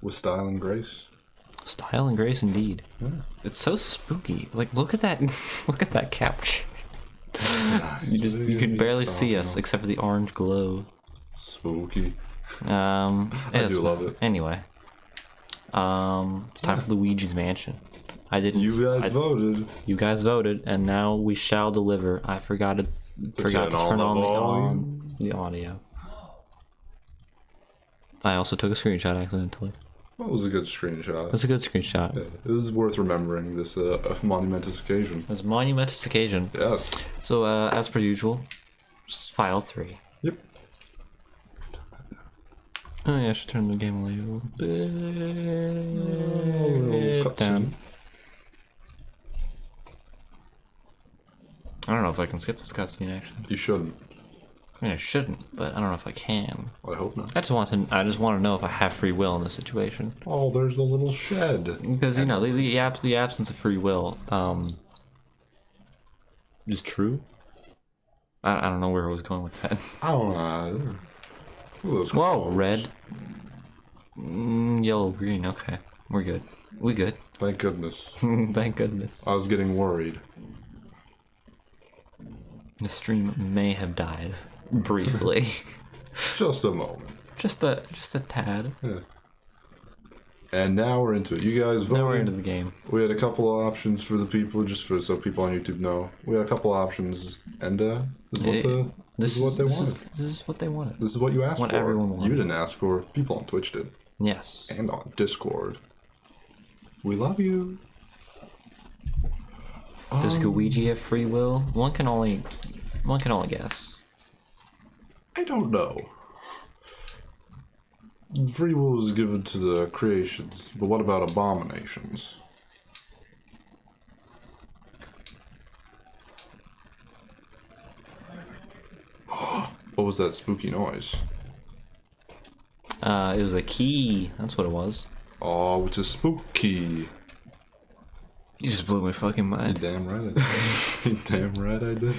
With style and grace. Style and grace, indeed. Yeah. It's so spooky. Like, look at that! Look at that capture. You could barely see us except for the orange glow. Spooky. I do love it. Anyway, it's time for Luigi's Mansion. I didn't. You guys voted. You guys voted, and now we shall deliver. I forgot to turn on the audio. I also took a screenshot accidentally. That was a good screenshot. It was a good screenshot. Yeah, it was worth remembering this monumentous occasion. This monumentous occasion. Yes. So, as per usual, file 3. Yep. Oh yeah, I should turn the game a little bit down. I don't know if I can skip this cutscene actually. You shouldn't. I mean, I shouldn't, but I don't know if I can. Well, I hope not. I just want to know if I have free will in this situation. Oh, there's the little shed. Because you know the absence of free will is true. I don't know where I was going with that. I don't know either. Whoa, red, yellow, green. Okay, we're good. We good. Thank goodness. Thank goodness. I was getting worried. The stream may have died briefly. Just a moment. just a tad. Yeah. And now we're into it. You guys voted. Now we're into the game. We had a couple of options for the people, so people on YouTube know. We had a couple of options, and this is what they wanted. This is what they wanted. This is what you asked What for. everyone wanted. You didn't ask for. People on Twitch did. Yes. And on Discord. We love you. Does Luigi have free will? One can only guess. I don't know. Free will is given to the creations, but what about abominations? What was that spooky noise? It was a key. That's what it was. Oh, it's a spooky. You just blew my fucking mind. Damn right I did. Damn right I did.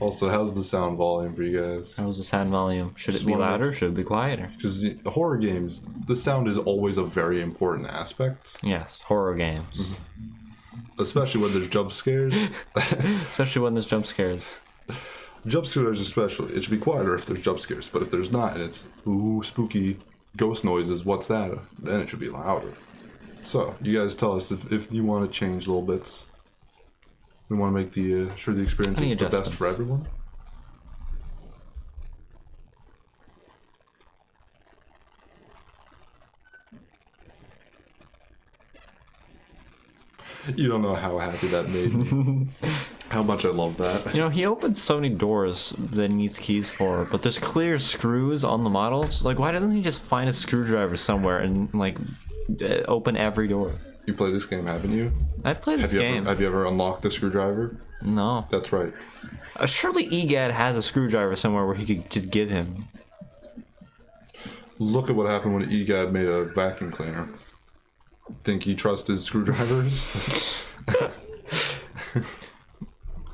Also, how's the sound volume for you guys? How's the sound volume? Should it be louder? Should it be quieter? Because horror games, the sound is always a very important aspect. Yes, horror games. Especially when there's jump scares. Especially when there's jump scares. Jump scares especially. It should be quieter if there's jump scares, but if there's not and it's ooh spooky ghost noises, what's that? Then it should be louder. So, you guys tell us if you want to change little bits. We want to make the sure the experience is the best for everyone. You don't know how happy that made me. How much I love that. You know, he opens so many doors that he needs keys for, but there's clear screws on the models. Like, why doesn't he just find a screwdriver somewhere and, like, open every door? You play this game, haven't you? I've played this game. Have you ever unlocked the screwdriver? No. That's right. Surely EGAD has a screwdriver somewhere where he could just give him. Look at what happened when EGAD made a vacuum cleaner. Think he trusted screwdrivers?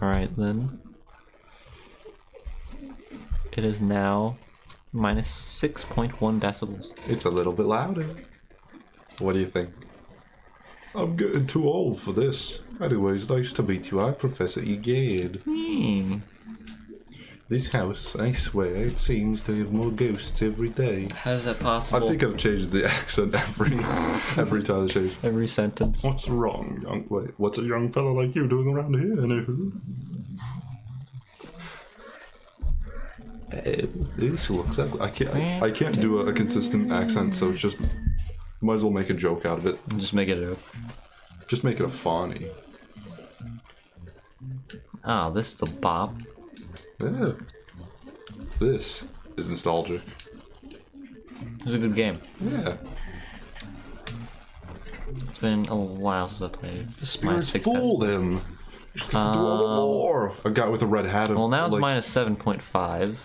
Alright then. It is now minus 6.1 decibels. It's a little bit louder. What do you think? I'm getting too old for this. Anyways, nice to meet you. I'm Professor Egad. This house, I swear, it seems to have more ghosts every day. How is that possible? I think I've changed the accent every time I change. Every sentence. What's wrong, what's a young fella like you doing around here, anywho? This looks ugly. I can't do a consistent accent, so it's just might as well make a joke out of it. Just make it a. Just make it a funny. Oh, this is a bop. Yeah. This is nostalgic. It's a good game. Yeah. It's been a while since I played. The spirits fooled him. Just do all the lore. A guy with a red hat. Well, now it's minus 7.5.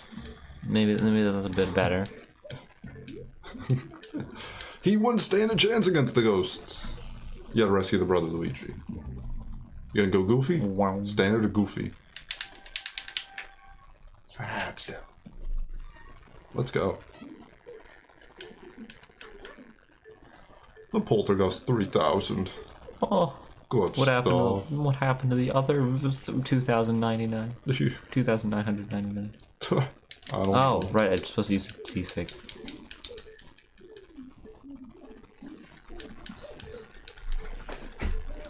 Maybe that's a bit better. He wouldn't stand a chance against the ghosts. You gotta rescue the brother Luigi. You gonna go Goofy? Wow. Standard or Goofy? Hands down. Let's go. The Poltergeist 3000. Oh, Good what stuff. happened to the other? It was 2,099. If you, 2,999. I don't Oh, know. right. I'm supposed to use C6.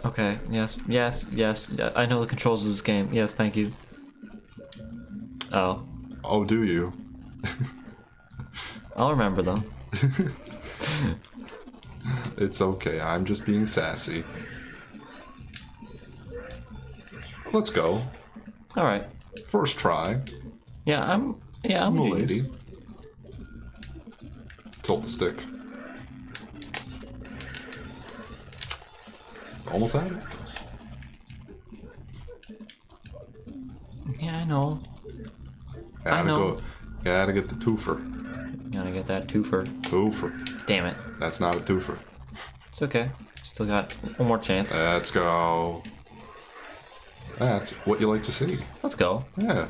Okay. Yes. Yes. Yes. I know the controls of this game. Yes. Thank you. Oh, Oh, do you? I'll remember them. It's okay. I'm just being sassy. Let's go. All right. First try. Yeah. I'm a Milady. genius. Tilt the stick. Almost had it. Yeah, I know. Gotta know. go. Gotta get the twofer. Gotta get that twofer. Twofer. Damn it. That's not a twofer. It's okay. Still got one more chance. Let's go. That's what you like to see. Let's go. Yeah.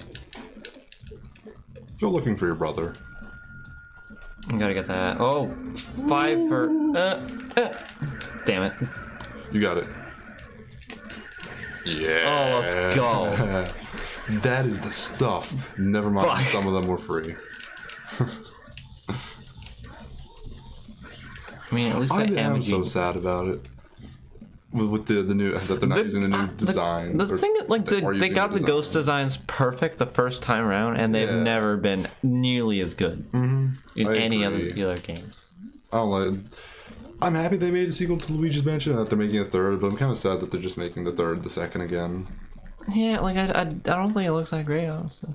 Go looking for your brother. I gotta get that. Oh, 5 for. Damn it. You got it. Yeah. Oh, let's go. That is the stuff. Never mind. Fuck. Some of them were free. I mean, at least I I am a am so genius. sad about it. With the new that they're not using the new design. The thing, like, they using got new the ghost designs perfect the first time around, and they've Yeah. never been nearly as good in I any agree. other games. I don't like. I'm happy they made a sequel to Luigi's Mansion and that they're making a third, but I'm kind of sad that they're just making the third the second again. Yeah, like I don't think it looks that great, honestly.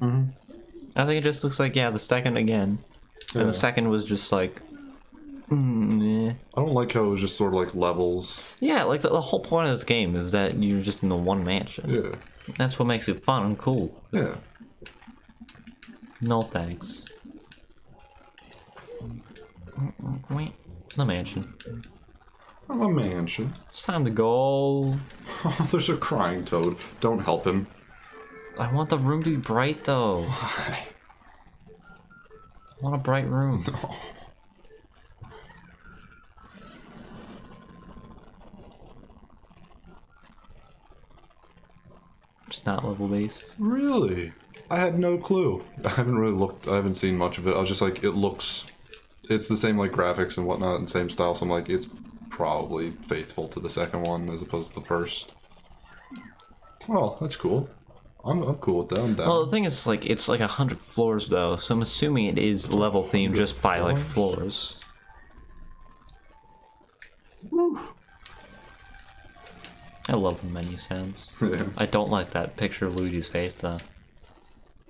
I think it just looks like the second again, and Yeah. the second was just like, meh. I don't like how it was just sort of like levels. Yeah, like the whole point of this game is that you're just in the one mansion. Yeah. That's what makes it fun and cool. Yeah. No thanks. Wait, the mansion. A mansion. It's time to go. Oh, there's a crying toad. Don't help him. I want the room to be bright though. Why? I want a bright room. It's not level based. Really? I had no clue. I haven't really looked. I haven't seen much of it. I was just like, it looks. It's the same like graphics and whatnot and same style. So I'm like, it's probably faithful to the second one as opposed to the first. Well, that's cool. I'm cool with that. I'm down. Well, the thing is, like, it's like 100 floors though, so I'm assuming it is level themed just by like floors. I love the menu sounds. Yeah. I don't like that picture of Luigi's face though.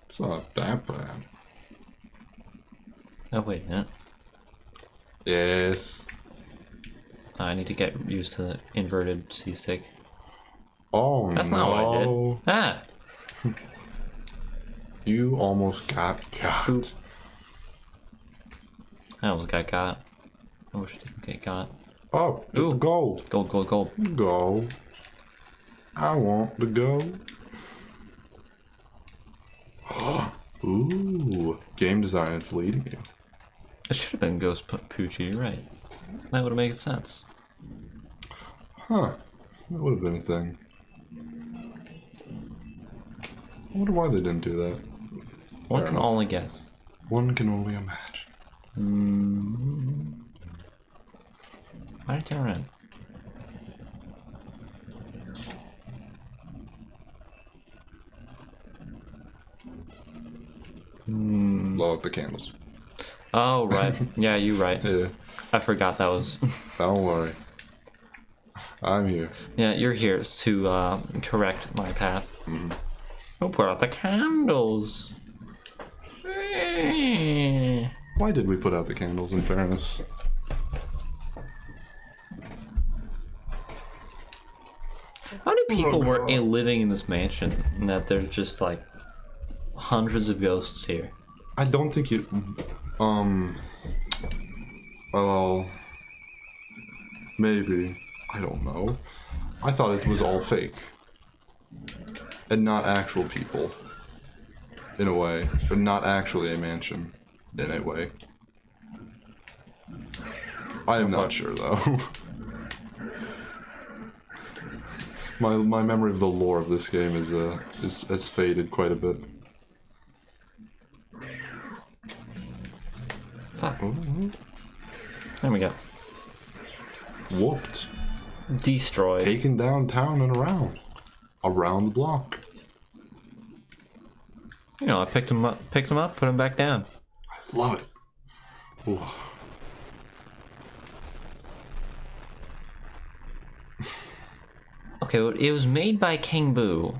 It's not that bad. Oh wait a minute. Yes. I need to get used to the inverted C stick. Oh That's no. not what I did. Ah! You almost got got. Boop. I almost got got. I wish I didn't get got. Oh, get Ooh. the gold. Gold, gold, gold. Go. I want to go. Ooh, game design is leading you. It should have been Ghost Poochie, you're right. That would have made sense. Huh. That would have been a thing. I wonder why they didn't do that. One Fair can enough. only guess. One can only imagine. Why did I turn around? Blow out the candles. Oh, right. Yeah, you're right. Yeah, I forgot that was... don't worry. I'm here. Yeah, you're here to correct my path. Oh, put out the candles. Why did we put out the candles, in fairness? How many people were living in this mansion and that there's just like hundreds of ghosts here? I don't think it. Well, maybe. I don't know. I thought it was all fake. And not actual people. In a way. But not actually a mansion. In a way. I am not sure, though. My memory of the lore of this game is faded quite a bit. Fuck. There we go. Whooped. Destroyed. Taken downtown and around. Around the block. You know, I picked him up, put him back down. I love it. Ooh. Okay, well, it was made by King Boo.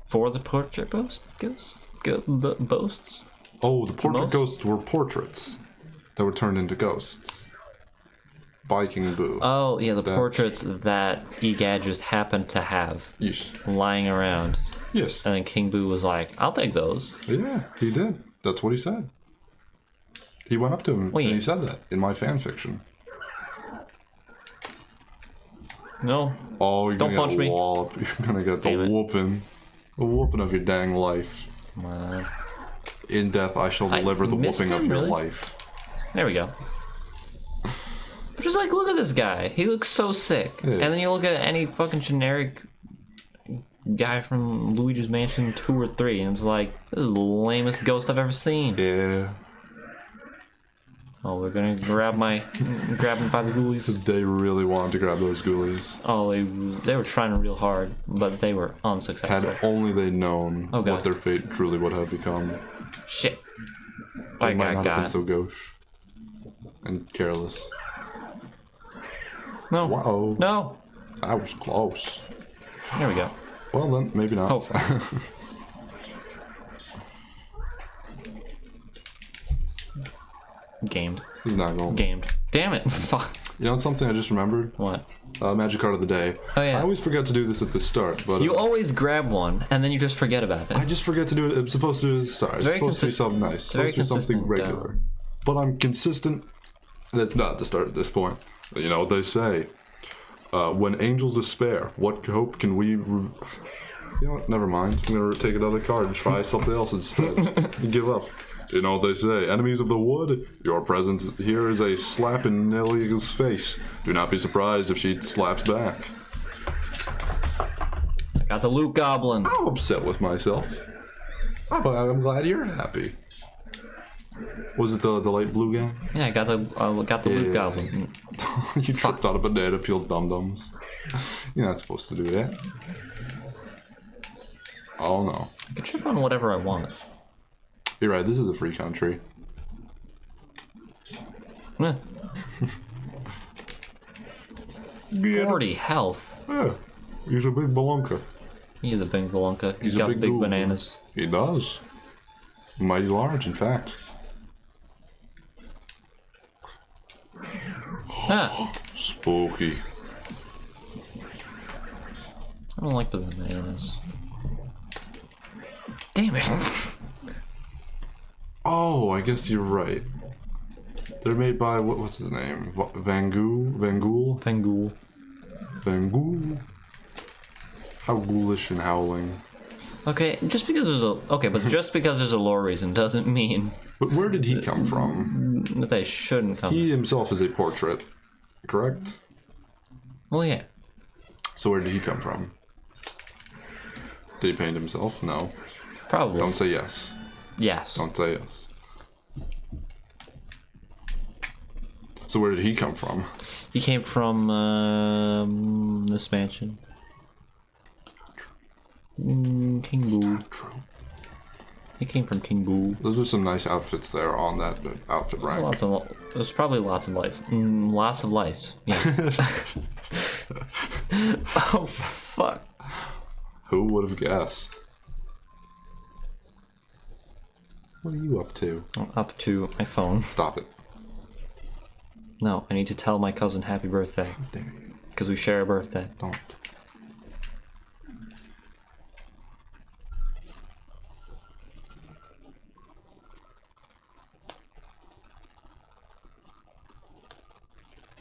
For the portrait boasts? Oh, the portrait Most? ghosts were portraits that were turned into ghosts. By King Boo. Oh, yeah, the portraits that Egad just happened to have Yes. lying around. Yes. And then King Boo was like, I'll take those. Yeah, he did. That's what he said. He went up to him and he said that in my fan fiction. No. Oh, you're Don't gonna punch get me. walloped. You're gonna get Damn the it. whooping. The whooping of your dang life. In death, I shall deliver the missed whooping of him, your really? life. There we go. But just like, look at this guy. He looks so sick. Yeah. And then you look at any fucking generic guy from Luigi's Mansion 2 or 3, and it's like, this is the lamest ghost I've ever seen. Yeah. Oh, we're gonna grab him by the ghoulies. They really wanted to grab those ghoulies. Oh, they were trying real hard, but they were unsuccessful. Had only they known Oh, God. what their fate truly would have become. Shit. They I might not have got been it. so gauche. And careless. No. Wow. No. That was close. There we go. Well then, maybe not. Hopefully. Gamed. He's not going. Gamed. Damn it. Fuck. You know something I just remembered? What? Magic card of the day. Oh, yeah. I always forget to do this at the start, but You always grab one, and then you just forget about it. I just forget to do it. I'm supposed to do it at the start. It's Very supposed to be consistent. something nice. It's Very supposed to be something consistent, regular. But I'm consistent. That's not at the start at this point. You know what they say. When angels despair, what hope can we... You know what? Never mind. I'm going to take another card and try something else instead. Give up. You know what they say. Enemies of the wood, your presence here is a slap in Nellie's face. Do not be surprised if she slaps back. I got the loot goblin. I'm upset with myself. I'm glad you're happy. Was it the light blue guy? Yeah, I got the loot goblin. You tripped on a banana peeled dum-dums. You're not supposed to do that. Oh no. I can trip on whatever I want. You're right, this is a free country. Eh. Get 40 health. Yeah, he's a big balonka. He is a big Valunka. He's a got big big dude. bananas. He does. Mighty large, in fact. Ah, Spooky. I don't like the bananas. Damn it. Oh, I guess you're right. They're made by, what's his name? Vangool? Pengool. Vangool? How ghoulish and howling. Okay, just because there's a lore reason doesn't mean But where did he come from? that they shouldn't come. He himself is a portrait, correct? Well, yeah. So where did he come from? Did he paint himself? No. Probably. Don't say yes. Yes. Don't say yes. So where did he come from? He came from this mansion. King Boo. True. He came from King Boo. Those are some nice outfits there on that outfit rank. There's probably lots of lice. Lots of lice. Yeah. Oh fuck. Who would have guessed? What are you up to? I'm up to my phone. Stop it. No, I need to tell my cousin happy birthday. Dare you. Because we share a birthday. Don't.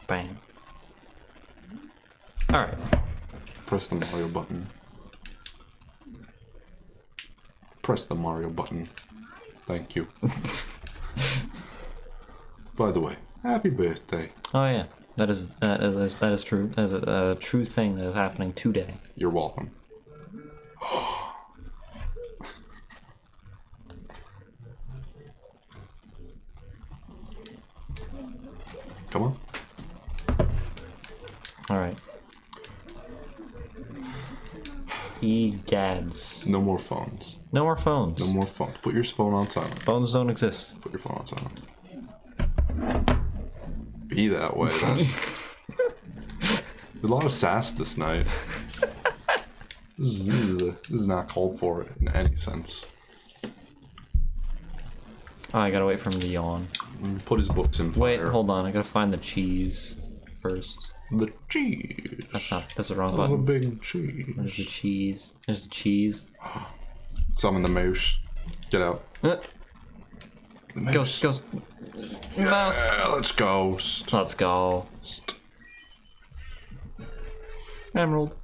Bam. Alright. Press the Mario button. Press the Mario button. Thank you. By the way, happy birthday. Oh yeah. That is true. That is a true thing that is happening today. You're welcome. Come on. All right. Egads. No more phones. No more phones. No more phones. Put your phone on silent. Phones don't exist. Put your phone on silent. Be that way. There's a lot of sass this night. This is not called for in any sense. Oh, I gotta wait for him to yawn. Put his books in fire. Wait, hold on. I gotta find the cheese first. The cheese. That's the wrong Oh, button. a big cheese. There's the cheese. There's the cheese. Summon the mouse. Get out. The mouse. Ghost. Mouse. Yeah, let's go. Let's go. Emerald.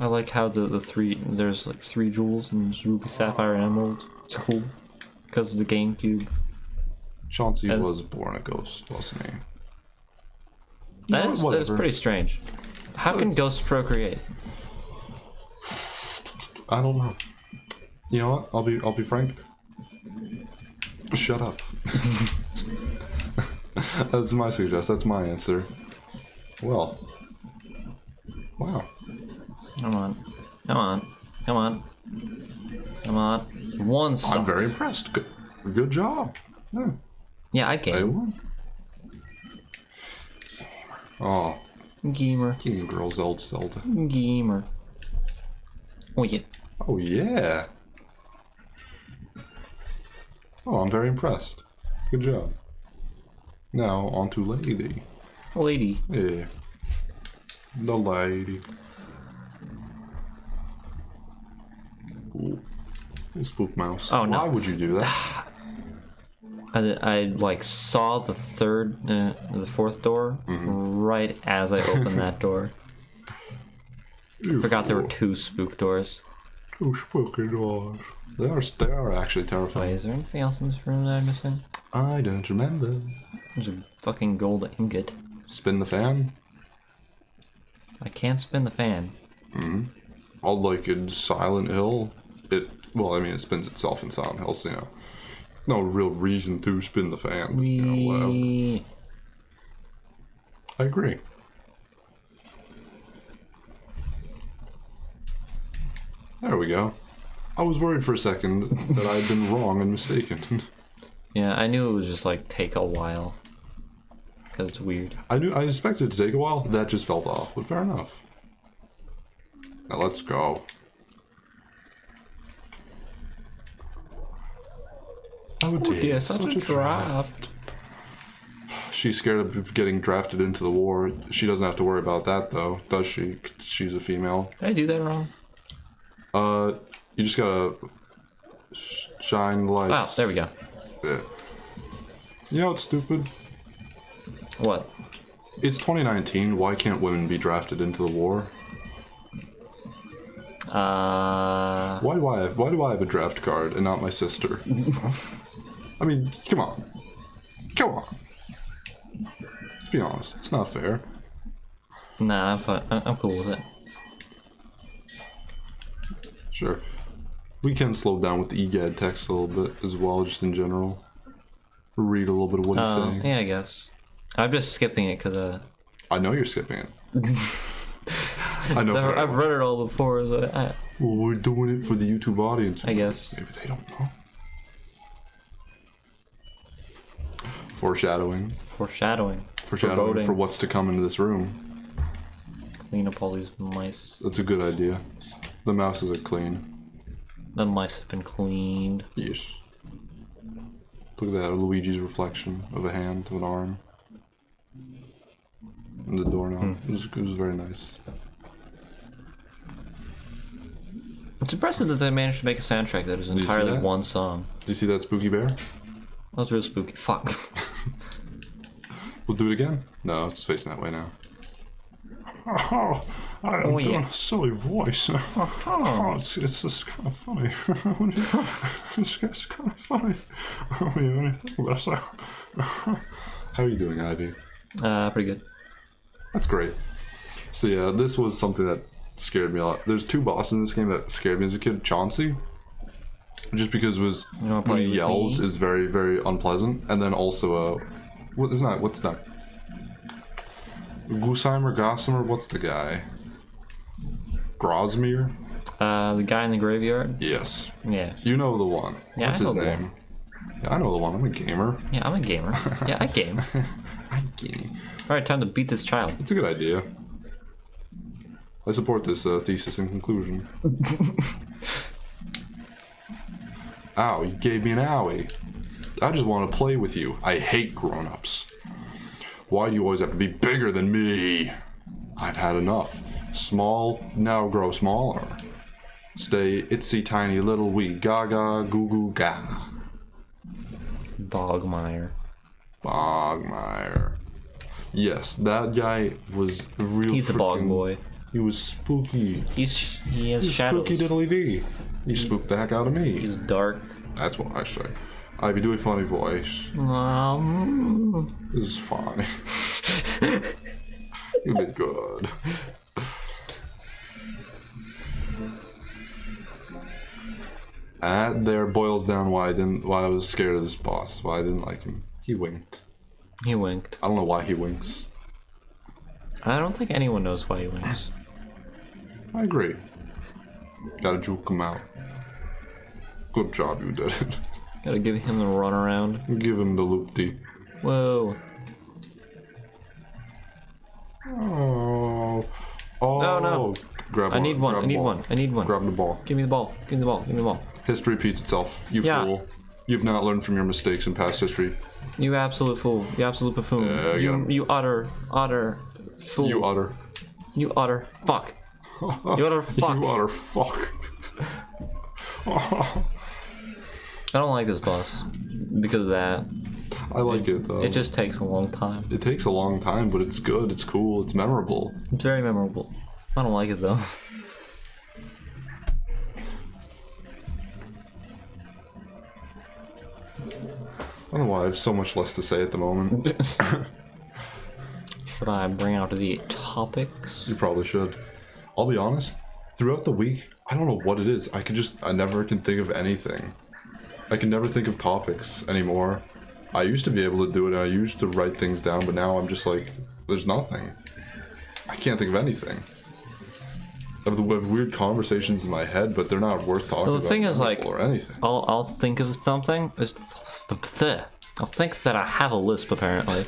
I like how the three, there's like 3 jewels and there's ruby, sapphire, and emerald. It's cool. Because of the GameCube. Chauncey was born a ghost, wasn't he? That is pretty strange. How can ghosts procreate? I don't know. You know what? I'll be frank. Shut up. That's my suggestion. That's my answer. Well. Wow. Come on. Come on. Come on. Come on. One song. I'm very impressed. Good job. Yeah. Yeah, I They can. won. Oh. Gamer. Game Girl Zelda. Gamer. Oh yeah. Oh yeah. Oh, I'm very impressed. Good job. Now on to Lady. Lady. Yeah. The lady. Ooh. Spook mouse. Oh, no. Why would you do that? I like saw the fourth door right as I opened that door. Forgot there were 2 spook doors. 2 spooky doors. They are actually terrifying. Wait, is there anything else in this room that I'm missing? I don't remember. There's a fucking gold ingot. Spin the fan. I can't spin the fan. All like in Silent Hill. It spins itself in Silent Hill, so no real reason to spin the fan. But, whatever. I agree. There we go. I was worried for a second that I'd been wrong and mistaken. Yeah, I knew it would just like take a while. Cause it's weird. I expected it to take a while. That just felt off, but fair enough. Now let's go. Oh dear, such a draft. She's scared of getting drafted into the war. She doesn't have to worry about that though, does she? She's a female. Did I do that wrong? You just gotta shine lights. Oh, there we go. Yeah. You know what's stupid? What? It's 2019. Why can't women be drafted into the war? Why do I have a draft card and not my sister? I mean, come on. Come on. Let's be honest. It's not fair. Nah, I'm fine. I'm cool with it. Sure. We can slow down with the EGAD text a little bit as well, just in general. Read a little bit of what he's saying. Yeah, I guess. I'm just skipping it because I know you're skipping it. I know. I've read it all before. Well, we're doing it for the YouTube audience. I guess. Maybe they don't know. Foreshadowing. Foreshadowing For what's to come into this room. Clean up all these mice. That's a good idea. The mouses are clean. The mice have been cleaned. Yes. Look at that, Luigi's reflection of a hand, of an arm. And the doorknob. It was very nice. It's impressive that they managed to make a soundtrack that is entirely one song. Did you see that spooky bear? That was real spooky. Fuck. We'll do it again? No, it's facing that way now. Oh, I am doing a silly voice. It's just kind of funny. It's kind of funny. How are you doing, Ivy? Pretty good. That's great. So yeah, this was something that scared me a lot. There's two bosses in this game that scared me as a kid. Chauncey, just because wanna when play he with yells me? is very, very unpleasant. And then also, what's that? Gossamer, what's the guy? Grosmere? The guy in the graveyard? Yes. Yeah. You know the one. Yeah, What's I know his the name? Yeah, I know the one. I'm a gamer. Yeah, I'm a gamer. Yeah, I game. I game. Alright, time to beat this child. It's a good idea. I support this thesis in conclusion. Ow, you gave me an owie. I just want to play with you. I hate grown-ups. Why do you always have to be bigger than me? I've had enough. Small, now grow smaller. Stay itsy tiny little wee gaga goo goo ga. Bogmire. Bogmire. Yes, that guy was a real. He's a bog boy. He was spooky. He has shadows. Spooky diddly dee. He spooked the heck out of me. He's dark. That's what I say. I'd be doing funny voice. This is funny. You did good. That there boils down why I was scared of this boss. Why I didn't like him. He winked. He winked. I don't know why he winks. I don't think anyone knows why he winks. I agree. Gotta juke him out. Good job, you did it. Gotta give him the runaround. Give him the loop-dee. Whoa. Oh. No. Grab I need one. grab I need ball. one. I need one. Grab the ball. Give me the ball. Give me the ball. Give me the ball. History repeats itself. You Yeah. fool. You've not learned from your mistakes in past history. You absolute fool. You absolute buffoon. Yeah, you utter fool. You utter. You utter fuck. You utter fuck. You utter fuck. I don't like this boss because of that. I like it though. It just takes a long time. It takes a long time, but it's good. It's cool. It's memorable. It's very memorable. I don't like it though. I don't know why I have so much less to say at the moment. Should I bring out the topics? You probably should. I'll be honest. Throughout the week, I don't know what it is. I never can think of anything. I can never think of topics anymore. I used to be able to do it, and I used to write things down, but now I'm just like, there's nothing. I can't think of anything. I have weird conversations in my head, but they're not worth talking Well, about. the thing is, like, or anything. I'll think of something. I'll think that I have a lisp apparently.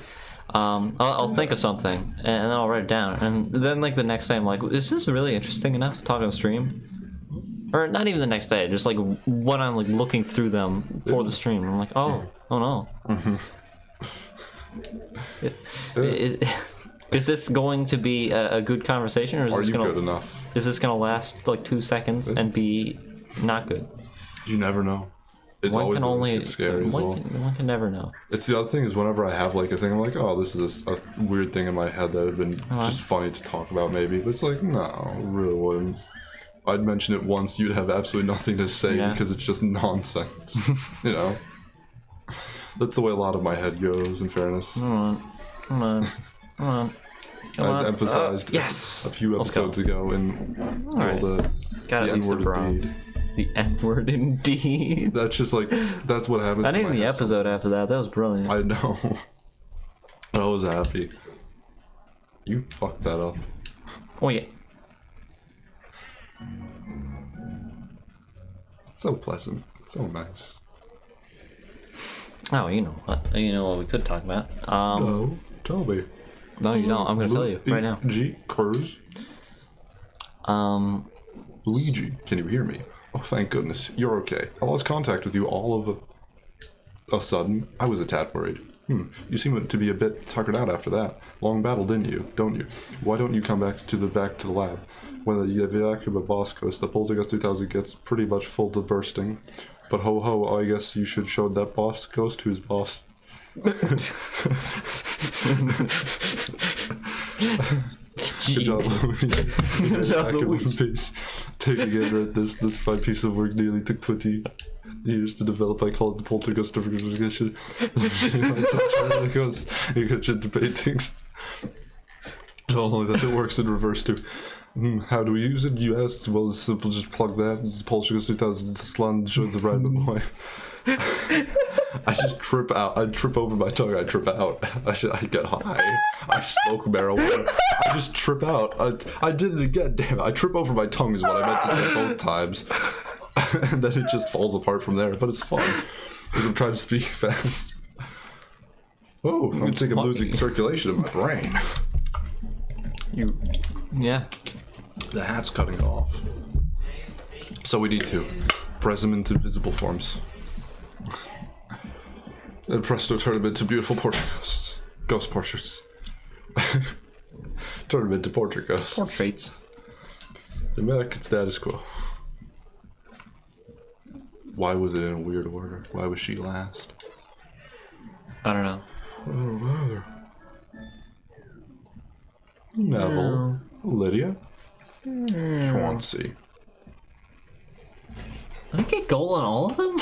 I'll think of something and then I'll write it down, and then like the next day I'm like, is this really interesting enough to talk on stream? Or not even the next day, just like when I'm like looking through them for the stream, I'm like, oh no. Is this going to be a good conversation, or is Are this you gonna good enough? is this gonna last like 2 seconds and be not good? You never know. It's One always can only scary as well. one can never know. It's the other thing is whenever I have like a thing, I'm like, oh, this is a weird thing in my head that would have been just funny to talk about maybe. But it's like, no, it really wouldn't. I'd mention it once, you'd have absolutely nothing to say because it's just nonsense. You know? That's the way a lot of my head goes, in fairness. Come on. As emphasized yes! a few Let's go. episodes ago in Alright. the Got at least the N-word bronze. indeed. The N-word indeed. That's just like, that's what happens. I to named my the head episode after that. That was brilliant. I know. I was happy. You fucked that up. Oh yeah. It's so pleasant. It's so nice. Oh, you know what? You know what we could talk about. No, tell me. No, you don't. I'm gonna tell you right now. Luigi, Curse. Luigi, can you hear me? Oh, thank goodness. You're okay. I lost contact with you all of a sudden. I was a tad worried. You seem to be a bit tuckered out after that. Long battle, didn't you? Don't you? Why don't you come back to the lab? When the evacuate boss goes, the Poltergeist 2000 gets pretty much full to bursting. But ho ho, I guess you should show that boss ghost who's boss. Good job, Luigi. Good job, Back in one Luigi. piece. Taking it at this fine piece of work nearly took 20 Years to develop, I call it the poltergeist investigation. You get to debate things. Not only that, it works in reverse too. How do we use it? You asked. Well, it's simple. Just plug that. It's poltergeist 2000. Slan showed the right way. I just trip out. I trip over my tongue. I trip out. I get high. I smoke marijuana. I just trip out. I did it again. Damn it! I trip over my tongue is what I meant to say both times. And then it just falls apart from there. But it's fun because I'm trying to speak fast. Oh, I think I'm losing circulation in my brain. Yeah. The hat's cutting off. So we need to press them into visible forms. And presto, turn them into beautiful portrait ghosts. Ghost portraits. Turn them into portrait ghosts. Portraits. The American status quo. Why was it in a weird order? Why was she last? I don't know. I don't know. Neville. Lydia. Chauncey. Did I get gold on all of them?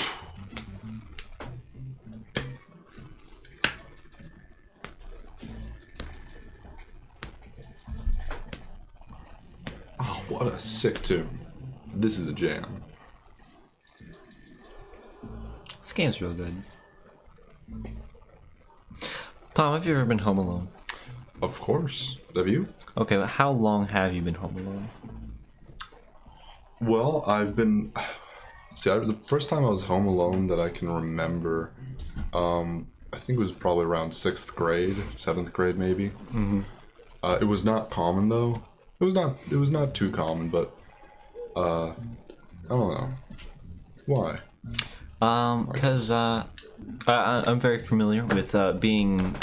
Oh, what a sick tune. This is a jam. This game's real good. Tom, have you ever been home alone? Of course. Have you? Okay, but how long have you been home alone? Well, I've been... See, the first time I was home alone that I can remember, I think it was probably around 6th grade, 7th grade maybe. Mm-hmm. It was not common though. It was not too common, but I don't know. Why? Because I'm very familiar with being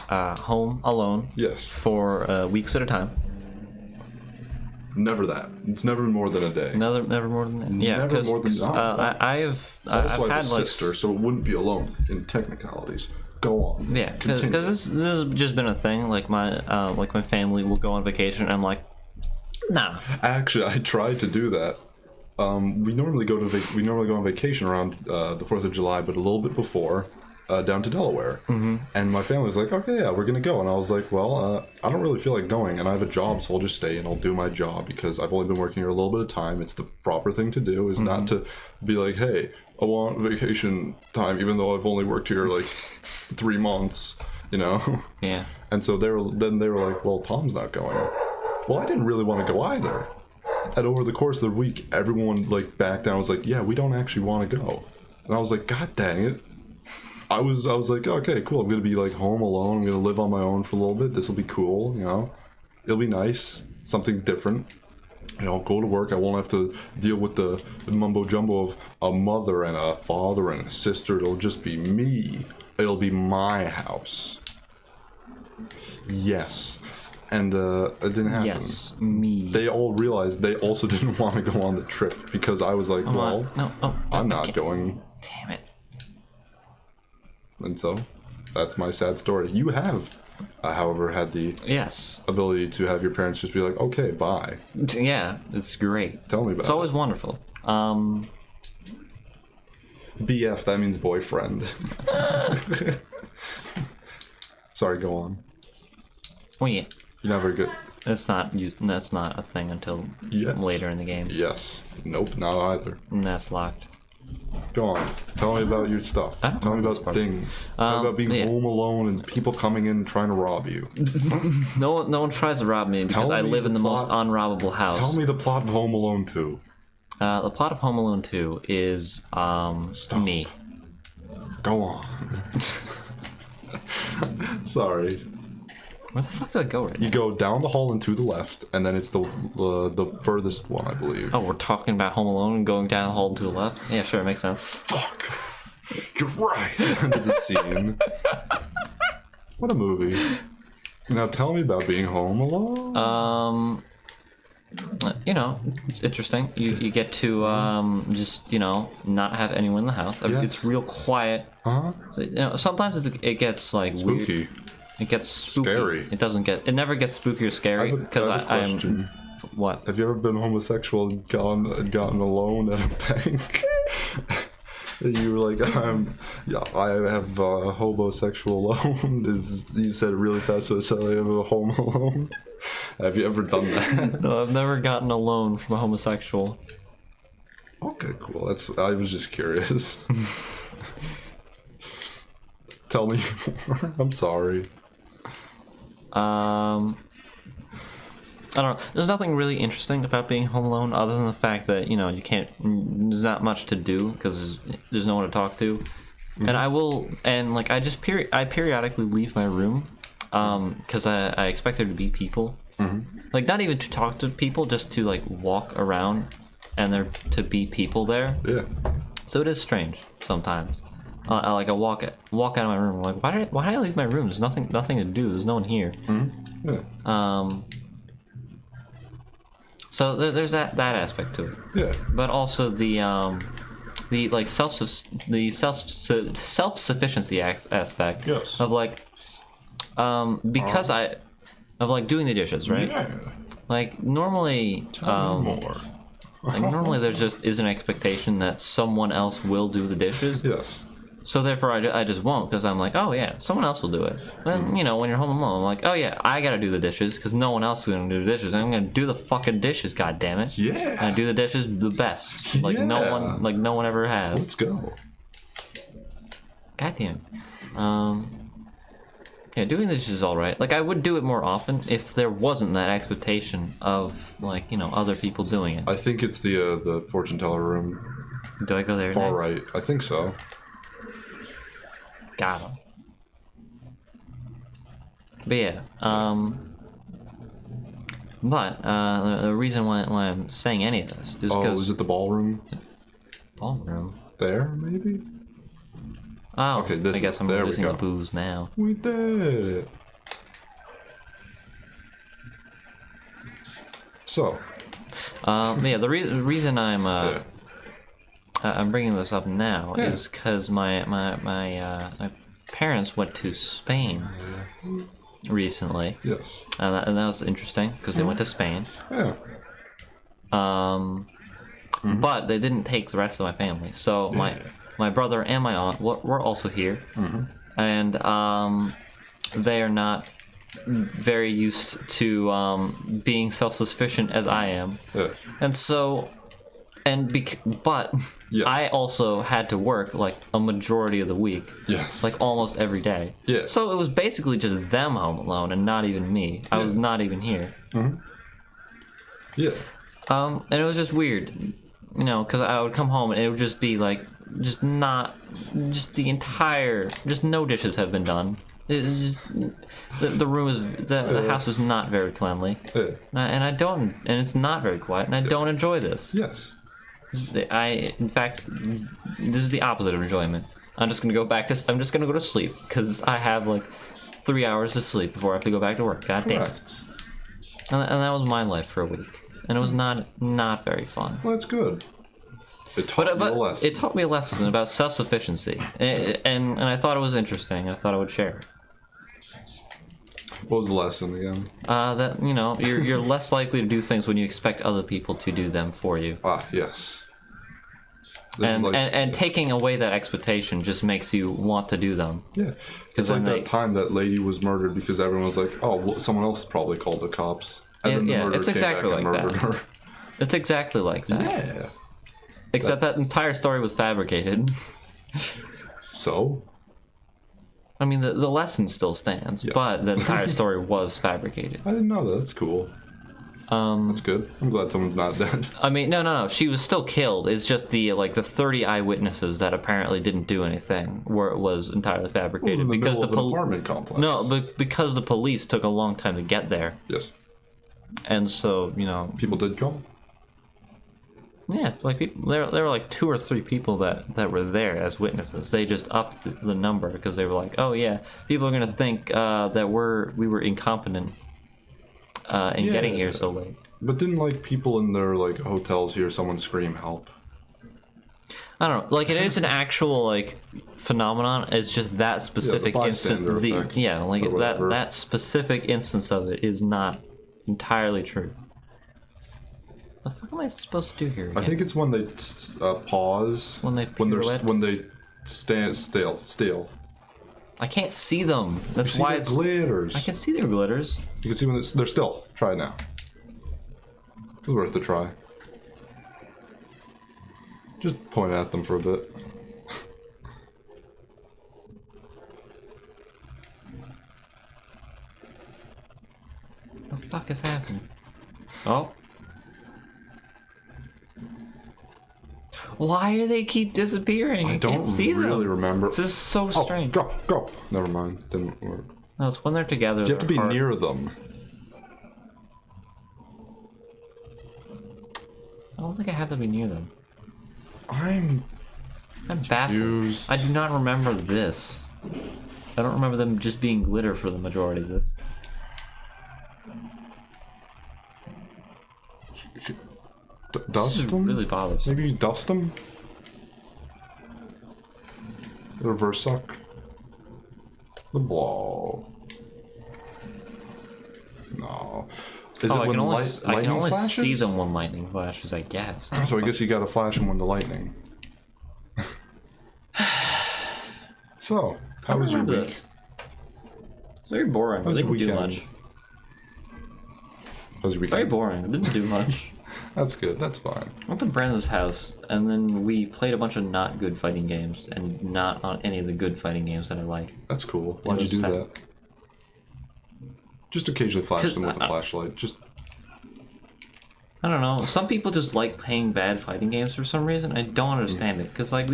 home alone. Yes. For weeks at a time. Never that. It's never more than a day. Never more than that. Yeah, never more than that. I've also, I had have a sister, so it wouldn't be alone in technicalities. Go on. Yeah, because this has just been a thing. Like my family will go on vacation, and I'm like, nah. Actually, I tried to do that. We normally go on vacation around the 4th of July, but a little bit before, down to Delaware. Mm-hmm. And my family was like, okay, yeah, we're gonna go. And I was like, well, I don't really feel like going, and I have a job, so I'll just stay and I'll do my job because I've only been working here a little bit of time. It's the proper thing to do, is not to be like, hey, I want vacation time, even though I've only worked here like 3 months, you know? Yeah. And so they were like, well, Tom's not going. Well, I didn't really want to go either. And over the course of the week, everyone like backed down. Was like, yeah, we don't actually want to go. And I was like, God dang it. I was like, okay, cool. I'm gonna be like home alone. I'm gonna live on my own for a little bit. This will be cool, you know. It'll be nice, something different. You know, I'll go to work. I won't have to deal with the mumbo jumbo of a mother and a father and a sister. It'll just be me. It'll be my house. Yes. And it didn't happen. Yes, me. They all realized they also didn't want to go on the trip because I was like, well, I'm not going. Damn it. And so, that's my sad story. You have, however, had the ability to have your parents just be like, okay, bye. Yeah, it's great. Tell me about it. It's always wonderful. BF, that means boyfriend. Sorry, go on. Well, yeah. You never get... That's not a thing until later in the game. Yes. Nope, not either. And that's locked. Go on. Tell me about your stuff. Tell me about things. Tell me about being home alone and people coming in and trying to rob you. No one tries to rob me because I live in the most unrobbable house. Tell me the plot of Home Alone 2. The plot of Home Alone 2 is me. Go on. Sorry. Where the fuck did I go right now? You go down the hall and to the left, and then it's the furthest one, I believe. Oh, we're talking about Home Alone and going down the hall and to the left? Yeah, sure, it makes sense. Fuck. You're right. There's a scene. What a movie. Now tell me about being home alone. You know, it's interesting. You get to just, you know, not have anyone in the house. Yes. It's real quiet. Uh-huh. So, you know, sometimes it gets like spooky. Weird. It gets spooky. Scary. It never gets spooky or scary because I'm. What? Have you ever been homosexual and gotten alone at a bank? You were like, yeah, I have a homosexual loan. You said it really fast, so it sounded like I have a home alone. Have you ever done that? No, I've never gotten a loan from a homosexual. Okay, cool. I was just curious. Tell me more. I'm sorry. I don't know. There's nothing really interesting about being home alone other than the fact that, you know, you can't, there's not much to do because there's no one to talk to. Mm-hmm. I periodically leave my room because I expect there to be people. Mm-hmm. Like, not even to talk to people, just to, like, walk around and there to be people there. Yeah. So it is strange sometimes. I walk out of my room. I'm like, why did I leave my room? There's nothing to do. There's no one here. Mm-hmm. Yeah. So there's that aspect to it. Yeah. But also the like self-sufficiency aspect. Yes. Of like because of like doing the dishes, right? Yeah. Like normally Tell me more. Like normally there just is an expectation that someone else will do the dishes. Yes. So therefore I just won't, because I'm like, oh yeah, someone else will do it. Then, you know, when you're home alone, I'm like, oh yeah, I gotta do the dishes, because no one else is gonna do the dishes. I'm gonna do the fucking dishes, goddammit. Yeah. I do the dishes the best. Like no one ever has. Let's go. Goddamn. Yeah, doing the dishes is alright. Like, I would do it more often if there wasn't that expectation of, like, you know, other people doing it. I think it's the fortune teller room. Do I go there Far next? right. I think so. Got him. But yeah, the reason why I'm saying any of this is because... Oh, is it the ballroom? Ballroom? There, maybe? Oh, okay, I guess I'm losing the booze now. We did it. So. Yeah, the reason I'm bringing this up now is because my parents went to Spain recently. Yes. And that was interesting because they went to Spain. Yeah. But they didn't take the rest of my family. So my brother and my aunt were also here, and they are not very used to being self-sufficient as I am, and so. But I also had to work like a majority of the week. Yes. Like almost every day. Yeah. So it was basically just them home alone and not even me. I was not even here. Mm-hmm. Yeah. And it was just weird, you know, because I would come home and it would just be like, just no dishes have been done. It's just the room is the house is not very cleanly, and it's not very quiet, and I don't enjoy this. Yes. In fact, this is the opposite of enjoyment. I'm just gonna go to sleep because I have like 3 hours to sleep before I have to go back to work. God damn it. And that was my life for a week, and it was not very fun. Well, that's good. It taught me a lesson. It taught me a lesson about self-sufficiency, and I thought it was interesting. I thought I would share it. What was the lesson again? That, you know, you're less likely to do things when you expect other people to do them for you. Yes. And taking away that expectation just makes you want to do them. Yeah. It's like that time that lady was murdered because everyone was like, oh, well, someone else probably called the cops. And then the murderer it's exactly came back like and murdered her. It's exactly like that. Yeah. Except that entire story was fabricated. So? I mean, the lesson still stands, but the entire story was fabricated. I didn't know that. That's cool. That's good. I'm glad someone's not dead. I mean, no. She was still killed. It's just the 30 eyewitnesses that apparently didn't do anything, where it was entirely fabricated. It was in the because middle of an apartment complex. No, but because the police took a long time to get there. Yes. And so, you know, people did come. Yeah, like people, there were like 2 or 3 people that were there as witnesses. They just upped the number because they were like, oh yeah, people are gonna think that we were incompetent in getting here so late. But didn't like people in their like hotels hear someone scream help? I don't know. Like it is an actual like phenomenon. It's just that specific instance. That specific instance of it is not entirely true. The fuck am I supposed to do here again? I think it's when they pause. When they when they stand still. I can't see them. That's You see why the it's glitters. I can see their glitters. You can see when they're still. Try it now. It's worth a try. Just point at them for a bit. What the fuck is happening? Oh. Why do they keep disappearing? I don't can't see them. really remember. This is so strange. Go. Never mind. Didn't work. No, it's when they're together. You have to be hard. near them. I don't think I have to be near them. I'm baffled. confused. I do not remember this. I don't remember them just being glitter for the majority of this. Dust This them? really bothers me. Maybe you dust them? Reverse suck. The blow. No. Is Oh, it when I can lightning only flashes? see them when lightning flashes, I guess. So I guess you gotta flash them when the lightning. So, how was your week? This. It's very boring. I How's your didn't do weekend? much. How's your Very weekend? boring. I didn't do much. That's good. That's fine. I went to Brandon's house, and then we played a bunch of not good fighting games, and not on any of the good fighting games that I like. That's cool. Why'd you was do sad. that? Just occasionally flash 'Cause them with a flashlight. Just I don't know. Some people just like playing bad fighting games for some reason. I don't understand it. Because, like,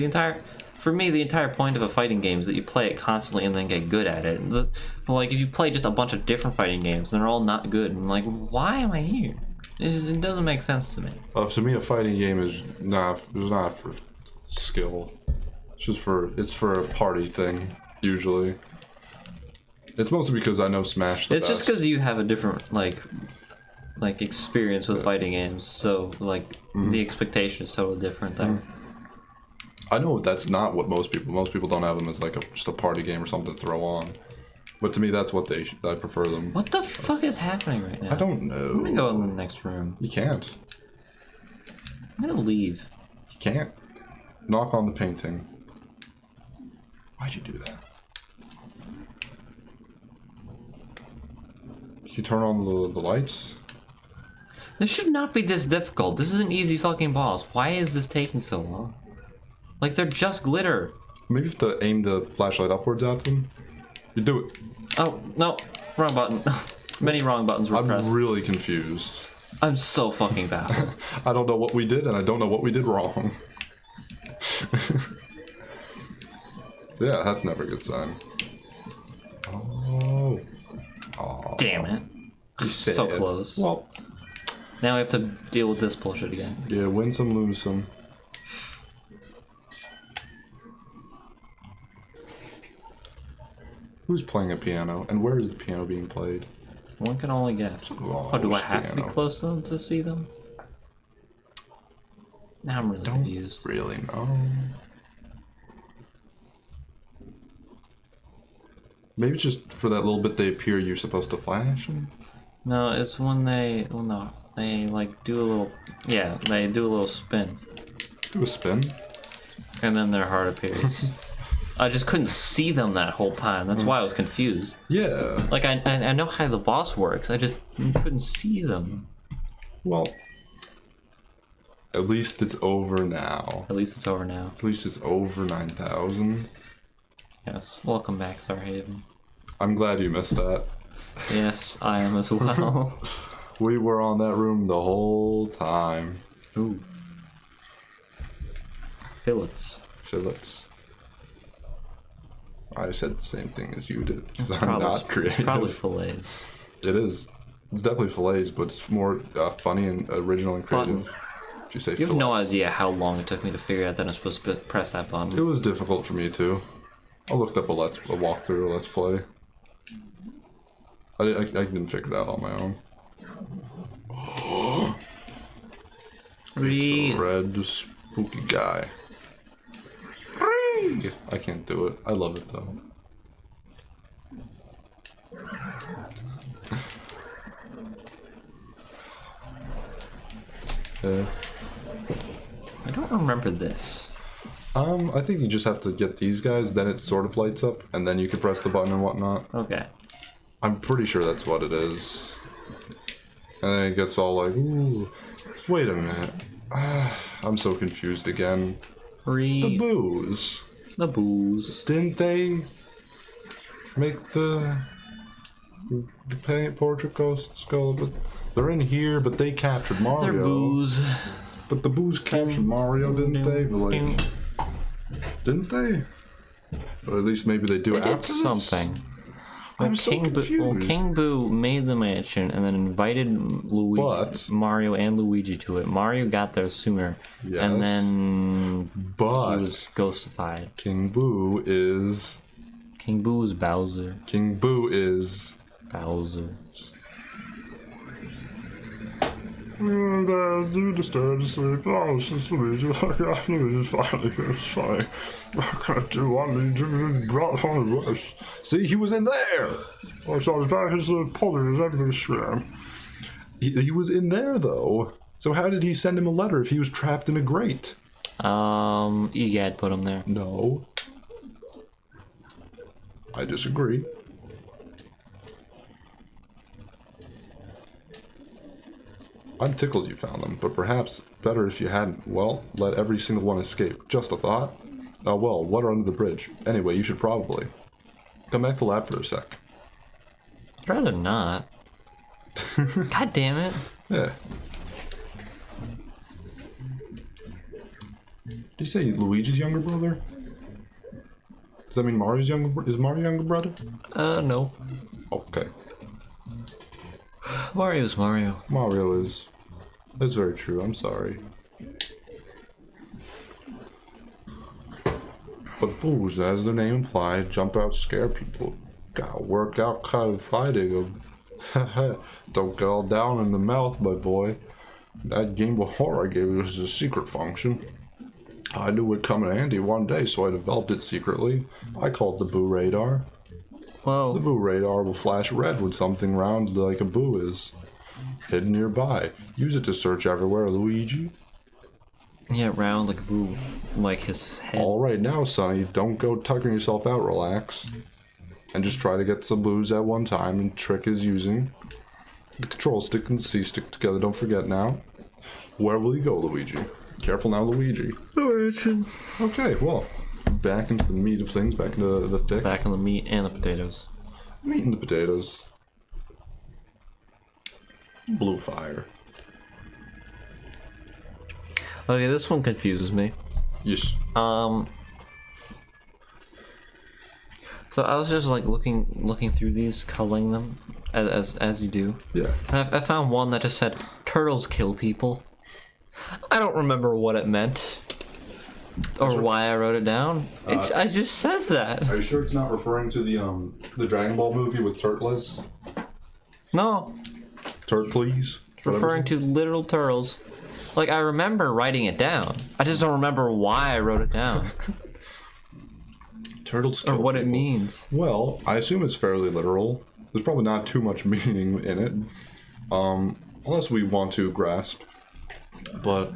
for me, the entire point of a fighting game is that you play it constantly and then get good at it. But, like, if you play just a bunch of different fighting games, and they're all not good, and, like, why am I here? It doesn't make sense to me. to me, a fighting game is not for skill. It's for a party thing usually. It's mostly because I know Smash the It's just best. because you have a different, like experience with fighting games, so, like, the expectation is totally different there. I know that's not what most people don't have them as like just a party game or something to throw on. But to me, that's what I prefer them. What the fuck is happening right now? I don't know. I'm gonna go in the next room. You can't. I'm gonna leave. You can't. Knock on the painting. Why'd you do that? Can you turn on the lights? This should not be this difficult. This is an easy fucking boss. Why is this taking so long? Like, they're just glitter. Maybe you have to aim the flashlight upwards at them. You do it. Oh, no. Wrong button. Many wrong buttons were pressed. I'm really confused. I'm so fucking baffled. I don't know what we did, and I don't know what we did wrong. Yeah, that's never a good sign. Oh. Damn it. You So said. close. Well, Now we have to deal with this bullshit again. yeah, win some, lose some. Who's playing a piano, and where is the piano being played? One can only guess. Oh, do I have to be close to them to see them? Now I'm really confused. Really, no. Maybe it's just for that little bit they appear, you're supposed to flash them? No, it's when they... Well, no. They, like, do a little... Yeah, they do a little spin. Do a spin? And then their heart appears. I just couldn't see them that whole time. That's why I was confused. Yeah. Like, I know how the boss works. I just couldn't see them. Well, at least it's over now. At least it's over now. At least it's over 9,000. Yes. Welcome back, Starhaven. I'm glad you missed that. Yes, I am as well. We were on that room the whole time. Ooh. Fillets. Fillets. I said the same thing as you did. 'Cause I'm Probably, not creative. probably fillets. It is. It's definitely fillets, but it's more funny and original and creative. Button. Did you say You have no fillets? idea how long it took me to figure out that I'm supposed to press that It button. was difficult for me too. I looked up a walkthrough, a let's play. I didn't figure it out on my own. It's a red spooky guy. I can't do it. I love it though. I don't remember this. I think you just have to get these guys, then it sort of lights up, and then you can press the button and whatnot. Okay. I'm pretty sure that's what it is. And then it gets all like, ooh, wait a minute. I'm so confused again. The booze. The booze. Didn't they make the paint portrait ghost skull? But they're in here, but they captured Mario. They're booze. But the booze captured Mario, didn't they? But like, didn't they? Or at least maybe they do It after did this? something. I'm so confused. King Boo made the mansion and then invited Mario and Luigi to it. Mario got there sooner. Yes. And then But he was ghostified. King Boo is Bowser. King Boo is Bowser. You disturbed to sleep. Oh, it's just Luigi. It's fine. It's fine. I can't do what Luigi brought on the worst. See, he was in there. Oh, so his back is pulling his everything shrimp. He was in there though. So how did he send him a letter if he was trapped in a grate? Egad put him there. No. I disagree. I'm tickled you found them, but perhaps better if you hadn't. Well, let every single one escape. Just a thought. Well, what are under the bridge? Anyway, you should probably come back to the lab for a sec. I'd rather not. God damn it. Yeah. Did you say Luigi's younger brother? Does that mean Mario's younger? Is Mario younger brother? No. Okay. Mario's Mario. Mario is. That's very true. I'm sorry. But booze, as the name implied, jump out, scare people. Gotta work out kind of fighting them. Don't get all down in the mouth, my boy. That game before I gave it was a secret function. I knew it would come in handy one day, so I developed it secretly. I called the Boo Radar. Whoa. The Boo Radar will flash red when something round like a boo is hidden nearby. Use it to search everywhere, Luigi. Yeah, round like a boo. Like his head. Alright now, Sonny, don't go tucking yourself out, relax. And just try to get some boos at one time, and trick is using the control stick and the C stick together, don't forget now. Where will you go, Luigi? Careful now, Luigi. Okay, well, back into the meat of things, back into the thick. Back on the meat and the potatoes. Meat and the potatoes. Blue fire. Okay, this one confuses me. Yes. So I was just like looking through these, culling them as you do. Yeah. And I found one that just said turtles kill people. I don't remember what it meant or why I wrote it down. It just says that. Are you sure it's not referring to the Dragon Ball movie with Turtles? No, Turtles? referring to literal turtles. Like I remember writing it down. I just don't remember why I wrote it down Turtles or kill what it people. means. Well, I assume it's fairly literal. There's probably not too much meaning in it, unless we want to grasp. But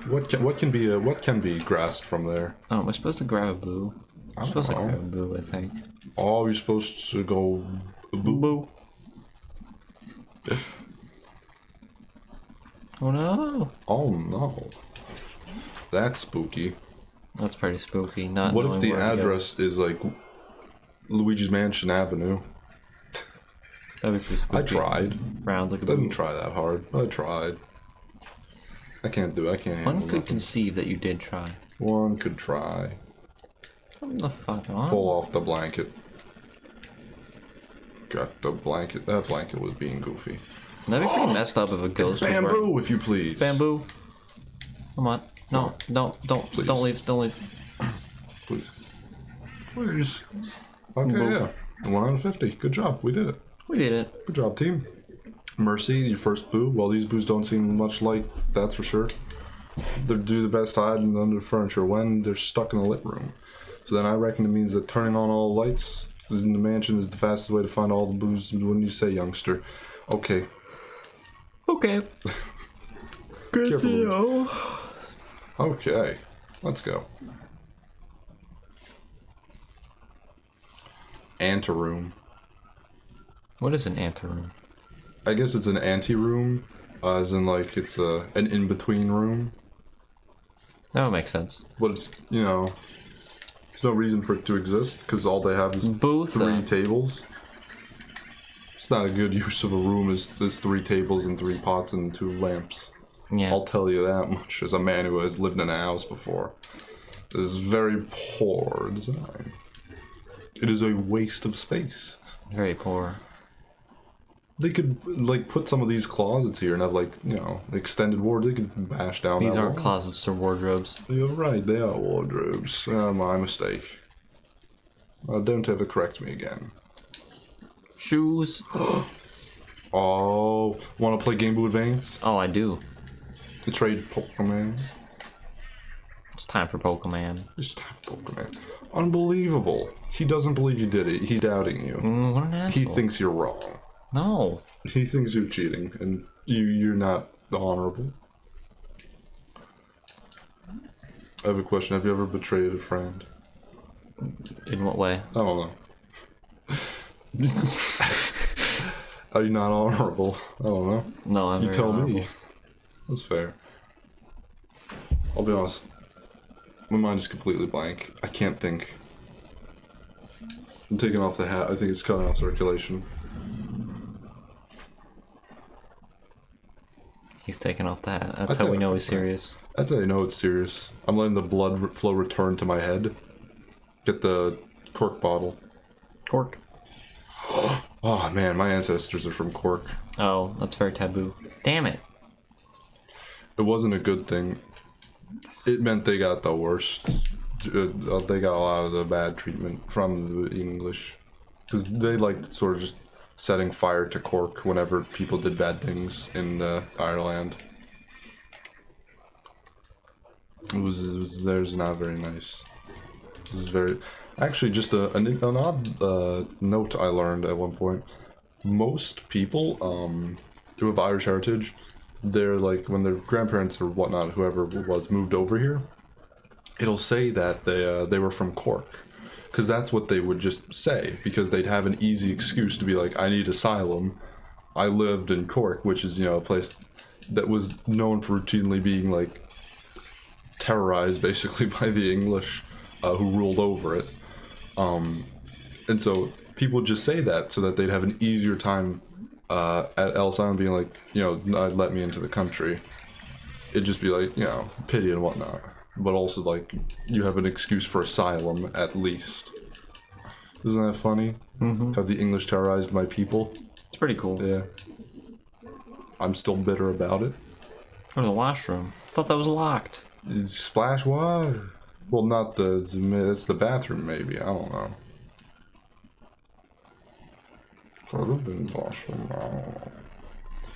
what can be grasped from there? Oh, am I supposed to grab a boo? I'm supposed to know. grab a boo, I think. Oh, you're supposed to go boo boo. Oh no! Oh no, that's spooky. That's pretty spooky. Not. What if knowing the where to go. address is like Luigi's Mansion Avenue? That'd be pretty spooky. I tried. Round like a Didn't boo. try that hard, but I tried. I can't do it. I can't handle One could nothing. conceive that you did try. One could try. Come the fuck on. Pull off the blanket. Got the blanket. That blanket was being goofy. That'd be pretty messed up if a ghost was wearing- Bamboo, if you please. Bamboo. Come on. No, don't Please. don't leave. Please. Please. Okay, yeah. 1 out of 50. Good job. We did it. We did it. Good job, team. Mercy, your first boo. Well, these boos don't seem much like, that's for sure. They do the best hiding under furniture when they're stuck in a lit room. So then I reckon it means that turning on all lights in the mansion is the fastest way to find all the boos, wouldn't you say, youngster? Okay. Okay. Careful, Luigi. Okay, let's go. Anteroom. What is an anteroom? I guess it's an anteroom, as in like it's an in-between room. That would make sense. But it's, you know, there's no reason for it to exist because all they have is Booth. 3 tables. It's not a good use of a room. Is there's 3 tables and 3 pots and 2 lamps. Yeah. I'll tell you that much as a man who has lived in a house before. This is very poor design. It is a waste of space. Very poor. They could like put some of these closets here and have like, you know, extended ward. They could bash down. These that aren't wall. closets, they're wardrobes. You're right, they are wardrobes. My mistake. Don't ever correct me again. Shoes. Oh, want to play Game Boy Advance? Oh, I do. To trade Pokemon? It's time for Pokemon. It's time for Pokemon. Unbelievable. He doesn't believe you did it. He's doubting you. What an asshole. He thinks you're wrong. No. He thinks you're cheating, and you're not honorable. I have a question. Have you ever betrayed a friend? In what way? I don't know. Are you not honorable? I don't know. No, I'm You very tell honorable. me. That's fair. I'll be honest. My mind is completely blank. I can't think. I'm taking off the hat. I think it's cutting off circulation. He's taking off that. That's how we know he's serious. That's how you know it's serious. I'm letting the blood flow return to my head. Get the cork bottle. Cork. Oh man, my ancestors are from Cork. Oh, that's very taboo. Damn it. It wasn't a good thing. It meant they got the worst. They got a lot of the bad treatment from the English. Because they liked sort of just setting fire to Cork whenever people did bad things in Ireland. It was theirs not very nice. It was very... Actually, just an odd note I learned at one point. Most people who have Irish heritage, they're like, when their grandparents or whatnot, whoever it was, moved over here, it'll say that they were from Cork. Because that's what they would just say, because they'd have an easy excuse to be like, I need asylum. I lived in Cork, which is, you know, a place that was known for routinely being, like, terrorized, basically, by the English who ruled over it. And so people would just say that so that they'd have an easier time at El Asylum being like, you know, let me into the country. It'd just be like, you know, pity and whatnot. But also, like, you have an excuse for asylum, at least. Isn't that funny? Mm-hmm. How the English terrorized my people? It's pretty cool. Yeah. I'm still bitter about it. Go to the washroom. I thought that was locked. Splash water. Well, not it's the bathroom, maybe. I don't know. Could have been washroom.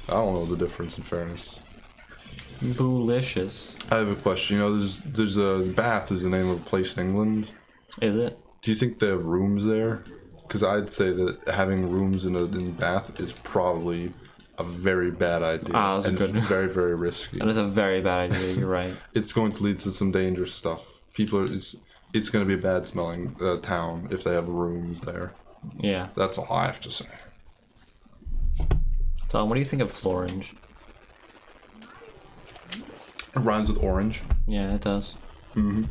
I don't know the difference, in fairness. Boolicious. I have a question. You know, there's a Bath is the name of a place in England. Is it? Do you think they have rooms there? Because I'd say that having rooms in Bath is probably a very bad idea. That's and good. It's very, very risky. That is a very bad idea. You're right. It's going to lead to some dangerous stuff. It's going to be a bad smelling town if they have rooms there. Yeah. That's all I have to say. Tom, what do you think of Florange? It rhymes with orange. Yeah, it does. Mm-hmm.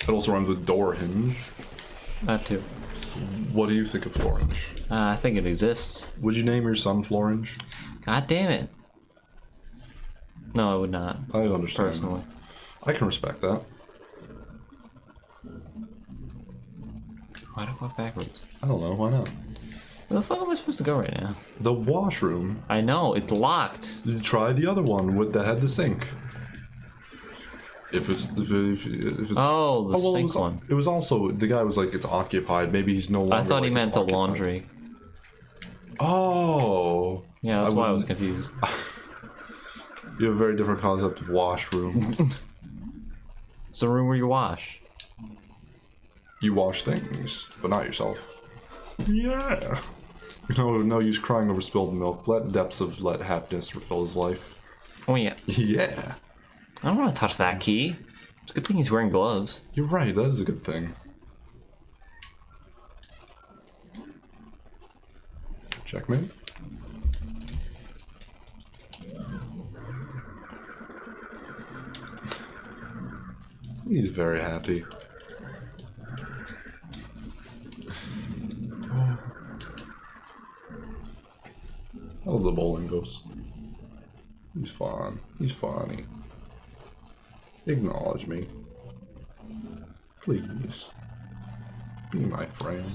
It also rhymes with door hinge. That too. What do you think of Florange? I think it exists. Would you name your son Florange? God damn it. No, I would not. I understand. Personally. I can respect that. Why do I walk backwards? I don't know. Why not? Where the fuck am I supposed to go right now? The washroom. I know, it's locked. You try the other one that had the sink. If it's Oh, the well, sink one. It was also the guy was like it's occupied. Maybe he's no longer. I thought he like, meant it's the occupied. laundry. Oh. Yeah, that's why I was confused. You have a very different concept of washroom. It's the room where you wash. You wash things, but not yourself. Yeah. No use crying over spilled milk. Let happiness refill his life. Oh yeah. Yeah. I don't want to touch that key. It's a good thing he's wearing gloves. You're right, that is a good thing. Checkmate. He's very happy. I love the bowling ghost. He's fun. He's funny. Acknowledge me. Please. Be my friend.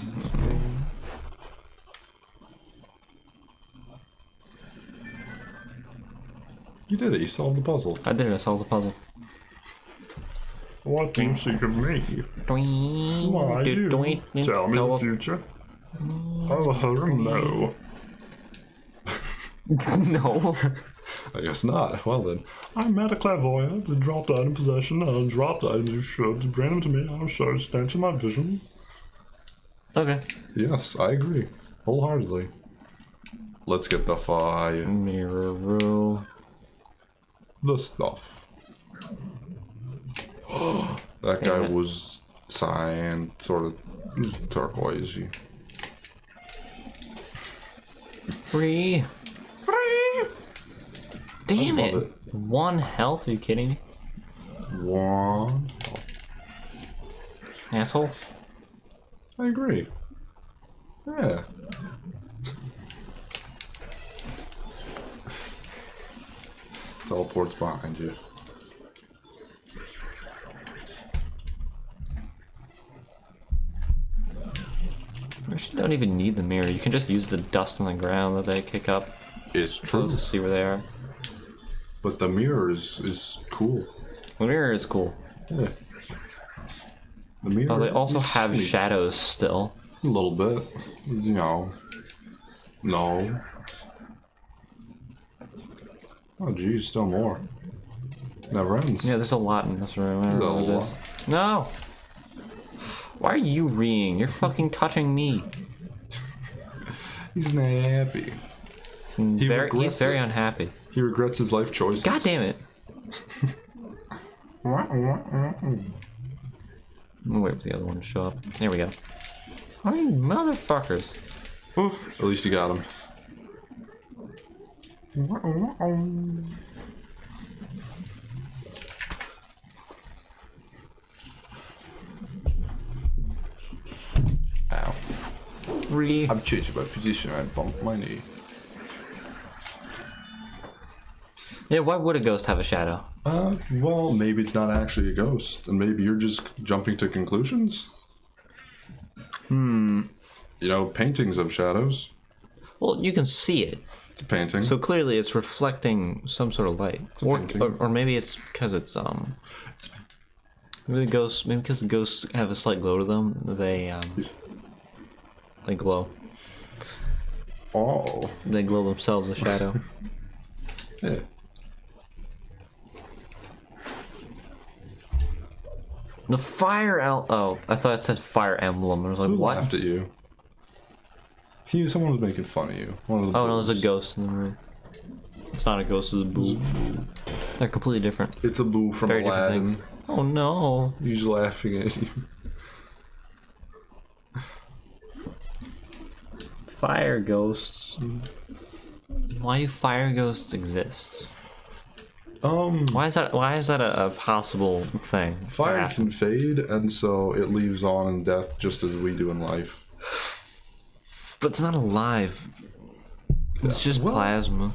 You did it. You solved the puzzle. I did it. I solved the puzzle. What do you seek of me? Why you? Tell me the future. Oh, no. No. I guess not. Well then. I met a clairvoyant that dropped item possession. Dropped items you should. Bring them to me. I'm sure it stands to my vision. Okay. Yes, I agree. Wholeheartedly. Let's get the fire. Mirror rule. The stuff. That guy was cyan, sort of, he was turquoisey. Free. Damn I it. love it. 1 health? Are you kidding? One. Asshole. I agree. Yeah. Teleports behind you. You actually don't even need the mirror. You can just use the dust on the ground that they kick up. It's true. To see where they are. But the mirror is cool. The mirror is cool. Yeah. The mirror. Oh, they also is have sweet. shadows still. A little bit. You know. No. Oh, geez, still more. Never ends. Yeah, there's a lot in this room. I There's a remember this. No! Why are you reeing? You're fucking touching me. He's not happy. He's very regrets it. unhappy. He regrets his life choices. God damn it. I'm gonna wait for the other one to show up. There we go. Oh, you motherfuckers. Oof, at least you got him. Ow. I'm changing my position. I bumped my knee. Yeah, why would a ghost have a shadow? Well, maybe it's not actually a ghost, and maybe you're just jumping to conclusions. You know, paintings have shadows. Well, you can see it. It's a painting. So clearly it's reflecting some sort of light. Or maybe it's because it's maybe because the ghosts have a slight glow to them, they glow. Oh. They glow themselves a shadow. Yeah. The fire oh, I thought it said fire emblem. I was like, Who what? laughed at you? Someone was making fun of you. One of the Oh no, there's a boos. ghost in the room. It's not a ghost, it's a boo. They're completely different. It's a boo from Very different Aladdin. things. Oh no. He's laughing at you. Fire ghosts. Why do fire ghosts exist? Why is that a possible thing? to Fire happen? can fade, and so it leaves on in death just as we do in life. But it's not alive. It's just Well- plasma.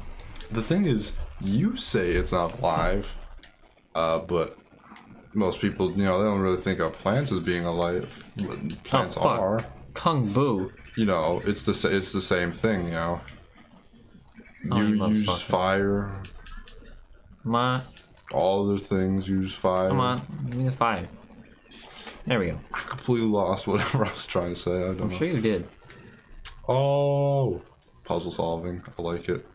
The thing is, you say it's not alive, but most people, you know, they don't really think of plants as being alive. Plants fuck. are. Kung Boo. You know, it's the same thing. You know, Oh, you you use motherfucker. fire. Come on. All other things use fire. Come on. Give me the fire. There we go. I completely lost whatever I was trying to say. I don't I'm know. sure you did. Oh, puzzle solving. I like it.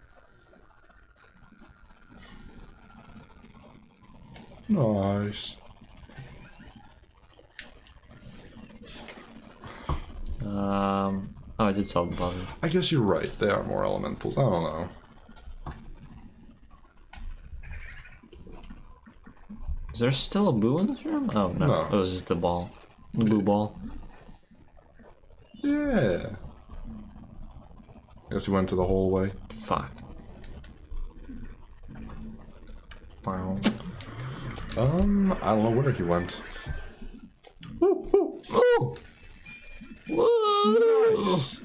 Nice. Oh, I did solve the puzzle. I guess you're right. They are more elementals. I don't know. Is there still a boo in this room? Oh no, No. it was just the ball. The boo ball. Yeah. I guess he went to the hallway. Fuck. Wow. I don't know where he went. Ooh, ooh, ooh. Woo! Nice.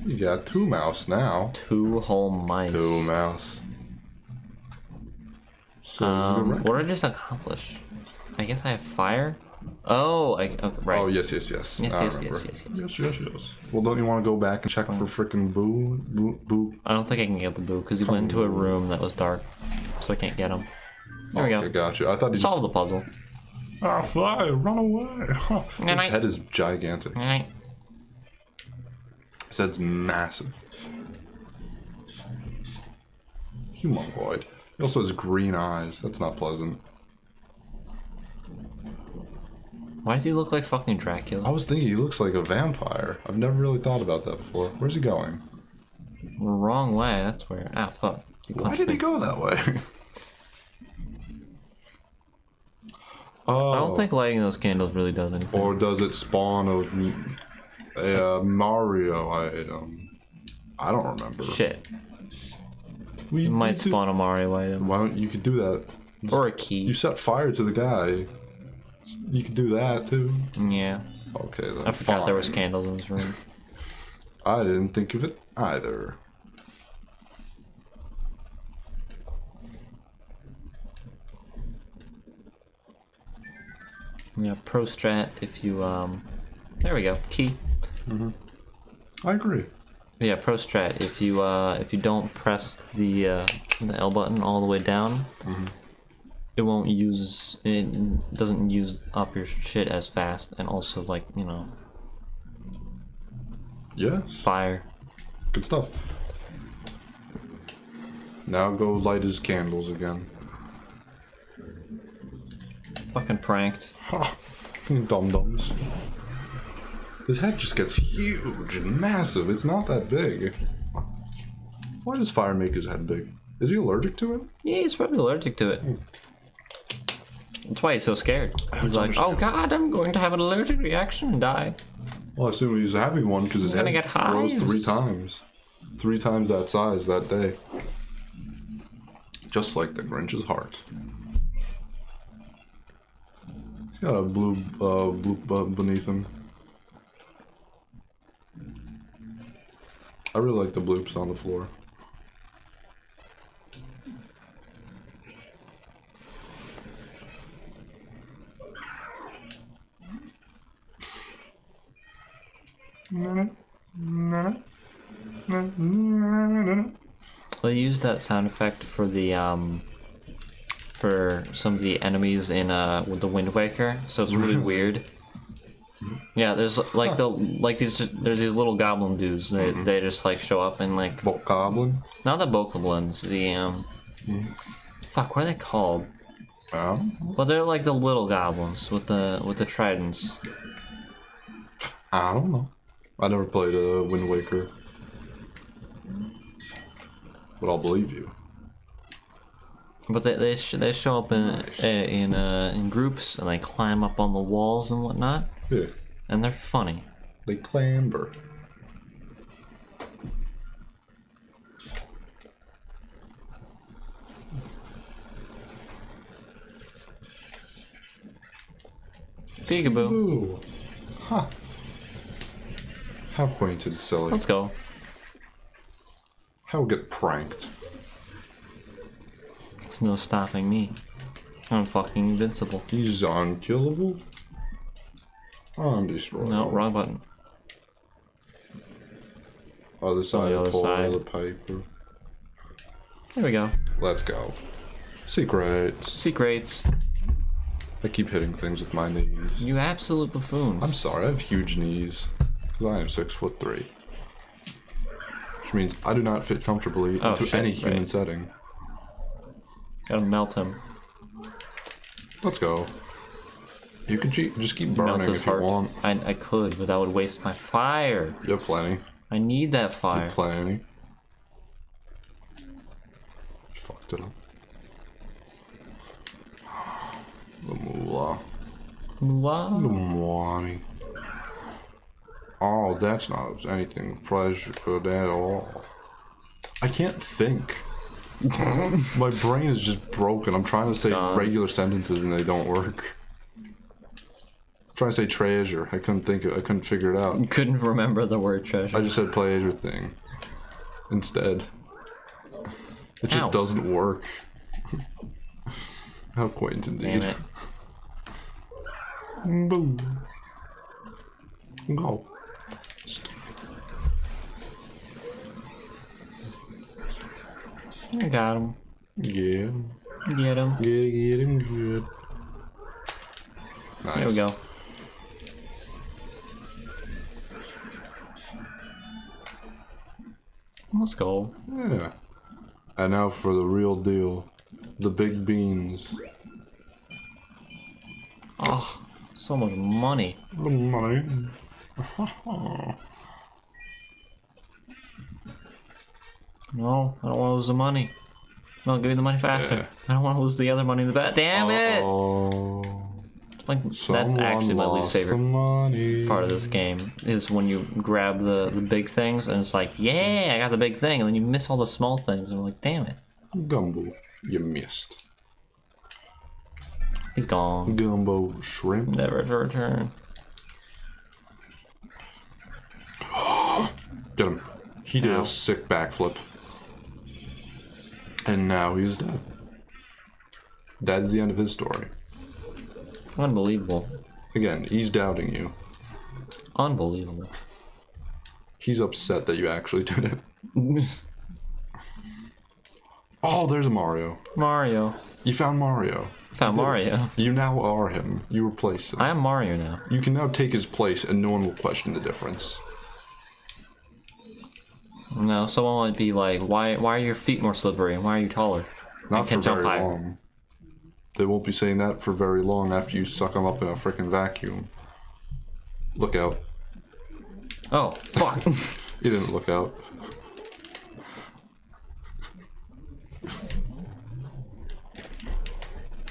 You got 2 mouse now. 2 whole mice. 2 mouse. So What did I just accomplish? I guess I have fire. Oh, okay, right. Oh yes. Yes, I yes, remember. Yes. Well, don't you want to go back and check for frickin' boo? I don't think I can get the boo because he went into a room that was dark, so I can't get him. There we go. Okay, gotcha. I thought he Solve the puzzle. Ah, fly, run away. His head is gigantic. His head's massive. Humongoid. He also has green eyes. That's not pleasant. Why does he look like fucking Dracula? I was thinking he looks like a vampire. I've never really thought about that before. Where's he going? Wrong way, that's weird. Ah, fuck. Why did he go that way? I don't think lighting those candles really does anything. Or does it spawn a Mario item? I don't remember. Shit. We It might need to- spawn a Mario item. Why don't you could do that? Or a key. You set fire to the guy. You could do that too. Yeah. Okay then. I forgot there was fine. candles in this room. I didn't think of it either. Yeah, pro strat if you there we go. Key. I agree. Yeah, pro strat if you don't press the L button all the way down, it doesn't use up your shit as fast, and also, like, you know, Yes. fire. Good stuff. Now go light his candles again. Fucking pranked. Dum-dums. His head just gets huge and massive. It's not that big. Why does fire make his head big? Is he allergic to it? Yeah, he's probably allergic to it. That's why he's so scared. He's like, oh god, I'm going to have an allergic reaction and die. Well, I assume he's having one because his He's head gonna get grows hives. 3 times. 3 times that size that day. Just like the Grinch's heart. He's got a blue bloop beneath him. I really like the bloops on the floor. They used that sound effect for the for some of the enemies in with the Wind Waker, so it's really weird. Yeah, there's like there's these little goblin dudes. They just like show up and like Goblin? not the bokoblins, the fuck, what are they called? Well, they're like the little goblins with the tridents. I don't know. I never played a Wind Waker. But I'll believe you. But they show up in groups, and they climb up on the walls and whatnot, Yeah. and they're funny. They clamber. Peekaboo. Ooh. Huh. How quaint and silly. Let's go. How get pranked. There's no stopping me. I'm fucking invincible. He's unkillable. Undestroyable. No, wrong button. Other side the of other toilet side. paper. There we go. Let's go. Secrets. Secrets. I keep hitting things with my knees. You absolute buffoon. I'm sorry, I have huge knees. Because I am 6'3". Which means I do not fit comfortably Oh, into shit, any human right. setting. Gotta melt him. Let's go. You can just keep Melt burning his if you heart. want. I could, but that would waste my fire. You have plenty. I need that fire. Plenty. Fucked it up. Wow. Money. Oh, that's not anything pleasurable at all. I can't think. My brain is just broken. I'm trying to say regular sentences and they don't work. I'm trying to say treasure. I couldn't figure it out. You couldn't remember the word treasure. I just said pleasure thing instead. It just doesn't work. How quaint indeed. Damn it. Boom. Go. I got him. Yeah. Get him. Get him good. Nice. There we go. Let's go. Yeah. And now for the real deal. The big beans. Oh, so much money. The money. No, I don't want to lose the money. No, give me the money faster. Yeah. I don't want to lose the other money in the back. Damn it! Oh. Like, that's actually my least favorite part of this game is when you grab the big things and it's like, yeah, I got the big thing, and then you miss all the small things and you're like, damn it. Gumbo, you missed. He's gone. Gumbo shrimp. Never to return. Get him. He did a sick backflip. And now he's dead. That's the end of his story. Unbelievable. Again, he's doubting you. Unbelievable. He's upset that you actually did it. Oh, there's a Mario. Mario. You found Mario. Found Mario. You now are him. You replace him. I am Mario now. You can now take his place and no one will question the difference. No, someone might be like, why are your feet more slippery and why are you taller? Not for can't jump very higher. long. They won't be saying that for very long after you suck them up in a freaking vacuum. Look out. Oh, fuck. You didn't look out.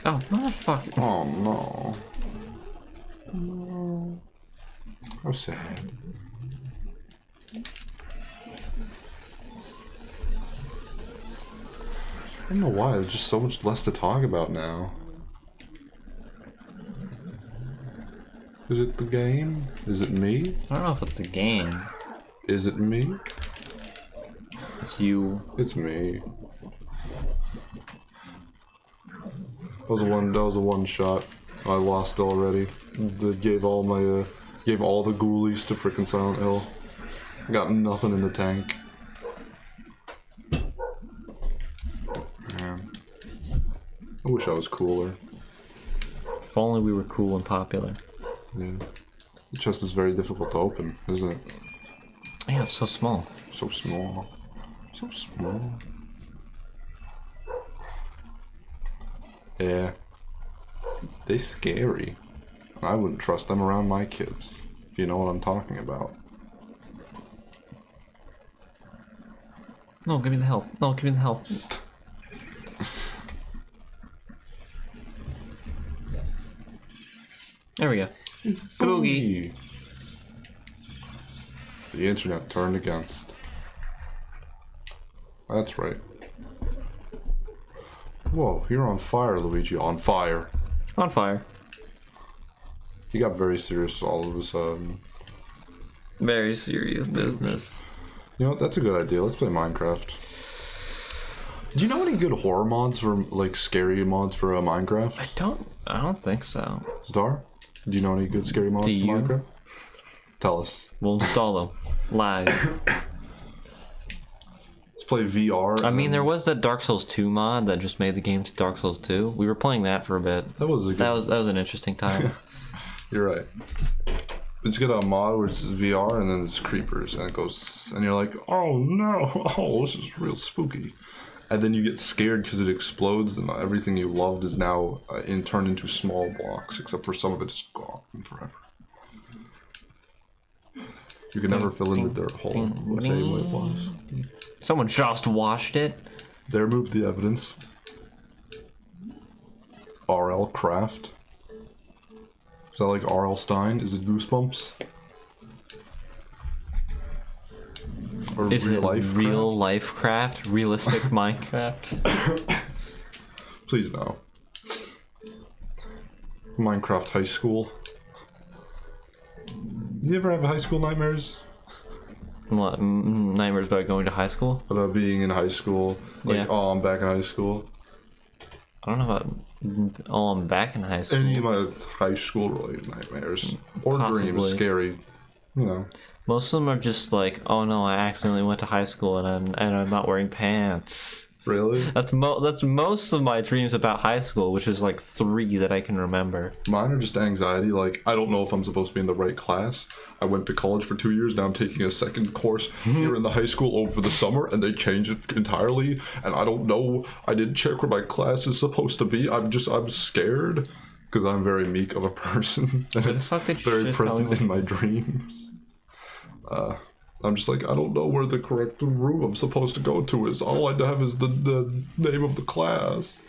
Oh, motherfucker. Oh no. How sad. I don't know why, there's just so much less to talk about now. Is it the game? Is it me? I don't know if it's the game. Is it me? It's you. It's me. That was a one shot. I lost already. Gave all the ghoulies to frickin' Silent Hill. Got nothing in the tank. Man. I wish I was cooler. If only we were cool and popular. Yeah. The chest is very difficult to open, isn't it? Yeah, it's so small. So small. So small. Yeah. They scary. I wouldn't trust them around my kids, if you know what I'm talking about. No, give me the health. No, give me the health. There we go. Boogie. The internet turned against. That's right. Whoa, you're on fire, Luigi. On fire. On fire. He got very serious all of a sudden. Very serious business. You know what? That's a good idea. Let's play Minecraft. Do you know any good horror mods for, like, scary mods for Minecraft? I don't think so. Star? Do you know any good scary mods for Minecraft? Tell us. We'll install them live. Let's play VR. I mean, there was that Dark Souls 2 mod that just made the game to Dark Souls 2. We were playing that for a bit. That was a good. That was an interesting time. You're right. It's got a mod where it's VR and then it's creepers and it goes and you're like, oh no, oh this is real spooky, and then you get scared because it explodes and everything you loved is now turned into small blocks, except for some of it is gone forever. You can never fill in the dirt hole the same way it was. Someone just washed it. There moved the evidence. RL Craft. Is that like R.L. Stein? Is it Goosebumps? Or Is it life real life craft? Realistic Minecraft? Please no. Minecraft High School. You ever have high school nightmares? What, nightmares about going to high school? About being in high school? Like, Yeah. oh, I'm back in high school. I don't know about. Oh, I'm back in high school. Any of my high school related nightmares. Or Possibly. dreams, scary. You know. Most of them are just like, oh no, I accidentally went to high school and I'm not wearing pants. Really? That's most of my dreams about high school, which is like 3 that I can remember. Mine are just anxiety, like, I don't know if I'm supposed to be in the right class. I went to college for 2 years, now I'm taking a second course here in the high school over the summer, and they changed it entirely, and I don't know, I didn't check where my class is supposed to be, I'm scared, because I'm very meek of a person, and the it's fuck did you very just tell present me? in my dreams. I'm just like, I don't know where the correct room I'm supposed to go to is. All I have is the name of the class.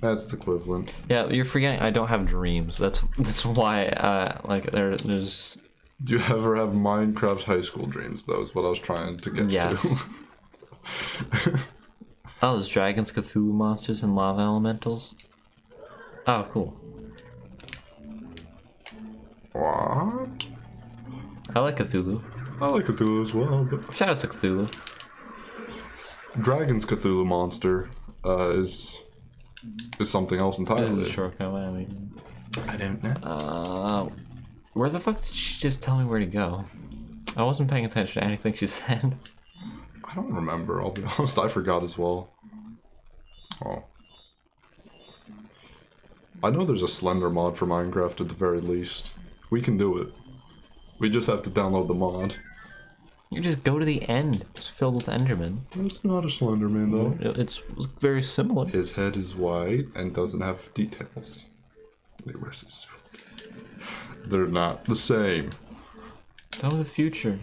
That's the equivalent. Yeah, you're forgetting I don't have dreams. That's why like there's. Do you ever have Minecraft high school dreams, though, is what I was trying to get Yes. to. Oh, there's dragons, Cthulhu monsters, and lava elementals. Oh, cool. What? I like Cthulhu. I like Cthulhu as well, but Shout out to Cthulhu. Dragon's Cthulhu monster is something else This entirely. is a shortcut. I mean, I don't know. where the fuck did she just tell me where to go? I wasn't paying attention to anything she said. I don't remember, I'll be honest, I forgot as well. Oh. I know there's a Slender mod for Minecraft at the very least. We can do it. We just have to download the mod. You just go to the end. It's filled with Endermen. It's not a Slenderman though. It's very similar. His head is white and doesn't have details. Wait, where's his... They're not the same. Tell the future.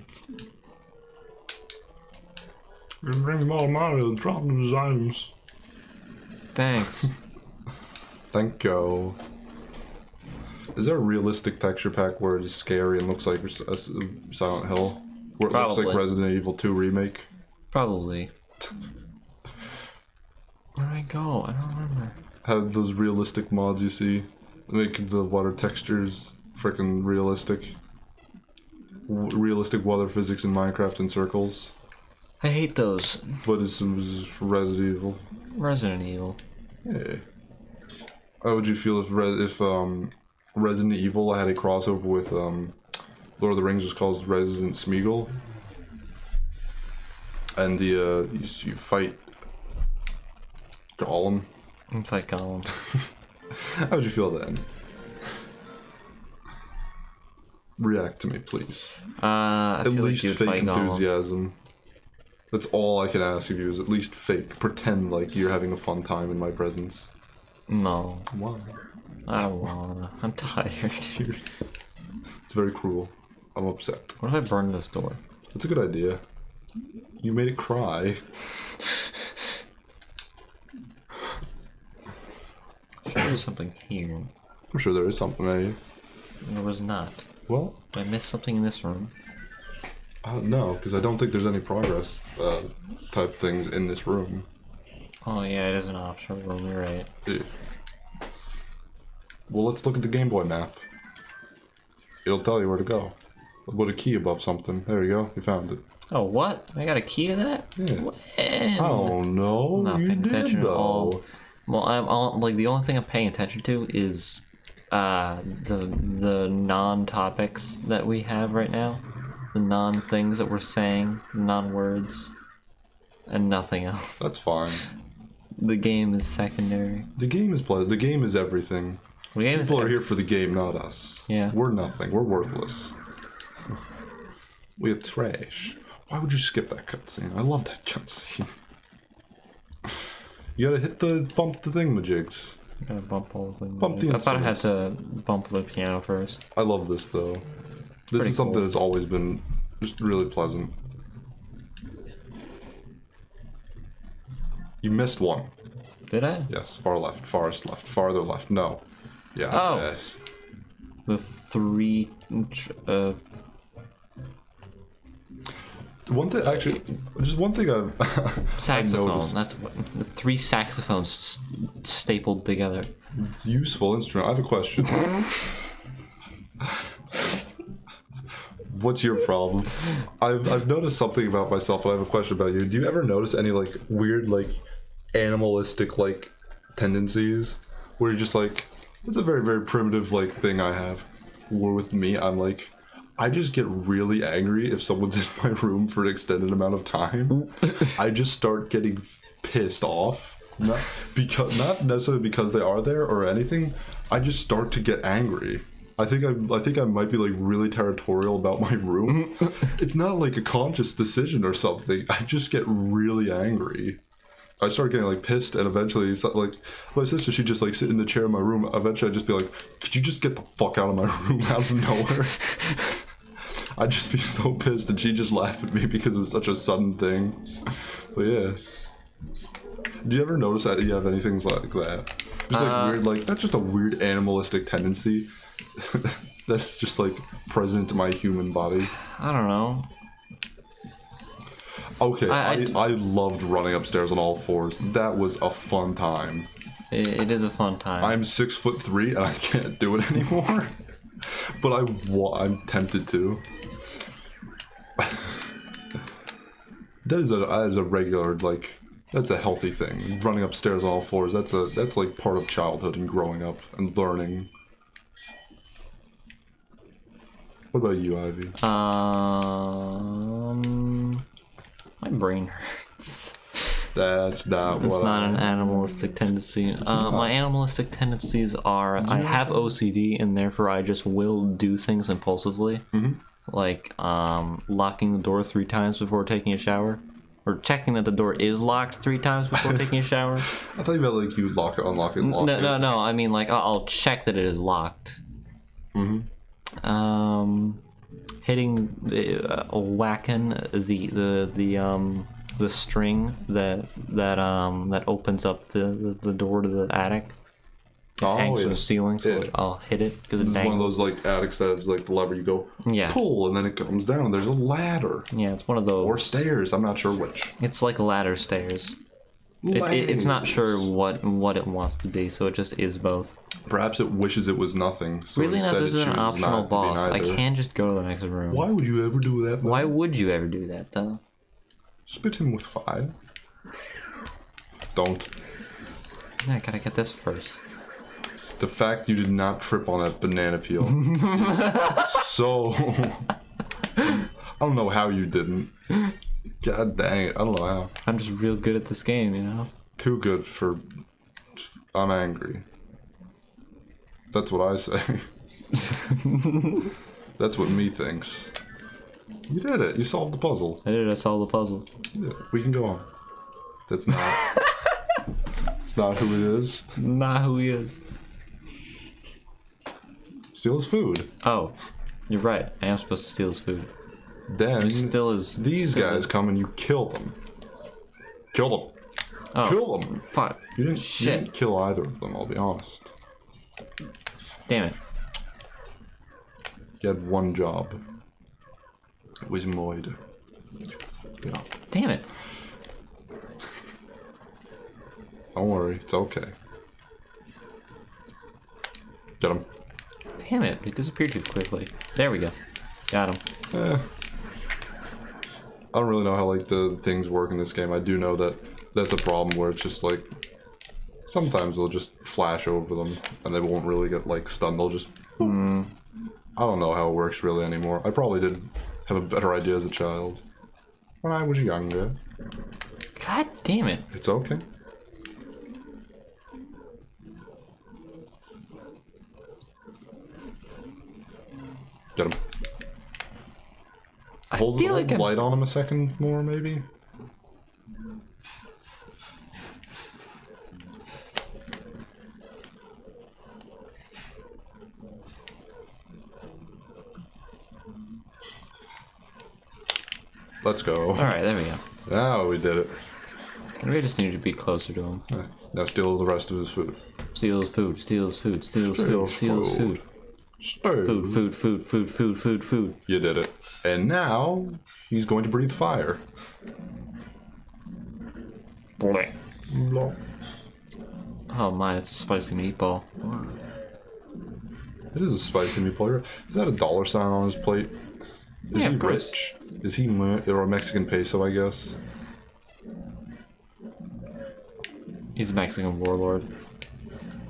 You bring more Mario, drop the designs. Thanks. Thank you. Is there a realistic texture pack where it is scary and looks like a Silent Hill? Where it looks like Probably. Resident Evil 2 remake? Probably. Where'd I go? I don't remember. Have those realistic mods you see? Make the water textures freaking realistic. Realistic weather physics in Minecraft in circles. I hate those. But it's Resident Evil. Resident Evil. Yeah. How would you feel if Resident Evil had a crossover with Lord of the Rings was called Resident Smeagol? And the you fight Gollum. It's like Gollum. How would you feel then? React to me, please. I At feel least like you'd fake fight Gollum. enthusiasm. That's all I can ask of you, is at least fake. Pretend like you're having a fun time in my presence. No, Why? I don't wanna. I'm tired. It's very cruel. I'm upset. What if I burn this door? That's a good idea. You made it cry. Sure, there's something here. I'm sure there is something, eh? There was not. Well, Did I miss something in this room? no, because I don't think there's any progress type things in this room. Oh yeah, it is an optional room. You're right. Yeah. Well, let's look at the Game Boy map. It'll tell you where to go. Put a key above something. There you go. You found it. Oh, what? I got a key to that? Yeah. When? Oh no, Not you paying did attention at though. all. Well, I'm all, like the only thing I'm paying attention to is the non-topics that we have right now, the non-things that we're saying, non-words, and nothing else. That's fine. The game is secondary. The game is the game is everything. The game People is are here for the game, not us. Yeah. We're nothing. We're worthless. We're trash. Why would you skip that cutscene? I love that cutscene. You gotta hit the bump the thingamajigs. I'm gonna bump all of them. Bump the I thought I had instruments. to bump the piano first. I love this though. This Pretty is something cool. that's always been just really pleasant. You missed one. Did I? Yes, far left, farthest left, farther left. No. Yeah. Oh. Yes. The three. One thing, actually, just one thing I've Saxophone. noticed. That's what. The three saxophones stapled together. It's a useful instrument. I have a question. What's your problem? I've noticed something about myself, and I have a question about you. Do you ever notice any like weird like animalistic like tendencies where you're just like, it's a very very primitive like thing I have. Where with me, I'm like, I just get really angry if someone's in my room for an extended amount of time. I just start getting pissed off. Not necessarily because they are there or anything. I just start to get angry. I think I might be like really territorial about my room. It's not like a conscious decision or something. I just get really angry. I start getting like pissed, and eventually it's like my sister, she'd just like sit in the chair in my room. Eventually I'd just be like, could you just get the fuck out of my room out of nowhere? I'd just be so pissed, and she'd just laugh at me because it was such a sudden thing. But yeah. Do you ever notice that you have anything like that? Just like weird, like, that's just a weird animalistic tendency that's just like present in my human body. I don't know. Okay, I loved running upstairs on all fours. That was a fun time. It is a fun time. I'm 6'3" and I can't do it anymore. But I'm tempted to. That is a regular, like, that's a healthy thing. Running upstairs on all fours, that's like part of childhood and growing up and learning. What about you, Ivy? My brain hurts. That's not It's what not an animalistic tendency. My animalistic tendencies are I have OCD, and therefore I just will do things impulsively. Like locking the door 3 times before taking a shower. Or checking that the door is locked 3 times before taking a shower. I thought you meant like you would lock it, unlock it, lock it. No. I mean, like, I'll check that it is locked. Hitting, whacking the string that opens up the door to the attic. Hangs from the ceiling, so I'll hit it because it's one of those like attics that is like the lever you go pull and then it comes down and there's a ladder. Yeah, it's one of those. Or stairs, I'm not sure which. It's like ladder stairs. It's not sure what it wants to be, so it just is both. Perhaps it wishes it was nothing. So really, no, this is an optional boss. I can just go to the next room. Why would you ever do that? Why would you ever do that, though? Spit him with fire. Don't. I gotta get this first. The fact you did not trip on that banana peel is so... I don't know how you didn't. God dang it, I don't know how. I'm just real good at this game, you know? Too good for... I'm angry. That's what I say. That's what me thinks. You did it, you solved the puzzle. I solved the puzzle. Yeah, we can go on. That's not... It's not who he is. Not who he is. Steal his food. Oh, you're right. I am supposed to steal his food. Then He still is. these guys come and you kill them. Kill them. Oh, Kill them. fuck. You didn't Shit. kill either of them, I'll be honest. Damn it. You had one job. It was Moid. You fucked it up. Damn it. Don't worry, it's okay. Get him. Damn it. He disappeared too quickly. There we go. Got him. I don't really know how like the things work in this game. I do know that that's a problem where it's just like sometimes they'll just flash over them and they won't really get like stunned. They'll just I don't know how it works really anymore. I probably did have a better idea as a child when I was younger. God damn it. It's okay. Get him. Hold the light on him a second more, maybe? Let's go. Alright, there we go. Now we did it. Maybe I just need to be closer to him. Now steal the rest of his food. Steal his food, steal his food, steal his food, steal his food. Food. You did it. And now he's going to breathe fire. Bleh. Blah. Oh my, it's a spicy meatball. It is a spicy meatball. Is that a dollar sign on his plate? Is he of course. rich? Is he or a Mexican peso, I guess? He's a Mexican warlord. You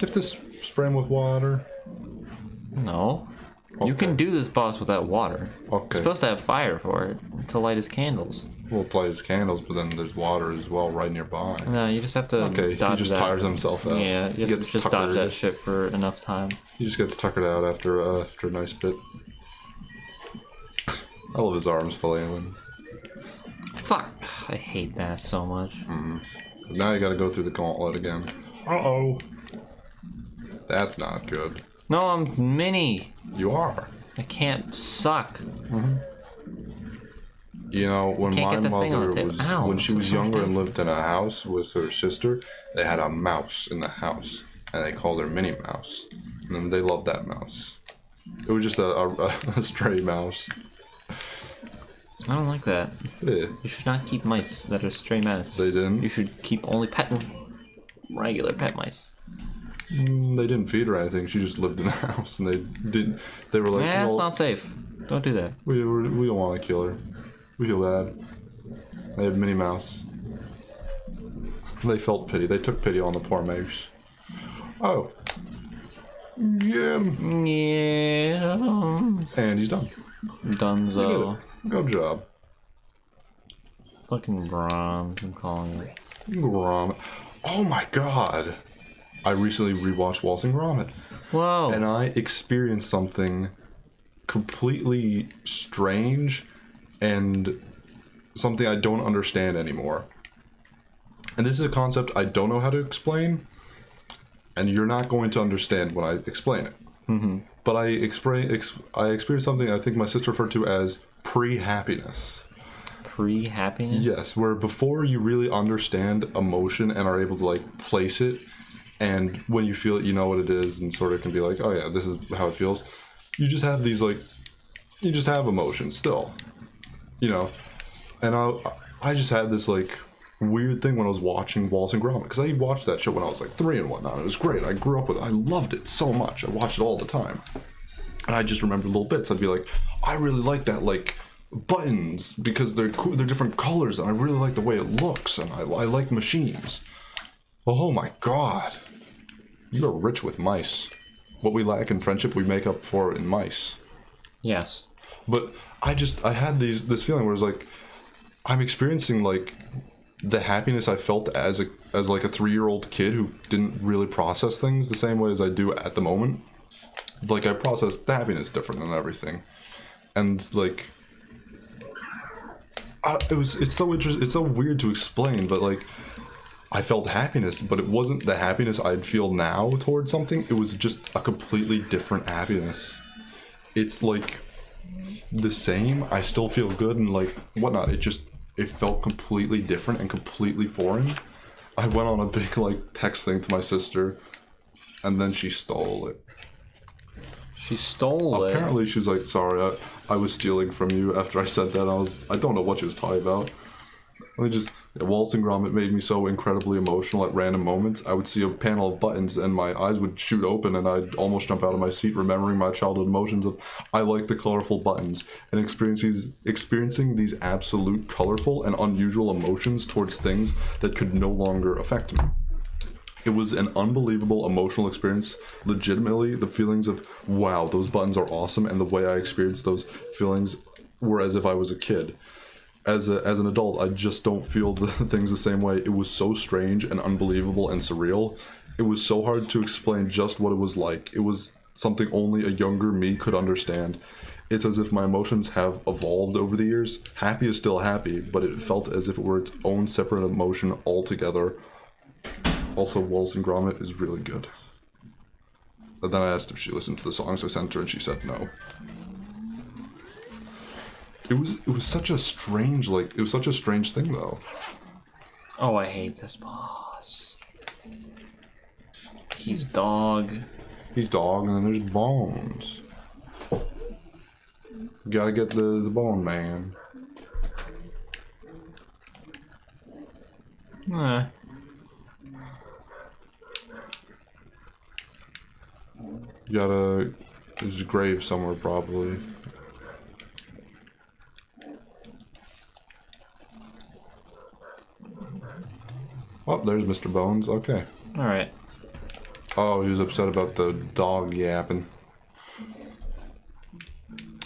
have to spray him with water. No. You Okay. can do this boss without water. Okay. You're supposed to have fire for it, to light his candles. We'll light his candles, but then there's water as well right nearby. No, you just have to Okay, he dodge just that. tires himself out. Yeah, you have to just dodge that shit for enough time. He just gets tuckered out after a nice bit. I love his arms flailing. Fuck. I hate that so much. Now you gotta go through the gauntlet again. Uh-oh. That's not good. No, I'm mini. You are. I can't suck. You know, when Can't my get the thing on mother the table. was, Ow, when she that's was so younger and dangerous. lived in a house with her sister, they had a mouse in the house, and they called her Minnie Mouse. And they loved that mouse. It was just a stray mouse. I don't like that. Yeah. You should not keep mice that are stray mice. They didn't? You should keep only regular pet mice. They didn't feed her anything. She just lived in the house, and they were like, Yeah, it's well, not safe. Don't do that. we don't want to kill her. We feel bad. They had Minnie Mouse. They felt pity. They took pity on the poor mouse. Oh. Get him. Yeah. And he's done. Dunzo. Good job. Fucking bronze, I'm calling it. Gromit. Oh my god. I recently rewatched Waltzing Gromit. Whoa. And I experienced something completely strange and something I don't understand anymore. And this is a concept I don't know how to explain, and you're not going to understand when I explain it. But I experienced something I think my sister referred to as pre-happiness. Pre-happiness? Yes, where before you really understand emotion and are able to like place it, and when you feel it, you know what it is, and sort of can be like, oh yeah, this is how it feels. You just have these like, you just have emotions still, you know. And I just had this like weird thing when I was watching Waltzing Gromit, because I watched that show when I was like 3 and whatnot. It was great. I grew up with it. I loved it so much. I watched it all the time, and I just remember little bits. I'd be like, I really like that like buttons because they're cool, they're different colors, and I really like the way it looks, and I like machines. Oh my god, you are rich with mice. What we lack in friendship, we make up for in mice. Yes. But I had this feeling where it's like I'm experiencing like the happiness I felt as like a 3-year-old kid who didn't really process things the same way as I do at the moment. Like I processed the happiness different than everything, and like it's so interesting. It's so weird to explain, but like I felt happiness, but it wasn't the happiness I'd feel now towards something. It was just a completely different happiness. It's like the same. I still feel good and like whatnot. It felt completely different and completely foreign. I went on a big like text thing to my sister, and then she stole it. She stole it. Apparently she's like, sorry, I was stealing from you after I said that. I don't know what she was talking about. Waltzing Gromit made me so incredibly emotional at random moments. I would see a panel of buttons and my eyes would shoot open and I'd almost jump out of my seat, remembering my childhood emotions of, I like the colorful buttons, and experiencing these absolute colorful and unusual emotions towards things that could no longer affect me. It was an unbelievable emotional experience. Legitimately, the feelings of, wow, those buttons are awesome, and the way I experienced those feelings were as if I was a kid. As an adult, I just don't feel the things the same way. It was so strange and unbelievable and surreal. It was so hard to explain just what it was like. It was something only a younger me could understand. It's as if my emotions have evolved over the years. Happy is still happy, but it felt as if it were its own separate emotion altogether. Also, Waltzing Gromit is really good. But then I asked if she listened to the songs I sent her, and she said no. It was such a strange thing though. Oh, I hate this boss. He's dog. He's dog, and then there's bones. Gotta get the bone man. Gotta. There's a grave somewhere, probably. Oh, there's Mr. Bones. Okay. Alright. Oh, he was upset about the dog yapping.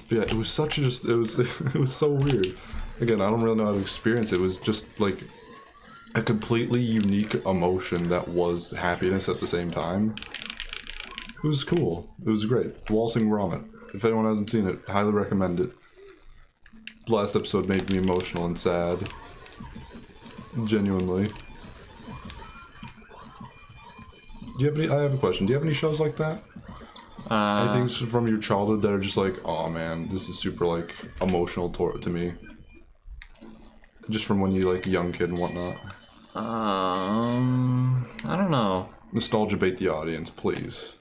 But yeah, it was such a just. It was. It was so weird. Again, I don't really know how to experience it. It was just like a completely unique emotion that was happiness at the same time. It was cool. It was great. Waltzing Grommet. If anyone hasn't seen it, highly recommend it. The last episode made me emotional and sad. Genuinely. Do you have any? I have a question. Do you have any shows like that? Anything from your childhood that are just like, oh man, this is super like emotional to me. Just from when you like young kid and whatnot. I don't know. Nostalgia bait the audience, please.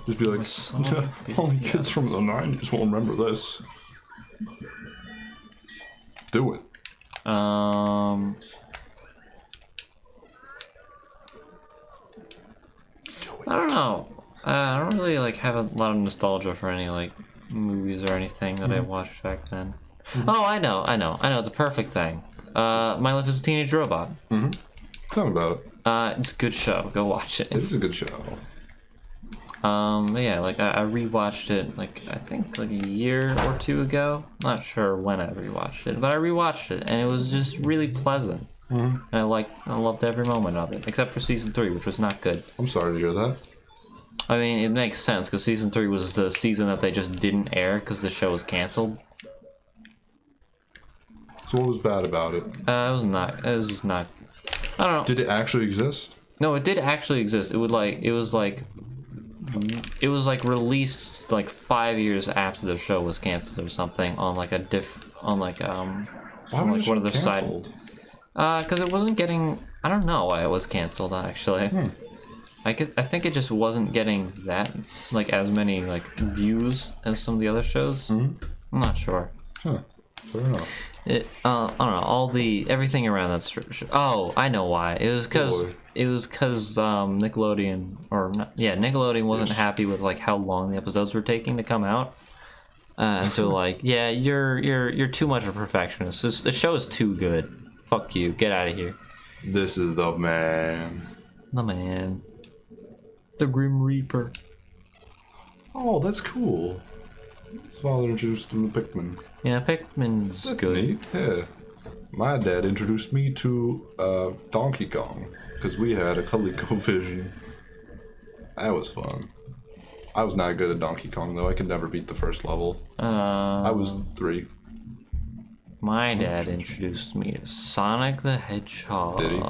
Just be like, only kids from the 90s will remember this. Do it. I don't know. I don't really like have a lot of nostalgia for any like movies or anything that I watched back then. Oh, I know. It's a perfect thing. My Life as a Teenage Robot. Tell me about it. It's a good show. Go watch it. It is a good show. But yeah, like I rewatched it like I think like a year or two ago. Not sure when I rewatched it, but I rewatched it and it was just really pleasant. And I loved every moment of it, except for season 3, which was not good. I'm sorry to hear that. I mean, it makes sense because season 3 was the season that they just didn't air because the show was canceled. So what was bad about it? It was not. It was just not. I don't know. Did it actually exist? No, it did actually exist. It was like released like 5 years after the show was canceled or something on like a on like one of the side. Because it wasn't getting. I don't know why it was canceled actually. I think it just wasn't getting that like as many like views as some of the other shows. I'm not sure. Huh. Fair enough. I don't know, everything around that oh, I know why. It was because Nickelodeon Nickelodeon wasn't happy with like how long the episodes were taking to come out. And so like, yeah, you're too much of a perfectionist. The show is too good. Fuck you. Get out of here. This is the man. The man. The Grim Reaper. Oh, that's cool. His father introduced him to Pikmin. Yeah, Pikmin's That's good. neat. Yeah. My dad introduced me to Donkey Kong because we had a ColecoVision. That was fun. I was not good at Donkey Kong though. I could never beat the first level. I was 3. My dad introduced me to Sonic the Hedgehog. Did he?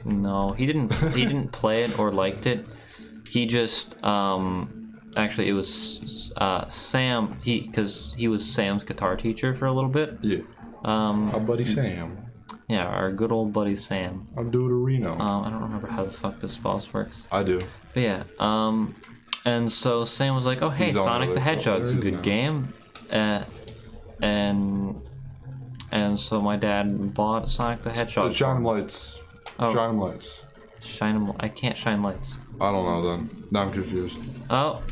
No, he didn't. He didn't play it or liked it. He just actually it was Sam. Because he was Sam's guitar teacher for a little bit. Yeah. Our buddy Sam. Yeah, our good old buddy Sam. I'm Reno. I don't remember how the fuck this boss works. I do. But yeah. And so Sam was like, "Oh hey, Sonic the Hedgehog's a good game," and so my dad bought Sonic the Hedgehog. Shine lights. Oh. Shine lights. Shine 'em. I can't shine lights. I don't know then. Now I'm confused. Oh,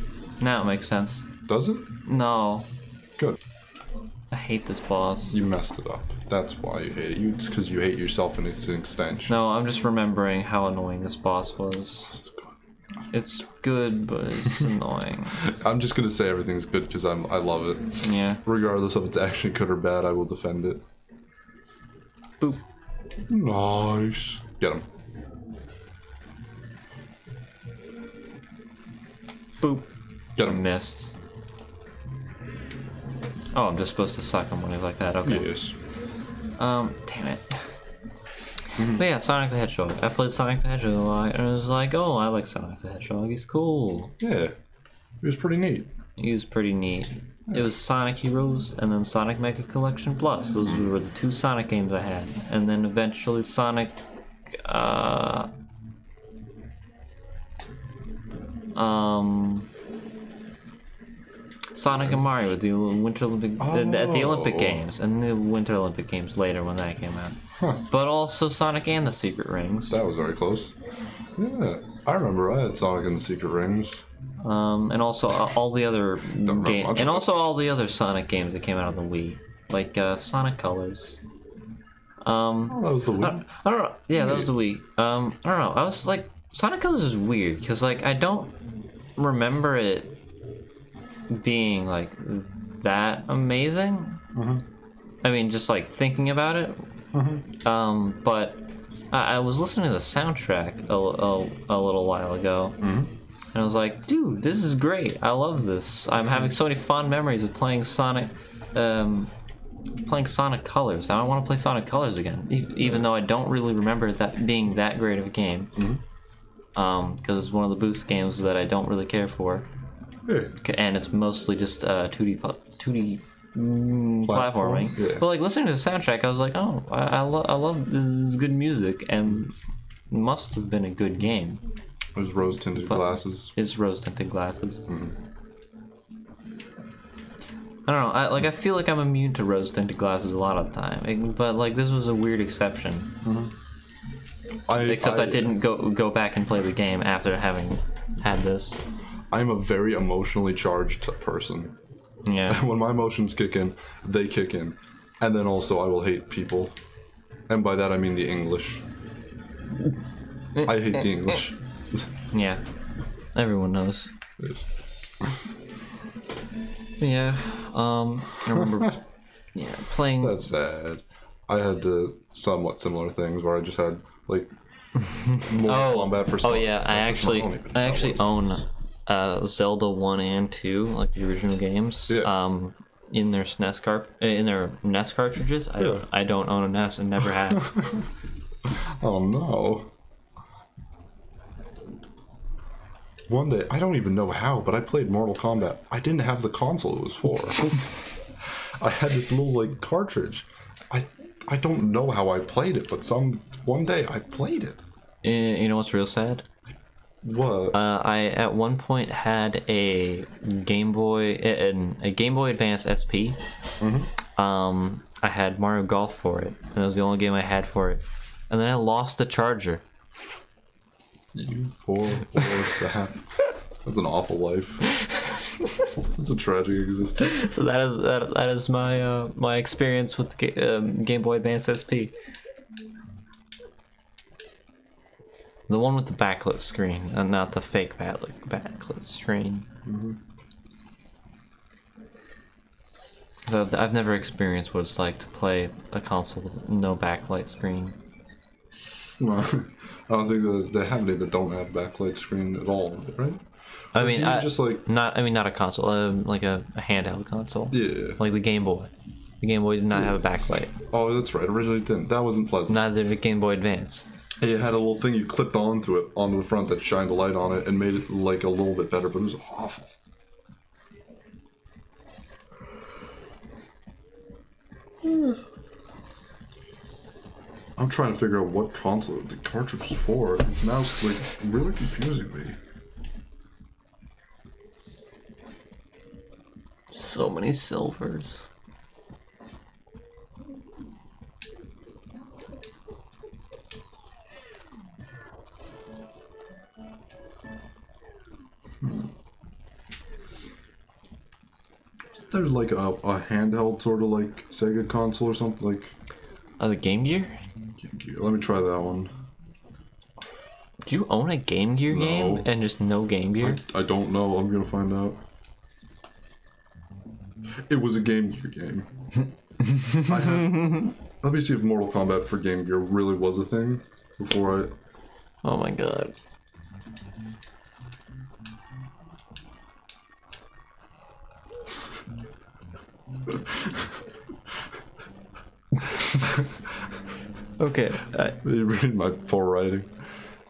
now it makes sense. Does it? No, Good. I hate this boss. You messed it up. That's why you hate it. It's because you hate yourself in its extension. No, I'm just remembering how annoying this boss was. This is good. It's good, but it's annoying. I'm just gonna say everything's good because I love it. Yeah. Regardless of it's actually good or bad, I will defend it. Boop. Nice. Get him. Boop. Get him. Missed. Oh, I'm just supposed to suck him when he's like that. Okay. Yes. Damn it. But yeah, Sonic the Hedgehog. I played Sonic the Hedgehog a lot, and I was like, oh, I like Sonic the Hedgehog. He's cool. Yeah. It was pretty neat. He was pretty neat. It was Sonic Heroes and then Sonic Mega Collection Plus. Those were the 2 Sonic games I had. And then eventually Sonic... Sonic and Mario at the Winter Olympic... at the Olympic Games. And the Winter Olympic Games later when that came out. Huh. But also Sonic and the Secret Rings. That was very close. Yeah, I remember I had Sonic and the Secret Rings. And also all the other much of it. all the other Sonic games that came out on the Wii, like Sonic Colors. Oh, that was the Wii. I don't know. Yeah, that was the Wii. I don't know. I was like, Sonic Colors is weird because like I don't remember it being like that amazing. Mm-hmm. I mean, just like thinking about it. Mm-hmm. But I was listening to the soundtrack a little while ago. Mm-hmm. And I was like, dude, this is great. I love this. I'm having so many fond memories of playing Sonic Colors. I don't want to play Sonic Colors again, even though I don't really remember that being that great of a game. Because it's one of the boost games that I don't really care for. Yeah. And it's mostly just 2D platforming. Yeah. But like listening to the soundtrack, I was like, oh, I love this is good music and must have been a good game. It was rose-tinted glasses. It's rose-tinted glasses. Mm-hmm. I don't know. I feel like I'm immune to rose-tinted glasses a lot of the time, but like this was a weird exception. Except I didn't go back and play the game after having had this. I'm a very emotionally charged person. Yeah. When my emotions kick in, they kick in, and then also I will hate people, and by that I mean the English. I hate the English. Yeah. Everyone knows. Yes. Yeah. I remember. Playing. That's sad. I had somewhat similar things where I just had like more combat for. Oh yeah, I actually own Zelda 1 and 2, like the original games. Yeah. In their NES cartridges. I don't own a NES and never have. Oh no. One day, I don't even know how, but I played Mortal Kombat. I didn't have the console it was for. I had this little like cartridge. I don't know how I played it, but one day I played it. You know what's real sad? What? I at one point had a Game Boy Advance SP. I had Mario Golf for it, and it was the only game I had for it. And then I lost the charger. You poor sap. That's an awful life. That's a tragic existence. So that is my my experience with the Game Boy Advance SP. The one with the backlit screen, and not the fake backlit screen. So I've never experienced what it's like to play a console with no backlight screen. No, I don't think they have any that don't have backlight screen at all, right? I mean, just like not a console, like a handheld console. Yeah. Like the Game Boy. The Game Boy did not have a backlight. Oh, that's right. Originally it didn't. That wasn't pleasant. Neither did the Game Boy Advance. It had a little thing you clipped onto the front that shined a light on it and made it like a little bit better, but it was awful. I'm trying to figure out what console the cartridge was for. It's now like really confusing me. So many silvers. There's like a handheld sort of like Sega console or something like. The Game Gear? Game Gear. Let me try that one. Do you own a Game Gear game and just no Game Gear? I don't know. I'm gonna find out. It was a Game Gear game. Let me see if Mortal Kombat for Game Gear really was a thing before I. Oh my god. Okay. You read my poor writing.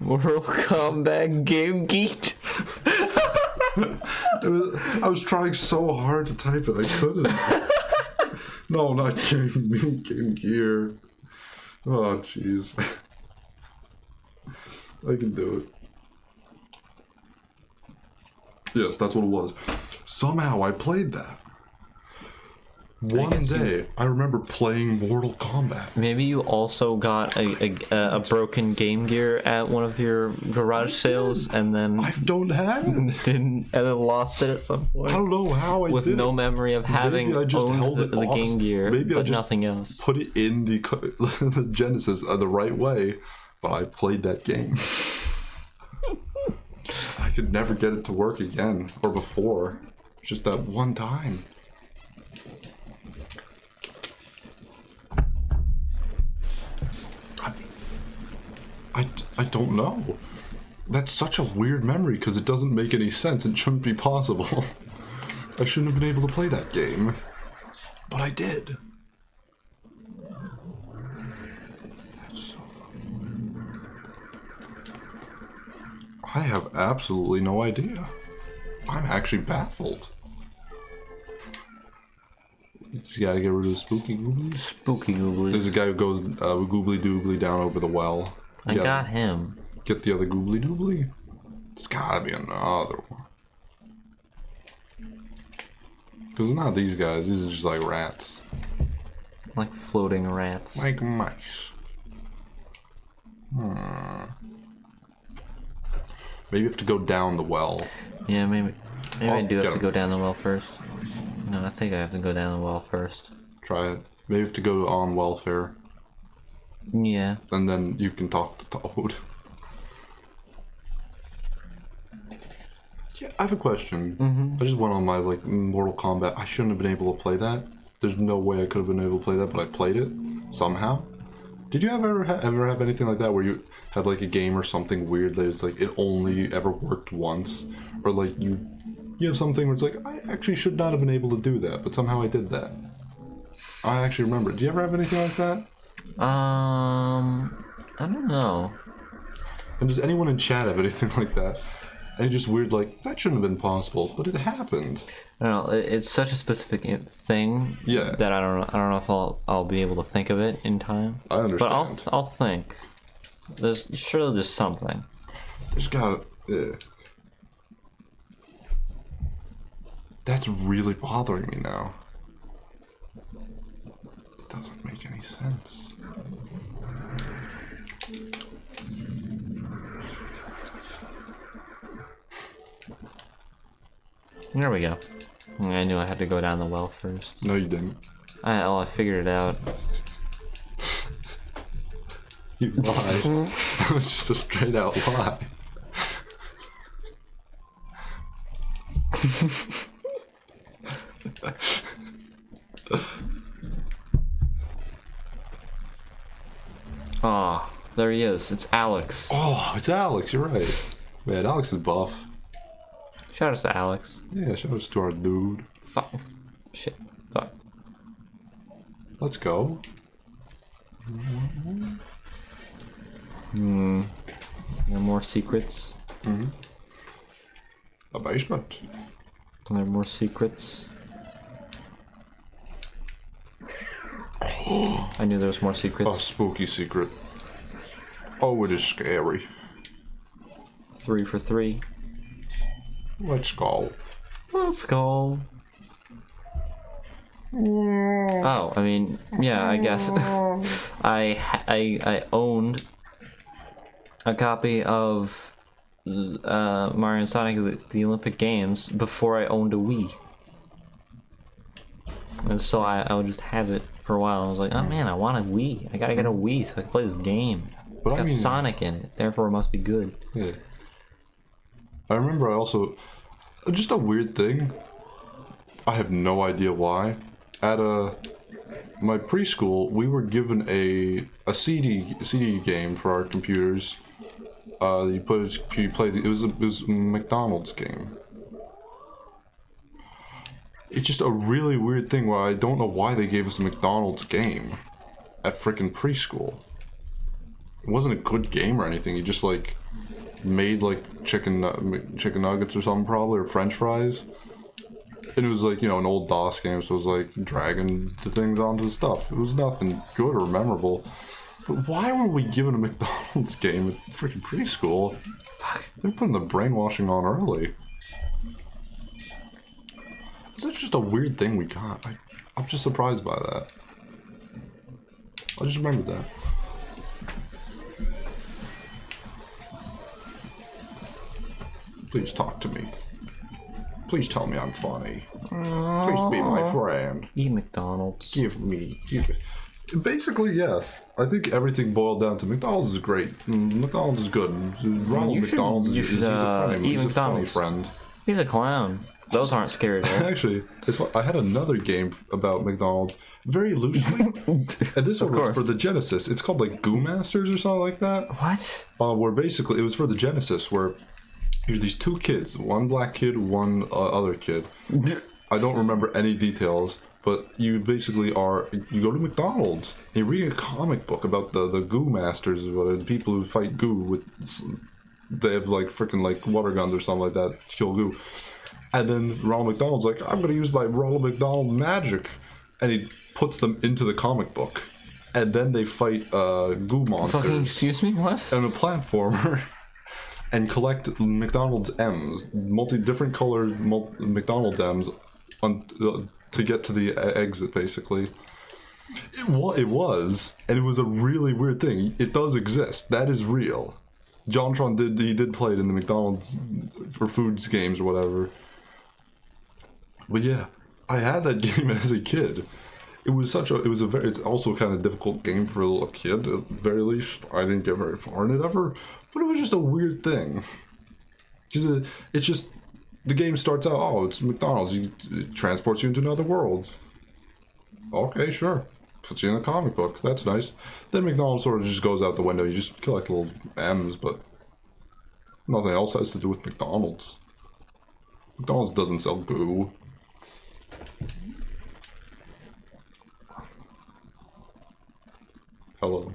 Mortal Kombat Game Geek. I was trying so hard to type it, I couldn't. No, not Game Gear. Oh, jeez. I can do it. Yes, that's what it was. Somehow I played that. One day, I remember playing Mortal Kombat. Maybe you also got a broken Game Gear at one of your garage sales, and then I don't have it. and then lost it at some point. I don't know how I with did no it. memory of having Maybe I just owned held it the off. Game Gear, Maybe I but just nothing else. Put it in the Genesis the right way, but I played that game. I could never get it to work again, or before. Just that one time. I don't know. That's such a weird memory because it doesn't make any sense. It shouldn't be possible. I shouldn't have been able to play that game. But I did. That's so fucking weird. I have absolutely no idea. I'm actually baffled. Just gotta get rid of the spooky goobly. Spooky goobly. There's a guy who goes goobly doobly down over the well. I got him. Get the other goobly doobly. There's gotta be another one. Because not these guys, these are just like rats. Like floating rats. Like mice. Maybe you have to go down the well. Yeah, maybe I do have to him. go down the well first. No, I think I have to go down the well first. Try it. Maybe you have to go on welfare. Yeah. And then you can talk to Toad. Yeah, I have a question. I just went on my Mortal Kombat. I shouldn't have been able to play that. There's no way I could have been able to play that, but I played it somehow. Did you ever have anything like that where you had like a game or something weird that it's like it only ever worked once, or like you have something where it's like I actually should not have been able to do that, but somehow I did that. I actually remember. Do you ever have anything like that? I don't know. And does anyone in chat have anything like that? And just weird, like, that shouldn't have been possible, but it happened. I don't know. It's such a specific thing. Yeah. That I don't know if I'll be able to think of it in time. I understand. But I'll think. Surely there's something. There's gotta. Yeah. That's really bothering me now. It doesn't make any sense. There we go. I knew I had to go down the well first. No, you didn't. I figured it out. You lied. That was just a straight out lie. Ah, there he is. It's Alex. Oh, it's Alex. You're right. Man, Alex is buff. Shout out to Alex. Yeah, shout out to our dude. Fuck. Shit. Fuck. Let's go. There are more secrets. The basement. There are more secrets. I knew there was more A secrets. spooky secret. Oh, it is scary. 3 for 3. Let's go. Let's go. Oh, I mean, yeah, I guess I owned a copy of Mario and Sonic the Olympic Games before I owned a Wii, and so I would just have it for a while. I was like, oh man, I want a Wii. I gotta get a Wii so I can play this game. It's got Sonic in it, therefore it must be good. Yeah. I remember I also... Just a weird thing. I have no idea why. At my preschool, we were given a CD game for our computers. You play it was a McDonald's game. It's just a really weird thing where I don't know why they gave us a McDonald's game at frickin' preschool. It wasn't a good game or anything. You just like made like chicken nuggets or something probably, or French fries. And it was like, you know, an old DOS game, so it was like dragging the things onto the stuff. It was nothing good or memorable. But why were we given a McDonald's game at freaking preschool? Fuck. They're putting the brainwashing on early. Is that just a weird thing we got? I'm just surprised by that. I just remembered that. Please talk to me. Please tell me I'm funny. Please be my friend. Eat McDonald's. Give me. Basically, yes. I think everything boiled down to McDonald's is great. McDonald's is good. Ronald McDonald's he's a funny friend. He's a clown. Those aren't scary. Actually, it's fun. I had another game about McDonald's, very loosely, and this one was for the Genesis. It's called like Goo Masters or something like that. What? Where basically it was for the Genesis, where you're these two kids, one black kid, one other kid. I don't remember any details, but you basically you go to McDonald's and you're reading a comic book about the Goo Masters, the people who fight goo with, they have like freaking like water guns or something like that to kill goo. And then Ronald McDonald's like, I'm gonna use my Ronald McDonald magic, and he puts them into the comic book, and then they fight goo monsters. Fucking excuse me, what? And a platformer. And collect McDonald's M's, different colored McDonald's M's, to get to the exit. Basically, it was, and it was a really weird thing. It does exist. That is real. JonTron did play it in the McDonald's for foods games or whatever. But yeah, I had that game as a kid. It's also a kind of difficult game for a kid, at the very least. I didn't get very far in it ever, but it was just a weird thing. It's just, the game starts out, oh, it's McDonald's, it transports you into another world. Okay, sure. Puts you in a comic book, that's nice. Then McDonald's sort of just goes out the window, you just collect little M's, but nothing else has to do with McDonald's. McDonald's doesn't sell goo. Hello.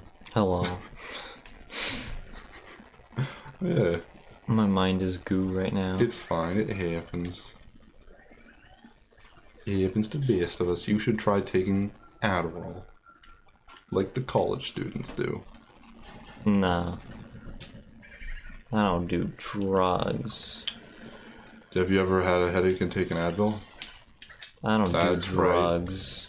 Yeah. My mind is goo right now. It's fine, it happens. It happens to the best of us. You should try taking Adderall. Like the college students do. Nah. I don't do drugs. Have you ever had a headache and taken Advil? I don't do drugs. Right.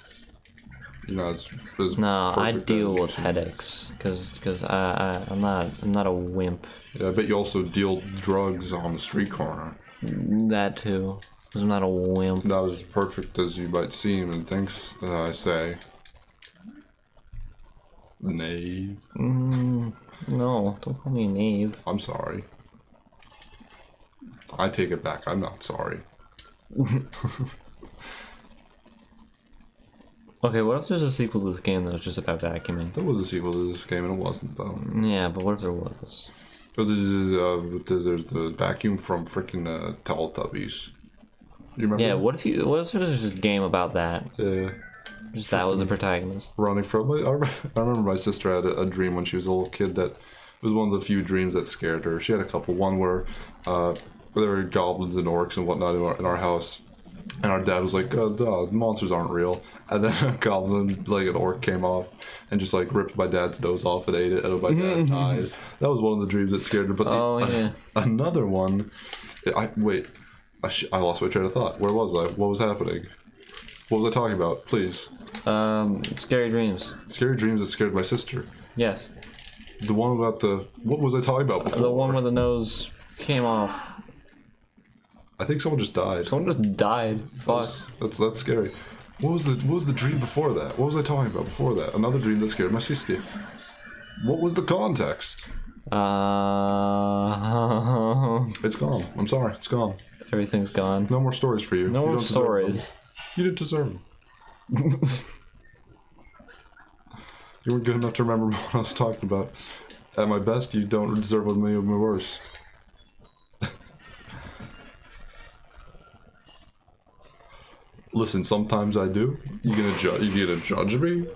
You know, it's no, I deal with headaches because I'm not a wimp. Yeah, I bet you also deal drugs on the street corner. That too. Because I'm not a wimp. Not as perfect as you might seem and thinks, I say. Knave. No, don't call me a knave. I'm sorry. I take it back. I'm not sorry. Okay, what if there's a sequel to this game that was just about vacuuming? There was a sequel to this game and it wasn't, though. Yeah, but what if there was? Because there's the vacuum from freaking Teletubbies. You remember? Yeah, what if there was just a game about that? Yeah. Just that was the protagonist. Running from it. I remember my sister had a dream when she was a little kid that was one of the few dreams that scared her. She had a couple. One where there were goblins and orcs and whatnot in our house. And our dad was like, monsters aren't real. And then a goblin, like an orc, came off and just like ripped my dad's nose off and ate it. And my dad died. That was one of the dreams that scared her. But another one, I lost my train of thought. Where was I? What was happening? What was I talking about? Please. Scary dreams. Scary dreams that scared my sister. Yes. The one about what was I talking about before? The one where the nose came off. I think someone just died. Someone just died. Fuck. That's scary. What was the dream before that? What was I talking about before that? Another dream that scared my sister. What was the context? It's gone. I'm sorry. It's gone. Everything's gone. No more stories for you. No more stories. You didn't deserve them. You weren't good enough to remember what I was talking about. At my best, you don't deserve me at my worst. Listen, sometimes I do. You gonna judge me?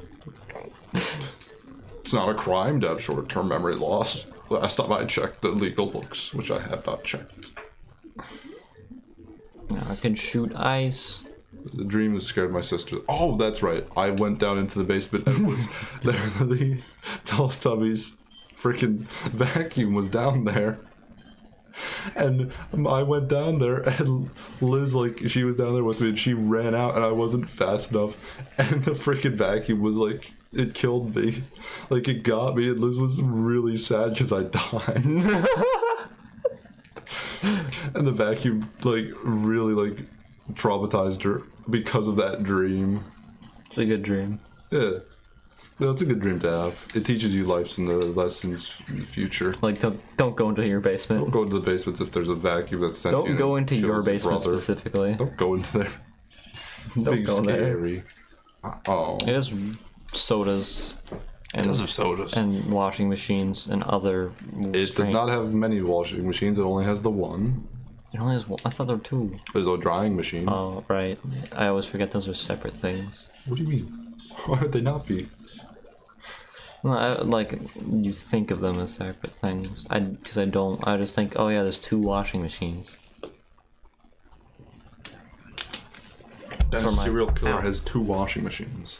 It's not a crime to have short-term memory loss. Last time I checked the legal books, which I have not checked. Now I can shoot ice. The dream was scared my sister. Oh, that's right. I went down into the basement and was there. The Teletubbies freaking vacuum was down there. And I went down there, and Liz, like, she was down there with me, and she ran out, and I wasn't fast enough. And the freaking vacuum was like, it killed me. Like, it got me, and Liz was really sad because I died. And the vacuum, like, really, like, traumatized her because of that dream. It's a good dream. Yeah. No, it's a good dream to have. It teaches you life's and the lessons in the future. Like, don't go into your basement. Don't go into the basements if there's a vacuum that's sentient. Don't go into your kills your basement brother. specifically. Don't go into there. It's Don't being go there. scary. Oh. It has sodas. And, It does have sodas. and washing machines and other. It does not have many washing machines. It only has the one. It only has one. I thought there were two. There's a drying machine. Oh, right. I always forget those are separate things. What do you mean? Why would they not be? No, like, you think of them as separate things. Because I don't. I just think, oh yeah, there's two washing machines. That For my- serial killer Ow. has 2 washing machines.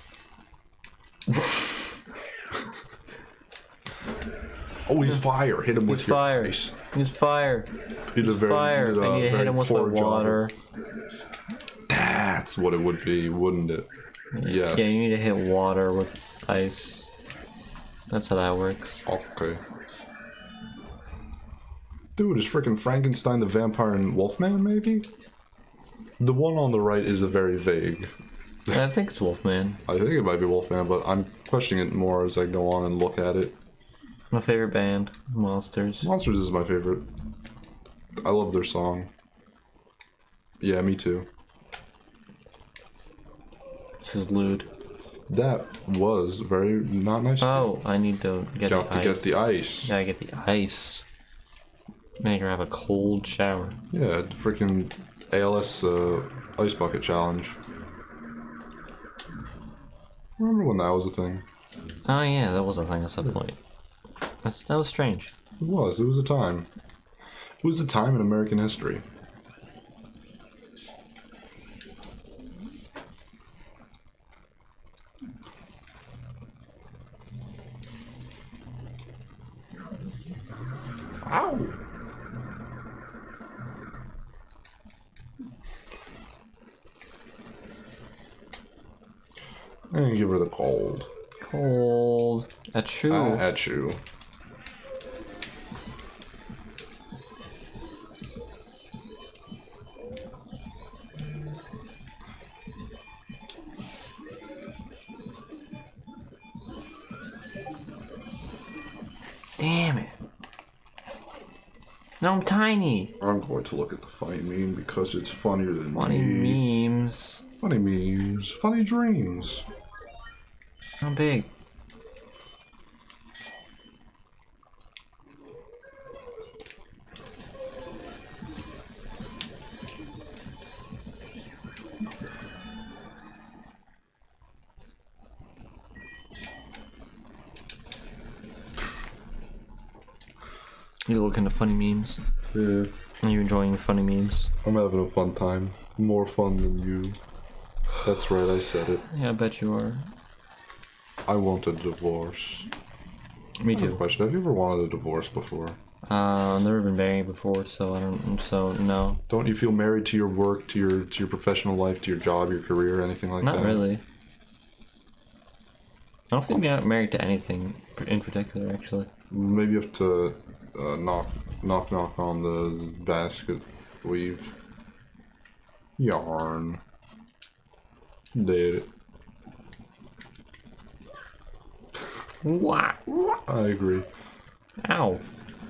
Oh, he's fire. Hit him with He's your fire. ice. He's fire. You did a He's very- fire. you did a I need to hit very him with my poor job of- water. That's what it would be, wouldn't it? Yes. Yeah, you need to hit water with ice. That's how that works. Okay. Dude, is freaking Frankenstein the Vampire and Wolfman, maybe? The one on the right is a very vague. I think it's Wolfman. I think it might be Wolfman, but I'm questioning it more as I go on and look at it. My favorite band, Monsters. Monsters is my favorite. I love their song. Yeah, me too. This is lewd. That was very not nice. Oh, I need to get Got the to ice. get the ice. Gotta get the ice. Make her have a cold shower. Yeah, freaking ALS ice bucket challenge. Remember when that was a thing? Oh yeah, that was a thing at some point. That was strange. It was. It was a time. It was a time in American history. Ow! And give her the cold. Cold. At shoe. At you. Damn it. No, I'm tiny. I'm going to look at the funny meme because it's funnier than Funny me. memes. Funny memes. Funny dreams. How big? You looking at funny memes? Yeah, Are you enjoying the funny memes? I'm having a fun time. More fun than you. That's right, I said it. Yeah, I bet you are. I want a divorce. Me I have a too. question. Have you ever wanted a divorce before? I've never been married before, so I don't. So no, Don't you feel married to your work, to your professional life, to your job, your career, anything like not that? really. I don't feel married to anything in particular, actually. Maybe you have to knock on the basket weave. Yarn. Did it. Wow! I agree. Ow!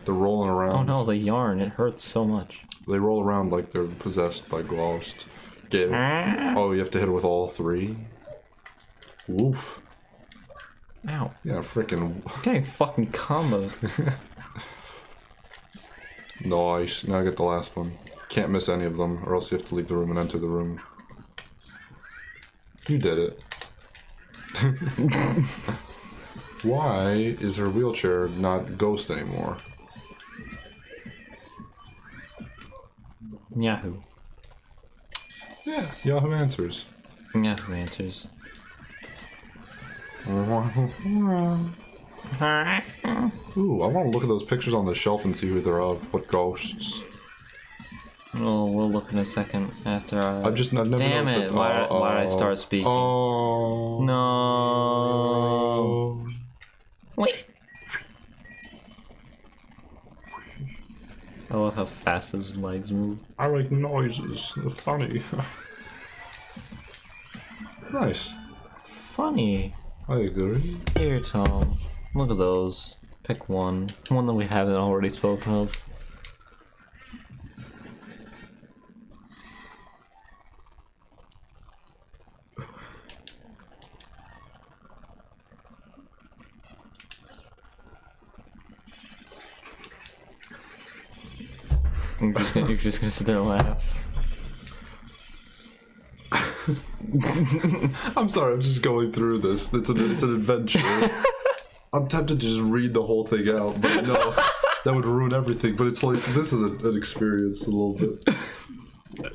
They're rolling around. Oh no, the yarn, it hurts so much. They roll around like they're possessed by ghosts. Get it? Oh, you have to hit it with all 3? Woof. Ow. Yeah, freaking Getting fucking combos. nice. Now I get the last one. Can't miss any of them, or else you have to leave the room and enter the room. You did it. Why is her wheelchair not ghost anymore? Yahoo. Yeah, Yahoo Answers. Yahoo Answers. Ooh, I want to look at those pictures on the shelf and see who they're of. What ghosts? Oh, we'll look in a second after I... I've never Damn noticed it, that. why did I start speaking? Oh. No. Wait. I love how fast his legs move. I like noises. They're funny. Nice. Funny. I agree. Here, Tom. Look at those. Pick one. One that we haven't already spoken of. You're just gonna sit there and laugh. I'm sorry, I'm just going through this. It's an adventure. I'm tempted to just read the whole thing out, but no, that would ruin everything. But it's like, this is an experience a little bit.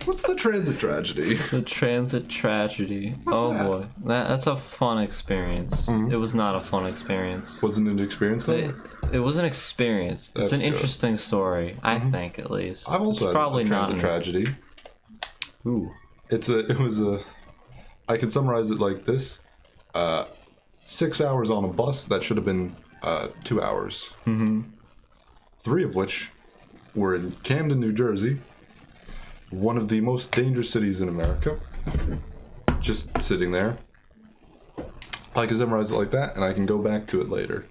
What's the transit tragedy? The transit tragedy. What's that? Boy, that's a fun experience. Mm-hmm. It was not a fun experience. Wasn't it an experience though? It was an experience. It's an interesting story, I think, at least. I've also had probably a transit not tragedy. Ooh. I can summarize it like this: 6 hours on a bus that should have been 2 hours. Mm-hmm. 3 of which were in Camden, New Jersey, one of the most dangerous cities in America. Just sitting there. I can summarize it like that, and I can go back to it later.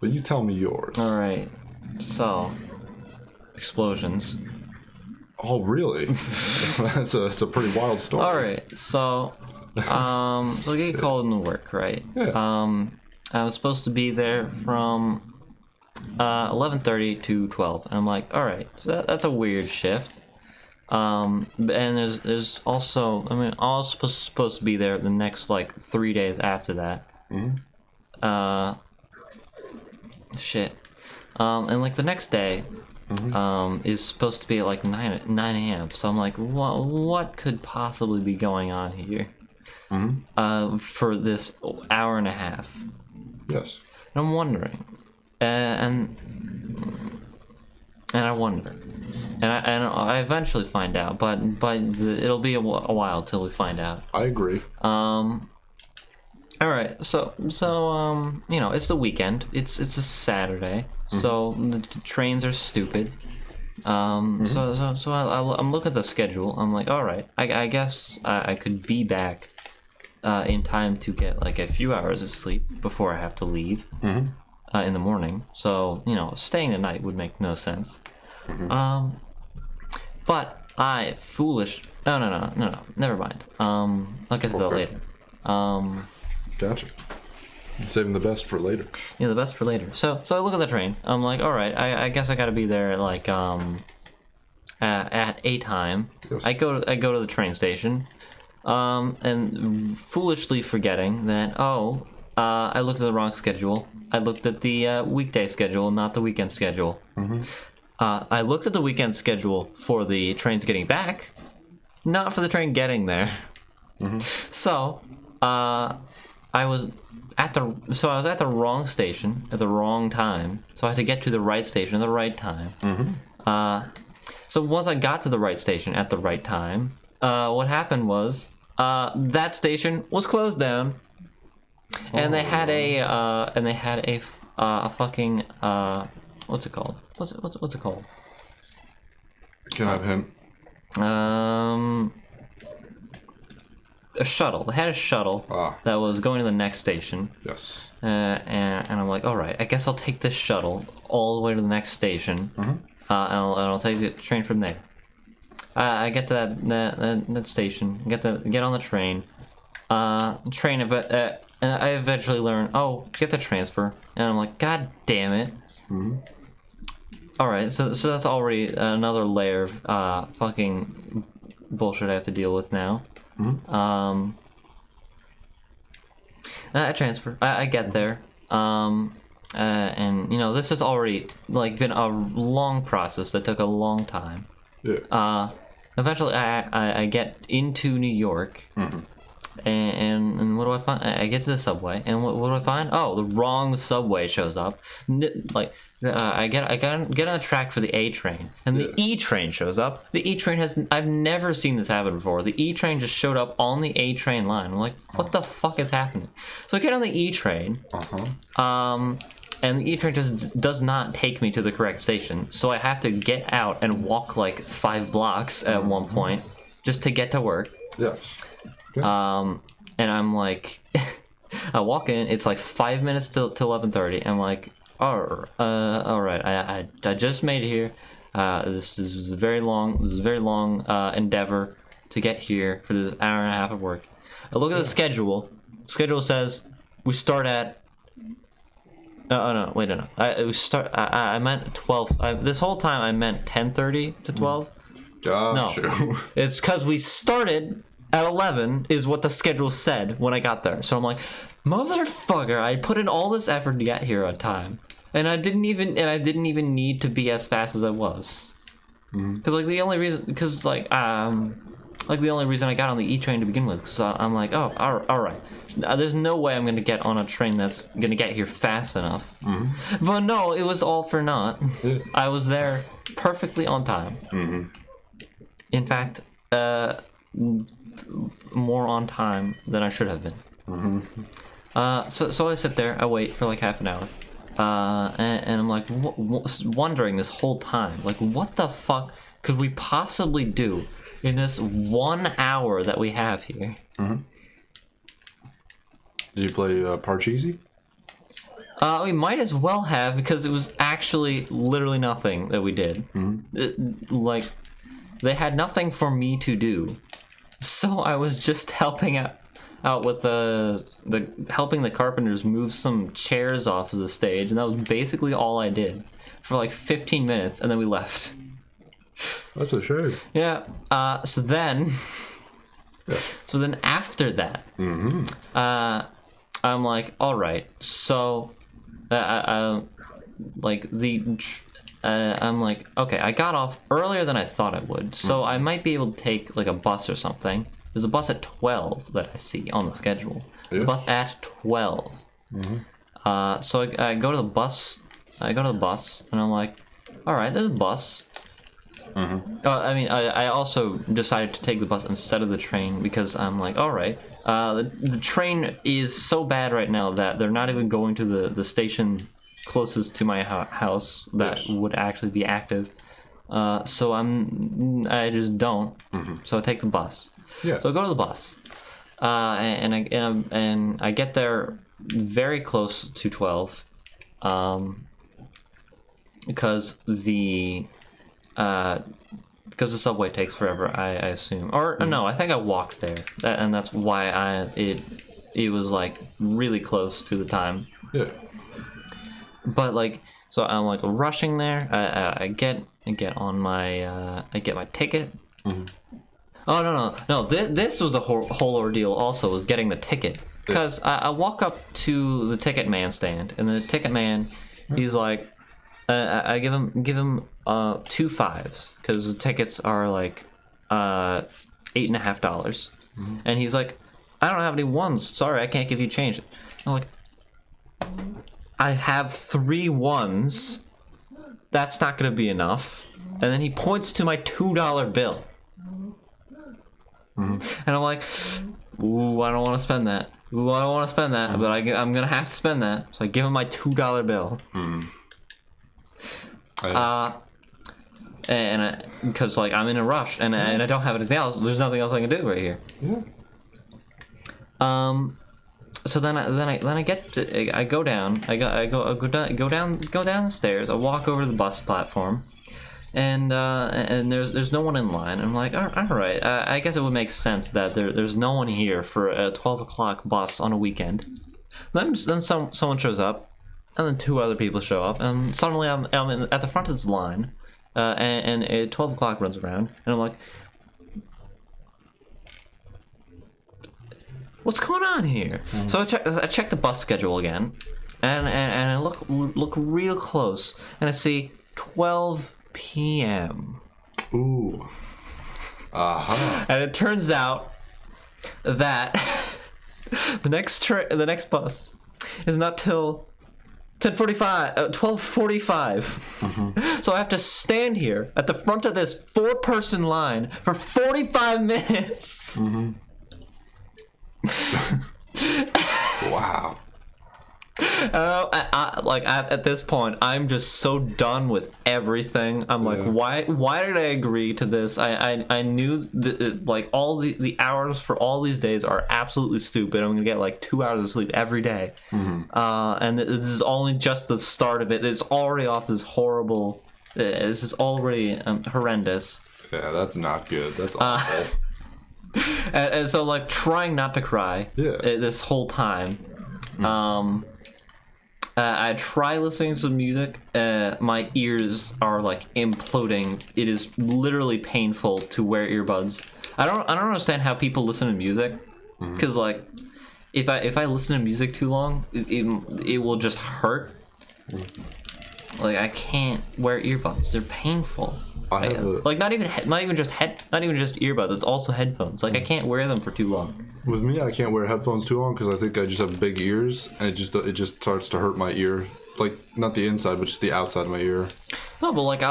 But you tell me yours. All right. So, explosions. Oh, really? That's a pretty wild story. All right. So I get called into work, right? Yeah. I was supposed to be there from 11:30 to 12, and I'm like, all right, so that's a weird shift. And there's also, I mean, I was supposed to be there the next like 3 days after that. Mm-hmm. Shit. And like the next day, is supposed to be at like 9 a.m. So I'm like, what could possibly be going on here? For this hour and a half. Yes. And I'm wondering, and I wonder, and I eventually find out, but it'll be a while till we find out. I agree. All right, so you know, it's the weekend. It's a Saturday, so the trains are stupid. So I'm looking at the schedule. I'm like, all right, I guess I could be back in time to get like a few hours of sleep before I have to leave in the morning. So you know, staying the night would make no sense. But I foolish. No. Never mind. I'll get to that later. Gotcha. Saving the best for later. Yeah, the best for later. So I look at the train. I'm like, all right, I guess I got to be there at like at a time. Yes. I go to the train station, and foolishly forgetting that I looked at the wrong schedule. I looked at the weekday schedule, not the weekend schedule. I looked at the weekend schedule for the trains getting back, not for the train getting there. So I was at the wrong station at the wrong time. So I had to get to the right station at the right time. So once I got to the right station at the right time, what happened was that station was closed down, and they had a fucking what's it called? What's it called? Can I have a hint? A shuttle. They had a shuttle that was going to the next station. Yes. And I'm like, all right, I guess I'll take this shuttle all the way to the next station, and I'll take the train from there. I get to that station, get on the train. And I eventually learn, you have to transfer, and I'm like, god damn it. All right, so that's already another layer of fucking bullshit I have to deal with now. I transfer. I get there. And you know, this has already like been a long process that took a long time. Yeah. Eventually, I get into New York, and what do I find? I get to the subway, and what do I find? Oh, the wrong subway shows up. I get on the track for the A train, and the E train shows up. The E train I've never seen this happen before. The E train just showed up on the A train line. I'm like, what the fuck is happening? So I get on the E train. And the E train just does not take me to the correct station, so I have to get out and walk like 5 blocks at one point just to get to work. Yes. Okay. And I'm like, I walk in. It's like 5 minutes till 11:30. I'm like, all right. I just made it here. This is a very long endeavor to get here for this hour and a half of work. I look at the schedule. Schedule says we start at. Oh no! Wait, no. I meant 12. This whole time I meant 10:30 to 12. Gotcha. No, it's because we started at 11. Is what the schedule said when I got there. So I'm like, motherfucker! I put in all this effort to get here on time, and I didn't even need to be as fast as I was. Because the only reason I got on the E train to begin with, because I'm like, oh, all right. There's no way I'm gonna get on a train that's gonna get here fast enough. But no, it was all for naught. I was there perfectly on time. In fact, more on time than I should have been. So I sit there, I wait for like half an hour, and I'm like wondering this whole time, like, what the fuck could we possibly do in this 1 hour that we have here? Did you play Parcheesi? We might as well have, because it was actually literally nothing that we did. Like, they had nothing for me to do, so I was just helping out with helping the carpenters move some chairs off of the stage, and that was basically all I did for like 15 minutes, and then we left. That's a shame. Yeah. So then after that, I'm like, all right. So, I'm like, okay, I got off earlier than I thought I would, so I might be able to take like a bus or something. There's a bus at 12 that I see on the schedule. There's a bus at 12. So I go to the bus. I go to the bus, and I'm like, all right, there's a bus. I also decided to take the bus instead of the train, because I'm like, all right, the train is so bad right now that they're not even going to the station closest to my house that would actually be active. So I just don't. So I take the bus. Yeah. So I go to the bus, and I get there very close to 12, because the subway takes forever, I assume. Or no, I think I walked there, and that's why it was like really close to the time. Yeah. But like, so I'm like rushing there. I get on my I get my ticket. Oh no! This was a whole ordeal. Also, was getting the ticket, because I walk up to the ticket man stand, and the ticket man, he's like, I give him 2 5s, because the tickets are like $8.50, and he's like, I don't have any 1s. Sorry, I can't give you change. I'm like, I have 3 1s. That's not gonna be enough. And then he points to my $2 bill. And I'm like, ooh, I don't want to spend that. But I'm gonna have to spend that. So I give him my $2 bill. And because like I'm in a rush, and I don't have anything else. There's nothing else I can do right here. So then I get to, I go down. I go down the stairs. I walk over to the bus platform. And there's no one in line. I'm like, all right. I guess it would make sense that there's no one here for a 12 o'clock bus on a weekend. Then someone shows up, and then 2 other people show up, and suddenly I'm at the front of this line, and 12 o'clock runs around, and I'm like, what's going on here? So I check the bus schedule again, and I look real close, and I see 12 p.m. Ooh. And it turns out that the next bus is not till 12:45. So I have to stand here at the front of this 4-person line for 45 minutes. Wow. At this point, I'm just so done with everything. I'm like, why did I agree to this? I knew all the hours for all these days are absolutely stupid. I'm gonna get like 2 hours of sleep every day, and this is only just the start of it. It's already off this horrible. This is already horrendous. Yeah, that's not good. That's awful. And so like trying not to cry. This whole time. I try listening to some music. My ears are like imploding. It is literally painful to wear earbuds. I don't understand how people listen to music, because like if I listen to music too long, it will just hurt. Like I can't wear earbuds. They're painful. Not even just earbuds. It's also headphones. Like I can't wear them for too long. With me, I can't wear headphones too long because I think I just have big ears, and it just starts to hurt my ear. Like not the inside, but just the outside of my ear. No, but like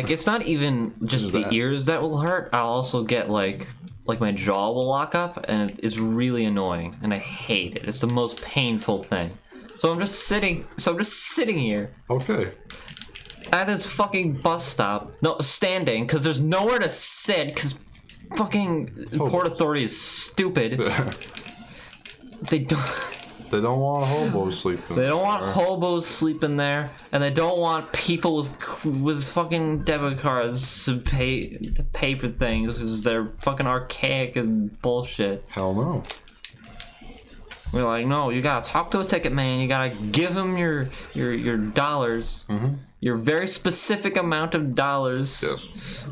it's not even just the ears that will hurt. I'll also get like my jaw will lock up, and it's really annoying, and I hate it. It's the most painful thing. So I'm just sitting here. Okay. At this fucking bus stop. No, standing, because there's nowhere to sit, because fucking Port Authority is stupid. They don't want hobos sleeping. They don't want hobos sleeping there, and they don't want people with fucking debit cards to pay for things because they're fucking archaic and bullshit. Hell no. We're like, no, you gotta talk to a ticket man. You gotta give him your dollars, your very specific amount of dollars. Yes.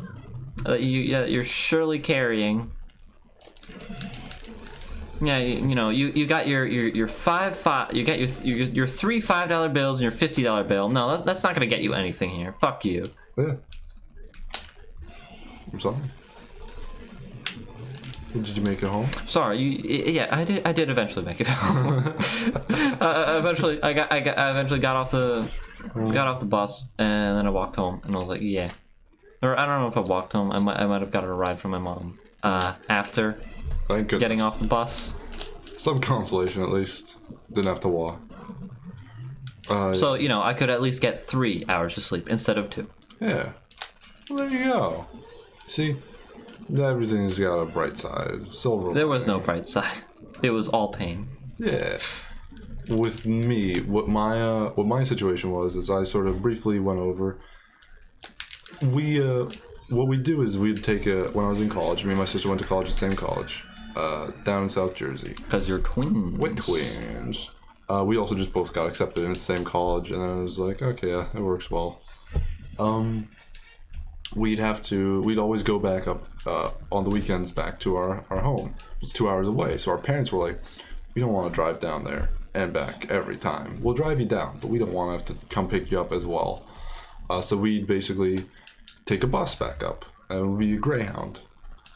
That you're surely carrying. Yeah, you got your you got your 3 $5 bills and your $50 bill. No, that's not gonna get you anything here. Fuck you. Yeah. I'm sorry. Did you make it home? Sorry, I did eventually make it home. I eventually got off the bus, and then I walked home, and I was like, yeah. Or I don't know if I walked home. I might have gotten a ride from my mom after getting off the bus. Some consolation, at least. Didn't have to walk. So I could at least get 3 hours of sleep instead of 2. Yeah. Well, there you go. See, everything's got a bright side. Silver. There was no bright side. It was all pain. Yeah. With me, what my situation was is I sort of briefly went over. What we do is we'd take when I was in college, me and my sister went to college at the same college, down in South Jersey. Because you're twins. We're twins. We also just both got accepted in the same college, and then I was like, okay, yeah, it works well. We'd always go back up on the weekends back to our home. It's 2 hours away, so our parents were like, we don't want to drive down there and back every time. We'll drive you down, but we don't want to have to come pick you up as well. So we'd basically take a bus back up, and it would be a Greyhound.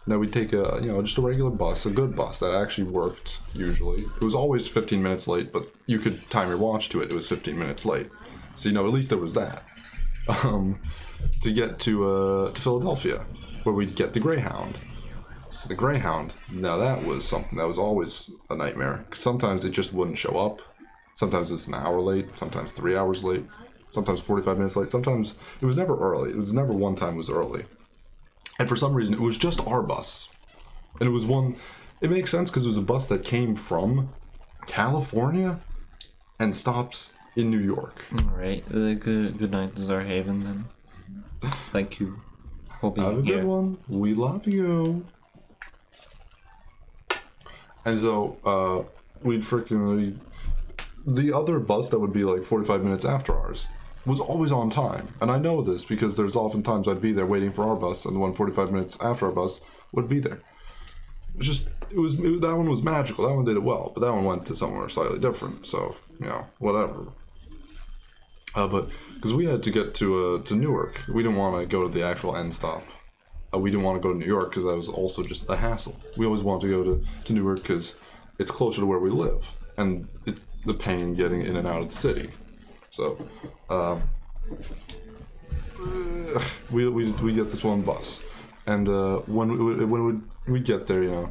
Now we'd take just a regular bus, a good bus that actually worked usually. It was always 15 minutes late, but you could time your watch to it. It was 15 minutes late. So, at least there was that. To get to Philadelphia, where we'd get the Greyhound. The Greyhound, now that was something that was always a nightmare. Sometimes it just wouldn't show up. Sometimes it's an hour late, sometimes 3 hours late, sometimes 45 minutes late. Sometimes it was never early. It was never one time it was early. And for some reason, it was just our bus. And it was one, it makes sense because it was a bus that came from California and stops in New York. All right. Good night, Desire Haven, then. Thank you for being here. Have a good one. We love you. And so, the other bus that would be like 45 minutes after ours was always on time. And I know this because there's often times I'd be there waiting for our bus, and the one 45 minutes after our bus would be there. That one was magical. That one did it well, but that one went to somewhere slightly different. So, whatever. But because we had to get to Newark, we didn't want to go to the actual end stop. We didn't want to go to New York because that was also just a hassle. We always wanted to go to Newark because it's closer to where we live, and it's the pain getting in and out of the city. So we get this one bus, and when we get there,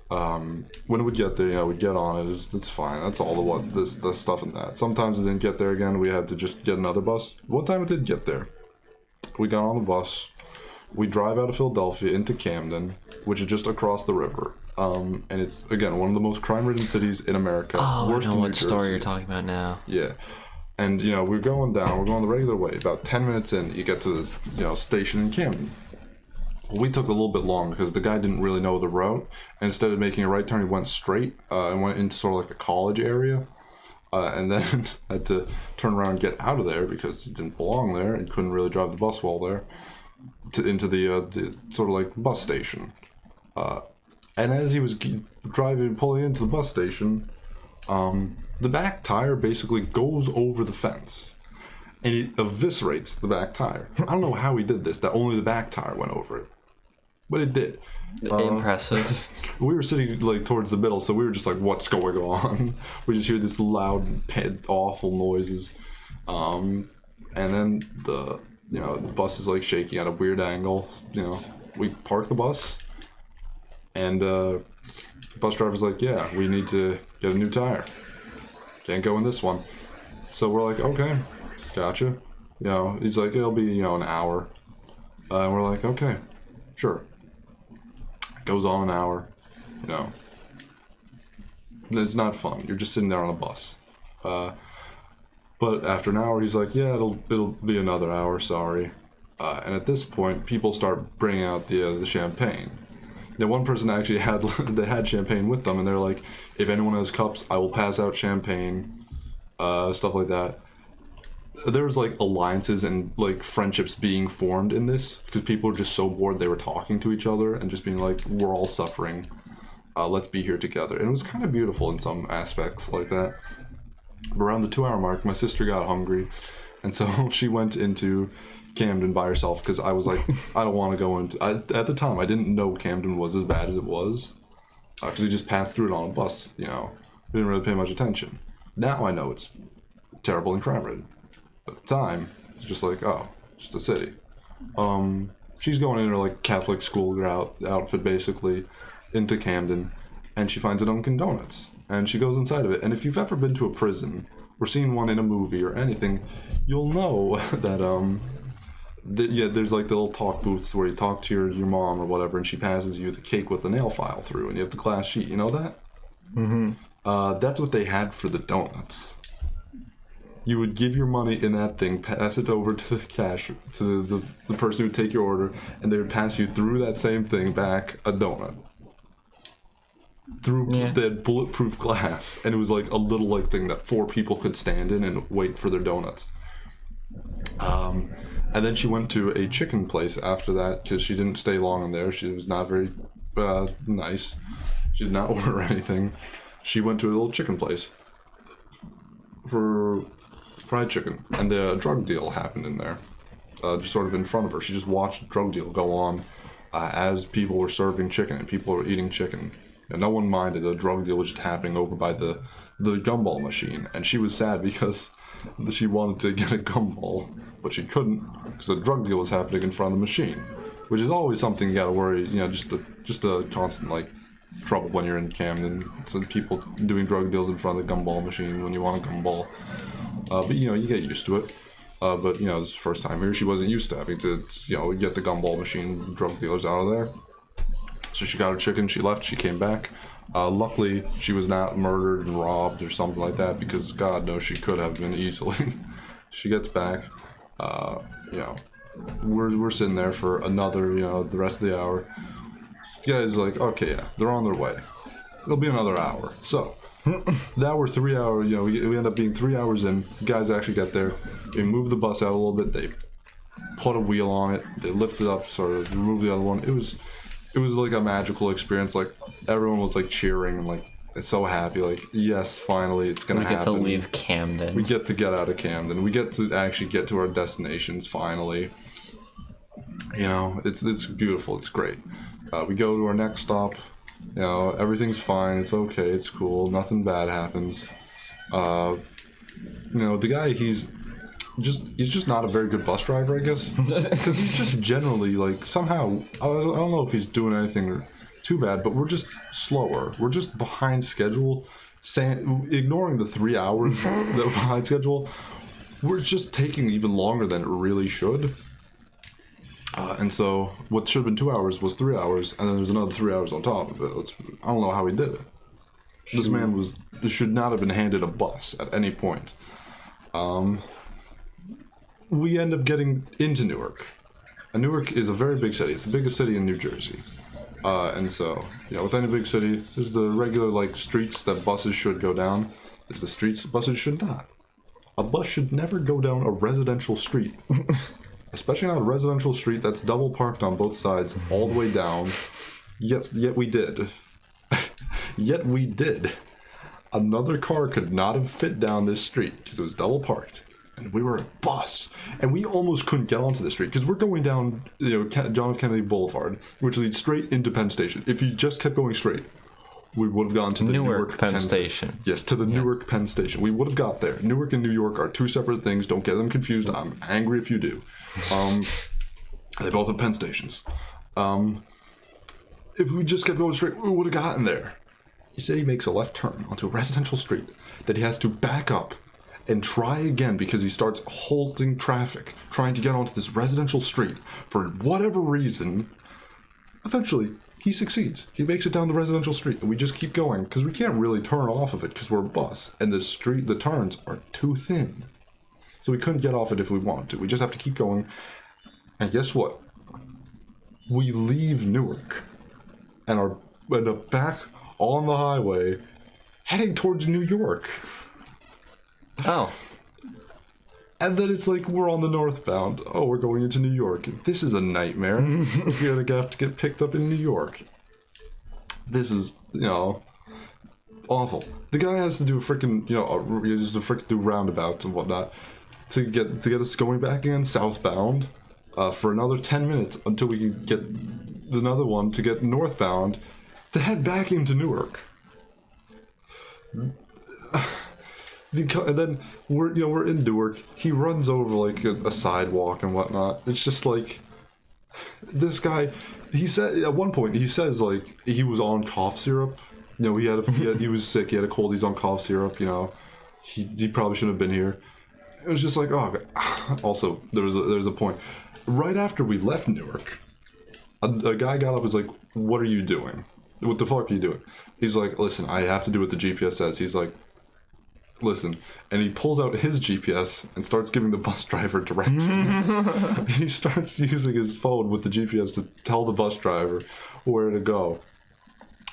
when we get there, we get on it. It's fine. That's all the stuff in that. Sometimes it didn't get there again. We had to just get another bus. One time it did get there. We got on the bus. We drive out of Philadelphia into Camden, which is just across the river. And it's, again, one of the most crime-ridden cities in America. Oh, Worst I know in what New story Jersey. you're talking about now. Yeah. And, we're going down. We're going the regular way. About 10 minutes in, you get to the, station in Camden. We took a little bit long because the guy didn't really know the route. And instead of making a right turn, he went straight and went into sort of like a college area. And then had to turn around and get out of there because he didn't belong there and couldn't really drive the bus well there. Into the sort of like bus station, and as he was pulling into the bus station, the back tire basically goes over the fence, and it eviscerates the back tire. I don't know how he did this. That only the back tire went over it, but it did. Impressive. We were sitting like towards the middle, so we were just like, "What's going on?" We just hear this loud, awful noises, and then the bus is like shaking at a weird angle. We park the bus, and the bus driver's like, "Yeah, we need to get a new tire. Can't go in this one." So we're like, "Okay, gotcha." He's like, "It'll be an hour," and we're like, "Okay, sure." Goes on an hour. It's not fun. You're just sitting there on a bus. But after an hour, he's like, "Yeah, it'll be another hour. Sorry." And at this point, people start bringing out the champagne. Now, one person actually had champagne with them, and they're like, "If anyone has cups, I will pass out champagne." Stuff like that. There's like alliances and like friendships being formed in this because people were just so bored they were talking to each other and just being like, "We're all suffering. Let's be here together." And it was kind of beautiful in some aspects like that. Around the 2-hour mark, my sister got hungry, and so she went into Camden by herself because I was like, I don't want to go into. At the time, I didn't know Camden was as bad as it was because we just passed through it on a bus. We didn't really pay much attention. Now I know it's terrible and crime-ridden. At the time, it's just like, oh, just a city. She's going in her like Catholic school outfit basically into Camden, and she finds a Dunkin' Donuts. And she goes inside of it. And if you've ever been to a prison or seen one in a movie or anything, you'll know that there's like the little talk booths where you talk to your mom or whatever, and she passes you the cake with the nail file through, and you have the glass sheet. You know that? Mm-hmm. That's what they had for the donuts. You would give your money in that thing, pass it over to the cash, to the person who would take your order, and they would pass you through that same thing back a donut. They had bulletproof glass, and it was like a little like thing that 4 people could stand in and wait for their donuts. And then she went to a chicken place after that because she didn't stay long in there. She was not very nice. She did not order anything. She went to a little chicken place for fried chicken, and the drug deal happened in there, just sort of in front of her. She just watched the drug deal go on as people were serving chicken and people were eating chicken. And no one minded. The drug deal was just happening over by the gumball machine, and she was sad because she wanted to get a gumball, but she couldn't because the drug deal was happening in front of the machine, which is always something you gotta worry. Just a constant like trouble when you're in Camden. So people doing drug deals in front of the gumball machine when you want a gumball. But you get used to it. But this is the first time here. She wasn't used to having to get the gumball machine drug dealers out of there. So she got her chicken, she left, she came back. Luckily, she was not murdered and robbed or something like that because God knows she could have been easily. She gets back, we're sitting there for another, the rest of the hour. The guy's like, okay, yeah, they're on their way. It'll be another hour. So, now we're 3 hours, we end up being 3 hours in. Guys actually get there. They move the bus out a little bit. They put a wheel on it. They lift it up, sort of remove the other one. It was like a magical experience. Like everyone was like cheering and like so happy. Like, yes, finally, it's gonna happen. We get to leave Camden. We get to get out of Camden. We get to actually get to our destinations finally. You know, it's beautiful. It's great. We go to our next stop. You know, everything's fine. It's okay. It's cool. Nothing bad happens. You know, the guy, he's just not a very good bus driver, I guess. Because he's just generally, like, somehow, I don't know if he's doing anything too bad, but we're just slower. We're just behind schedule. Ignoring the 3 hours that we're behind schedule, we're just taking even longer than it really should. And so what should have been 2 hours was 3 hours, and then there's another 3 hours on top of it. I don't know how he did it. This man should not have been handed a bus at any point. We end up getting into Newark. And Newark is a very big city. It's the biggest city in New Jersey. And so, you know, with any big city, there's the regular, like, streets that buses should go down. There's the streets buses should not. A bus should never go down a residential street. Especially not a residential street that's double parked on both sides all the way down. Yet we did. Yet we did. Another car could not have fit down this street because it was double parked. And we were a bus. And we almost couldn't get onto the street because we're going down, you know, John F. Kennedy Boulevard, which leads straight into Penn Station. If you just kept going straight, we would have gone to the Newark Penn Station. Yes, to the Newark Penn Station. We would have got there. Newark and New York are two separate things. Don't get them confused. I'm angry if you do. They both have Penn Stations. If we just kept going straight, we would have gotten there. He said he makes a left turn onto a residential street that he has to back up and try again because he starts halting traffic, trying to get onto this residential street for whatever reason. Eventually, he succeeds. He makes it down the residential street, and we just keep going because we can't really turn off of it because we're a bus, and the turns are too thin. So we couldn't get off it if we wanted to. We just have to keep going. And guess what? We leave Newark and are back on the highway heading towards New York. Oh. And then it's like we're on the northbound. Oh, we're going into New York. This is a nightmare. We're gonna have to get picked up in New York. This is, you know, awful. The guy has to do a freaking, you know, he has to freaking do roundabouts and whatnot to get us going back again southbound for another 10 minutes until we can get another one to get northbound to head back into Newark. And then we're in Newark. He runs over like a sidewalk and whatnot. It's just like this guy. He said at one point he says like he was on cough syrup. You know, he was sick. He had a cold. He's on cough syrup. You know, he probably shouldn't have been here. It was just like, oh. God. Also, there's a point right after we left Newark. A guy got up and was like, "What are you doing? What the fuck are you doing?" He's like, "Listen, I have to do what the GPS says." He's like, "Listen," and he pulls out his GPS and starts giving the bus driver directions. He starts using his phone with the GPS to tell the bus driver where to go.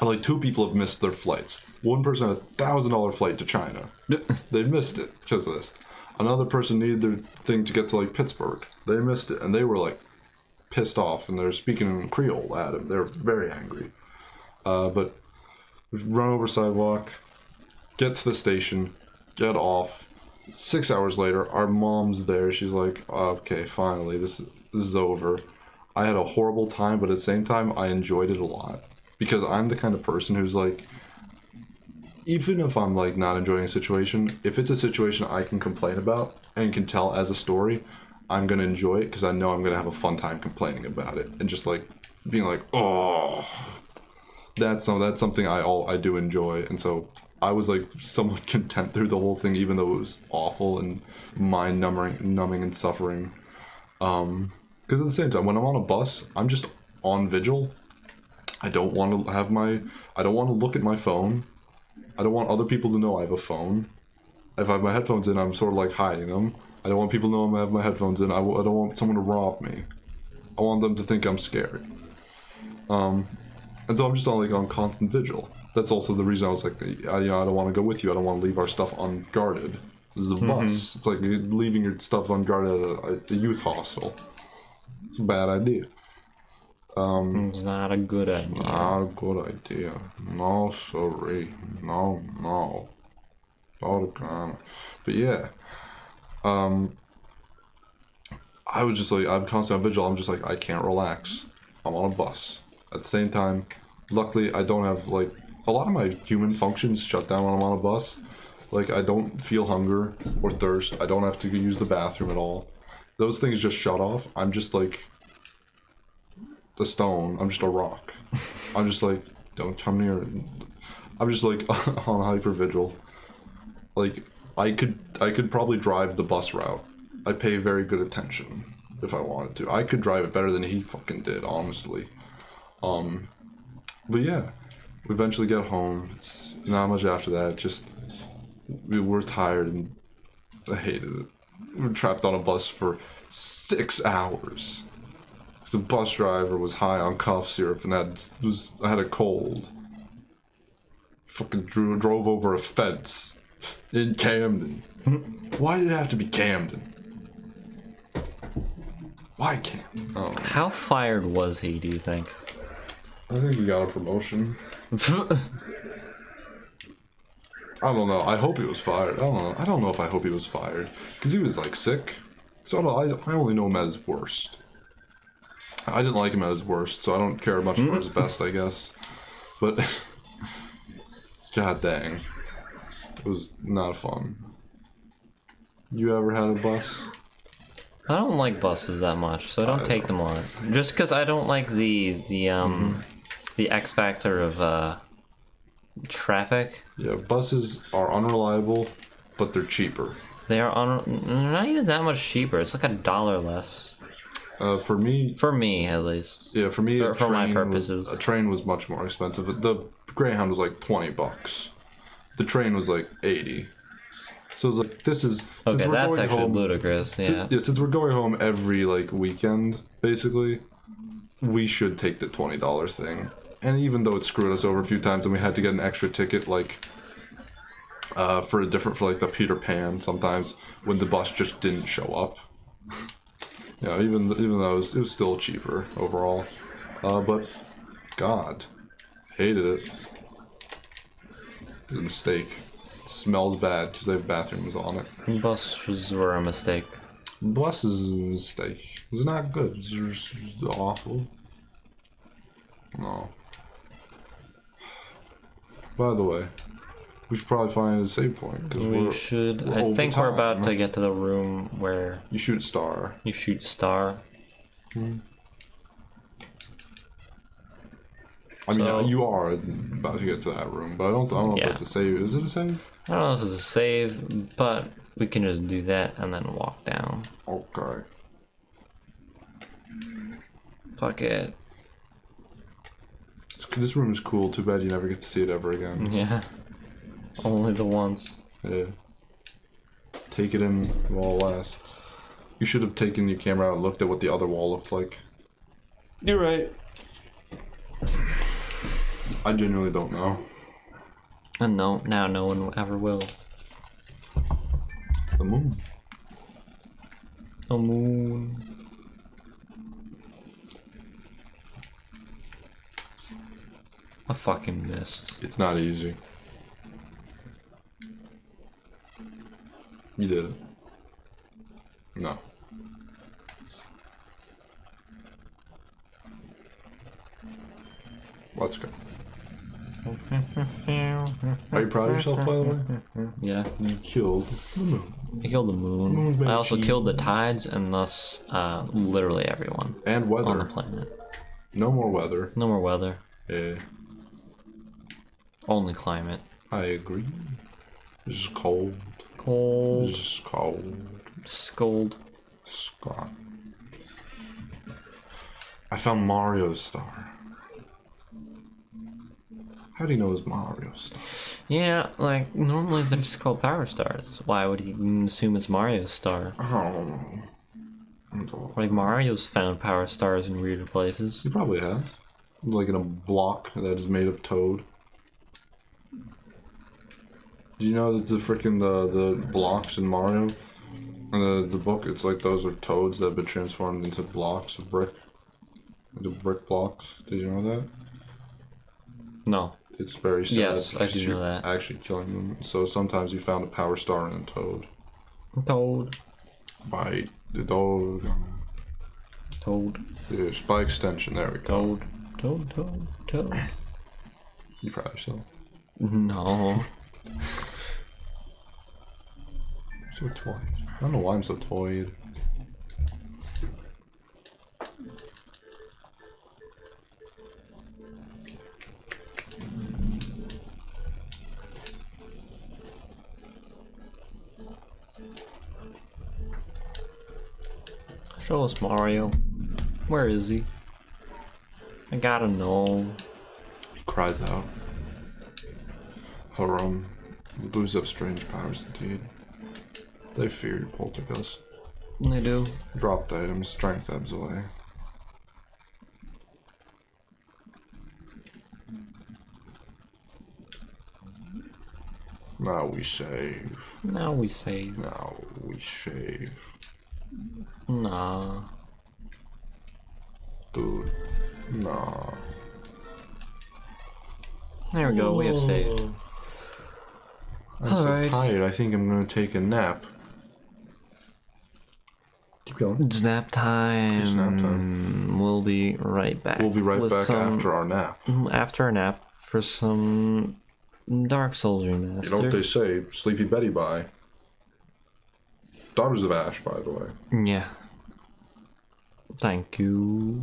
Like 2 people have missed their flights. One person had a $1,000 flight to China. They missed it because of this. Another person needed their thing to get to like Pittsburgh. They missed it, and they were like pissed off, and they're speaking in Creole at him. They're very angry. But we run over sidewalk, get to the station, get off. 6 hours later, our mom's there. She's like, "Okay, finally, this is over." I had a horrible time, but at the same time, I enjoyed it a lot because I'm the kind of person who's like, even if I'm like not enjoying a situation, if it's a situation I can complain about and can tell as a story, I'm gonna enjoy it because I know I'm gonna have a fun time complaining about it and just like being like, oh, that's something I do enjoy. And so I was like somewhat content through the whole thing, even though it was awful and mind numbing and suffering. Because at the same time, when I'm on a bus, I'm just on vigil. I don't want to look at my phone. I don't want other people to know I have a phone. If I have my headphones in, I'm sort of like hiding them. I don't want people to know I have my headphones in. I don't want someone to rob me. I want them to think I'm scared. And so I'm just on constant vigil. That's also the reason I was like, I don't want to go with you. I don't want to leave our stuff unguarded. This is a bus. It's like leaving your stuff unguarded at a youth hostel. It's a bad idea. It's not a good idea. Not a good idea. No, sorry. No. Not gonna. But yeah. I was just like, I'm constantly on vigil. I'm just like, I can't relax. I'm on a bus. At the same time, luckily, I don't have, like, a lot of my human functions shut down when I'm on a bus. Like, I don't feel hunger or thirst. I don't have to use the bathroom at all. Those things just shut off. I'm just like a stone. I'm just a rock. I'm just like, don't come near. I'm just like on hyper vigil. Like, I could probably drive the bus route. I pay very good attention if I wanted to. I could drive it better than he fucking did, honestly. But yeah, we eventually get home. It's not much after that. Just we were tired and I hated it. We were trapped on a bus for 6 hours. The bus driver was high on cough syrup and I had a cold. Fucking drove over a fence in Camden. Why did it have to be Camden? Why Camden? I don't know. How fired was he, do you think? I think he got a promotion. I don't know. I hope he was fired. I don't know. I don't know if I hope he was fired. Because he was, like, sick. So I only know him at his worst. I didn't like him at his worst, so I don't care much for his best, I guess. But, god dang. It was not fun. You ever had a bus? I don't like buses that much, so I don't take them a lot. Just because I don't like the X factor of traffic. Yeah, buses are unreliable, but they're cheaper. They're not even that much cheaper. It's like $1 less. For me, at least. Yeah, for me, for my purposes, a train was much more expensive. The Greyhound was like $20. The train was like 80. So it's like this is okay. That's actually ludicrous. Yeah. Since we're going home every like weekend, basically, we should take the $20 thing. And even though it screwed us over a few times, and we had to get an extra ticket, like for like the Peter Pan sometimes when the bus just didn't show up. Yeah, even though it was still cheaper overall, but God, hated it. It was a mistake. It smells bad because they have bathrooms on it. Buses were a mistake. Bus is a mistake. It was not good. It was just awful. No. By the way, we should probably find a save point because we should. I think we're about to get to the room where you shoot star. You shoot star. I mean, you are about to get to that room, but I don't know if it's a save. Is it a save? I don't know if it's a save, but we can just do that and then walk down. Okay. Fuck it. This room is cool. Too bad you never get to see it ever again. Yeah. Only the once. Yeah. Take it in while it lasts. You should have taken your camera out and looked at what the other wall looked like. You're right. I genuinely don't know. And now no one ever will. It's the moon. A moon. I fucking missed. It's not easy. You did it. No. Let's go. Are you proud of yourself, by the way? Yeah. You killed the moon. I killed the moon. I also killed the tides and thus literally everyone. And weather. On the planet. No more weather. No more weather. Yeah. Only climate. I agree. It's just cold. Cold. It's just cold. Scold. Scott. I found Mario's star. How do you know it's Mario's star? Yeah, like, normally they're just called power stars. Why would you assume it's Mario's star? I don't know. Like, Mario's found power stars in weird places. He probably has. Like in a block that is made of toad. Do you know that the blocks in Mario, in the book, it's like those are toads that have been transformed into blocks of brick? The brick blocks. Did you know that? No. It's very sad. Yes, I because do know you're that. Actually killing them. So sometimes you found a power star in a toad. Toad. By the toad. Toad. Yes, by extension, there we go. Toad. You proud of yourself? No. So toyed. I don't know why I'm so toyed. Show us Mario. Where is he? I gotta know. He cries out. Harum. Blues have strange powers indeed. They fear your poltergust. They do. Dropped items, strength ebbs away. Now we save. Now we save. Now we shave. Nah. Dude. Nah. There we go, we have saved. I'm Alright. so tired, I think I'm gonna take a nap. Keep going. It's nap time. It's nap time. We'll be right back. We'll be right with back some- after our nap. After a nap for some Dark Souls remaster. You know what they say, Sleepy Betty bye. Daughters of Ash, by the way. Yeah. Thank you.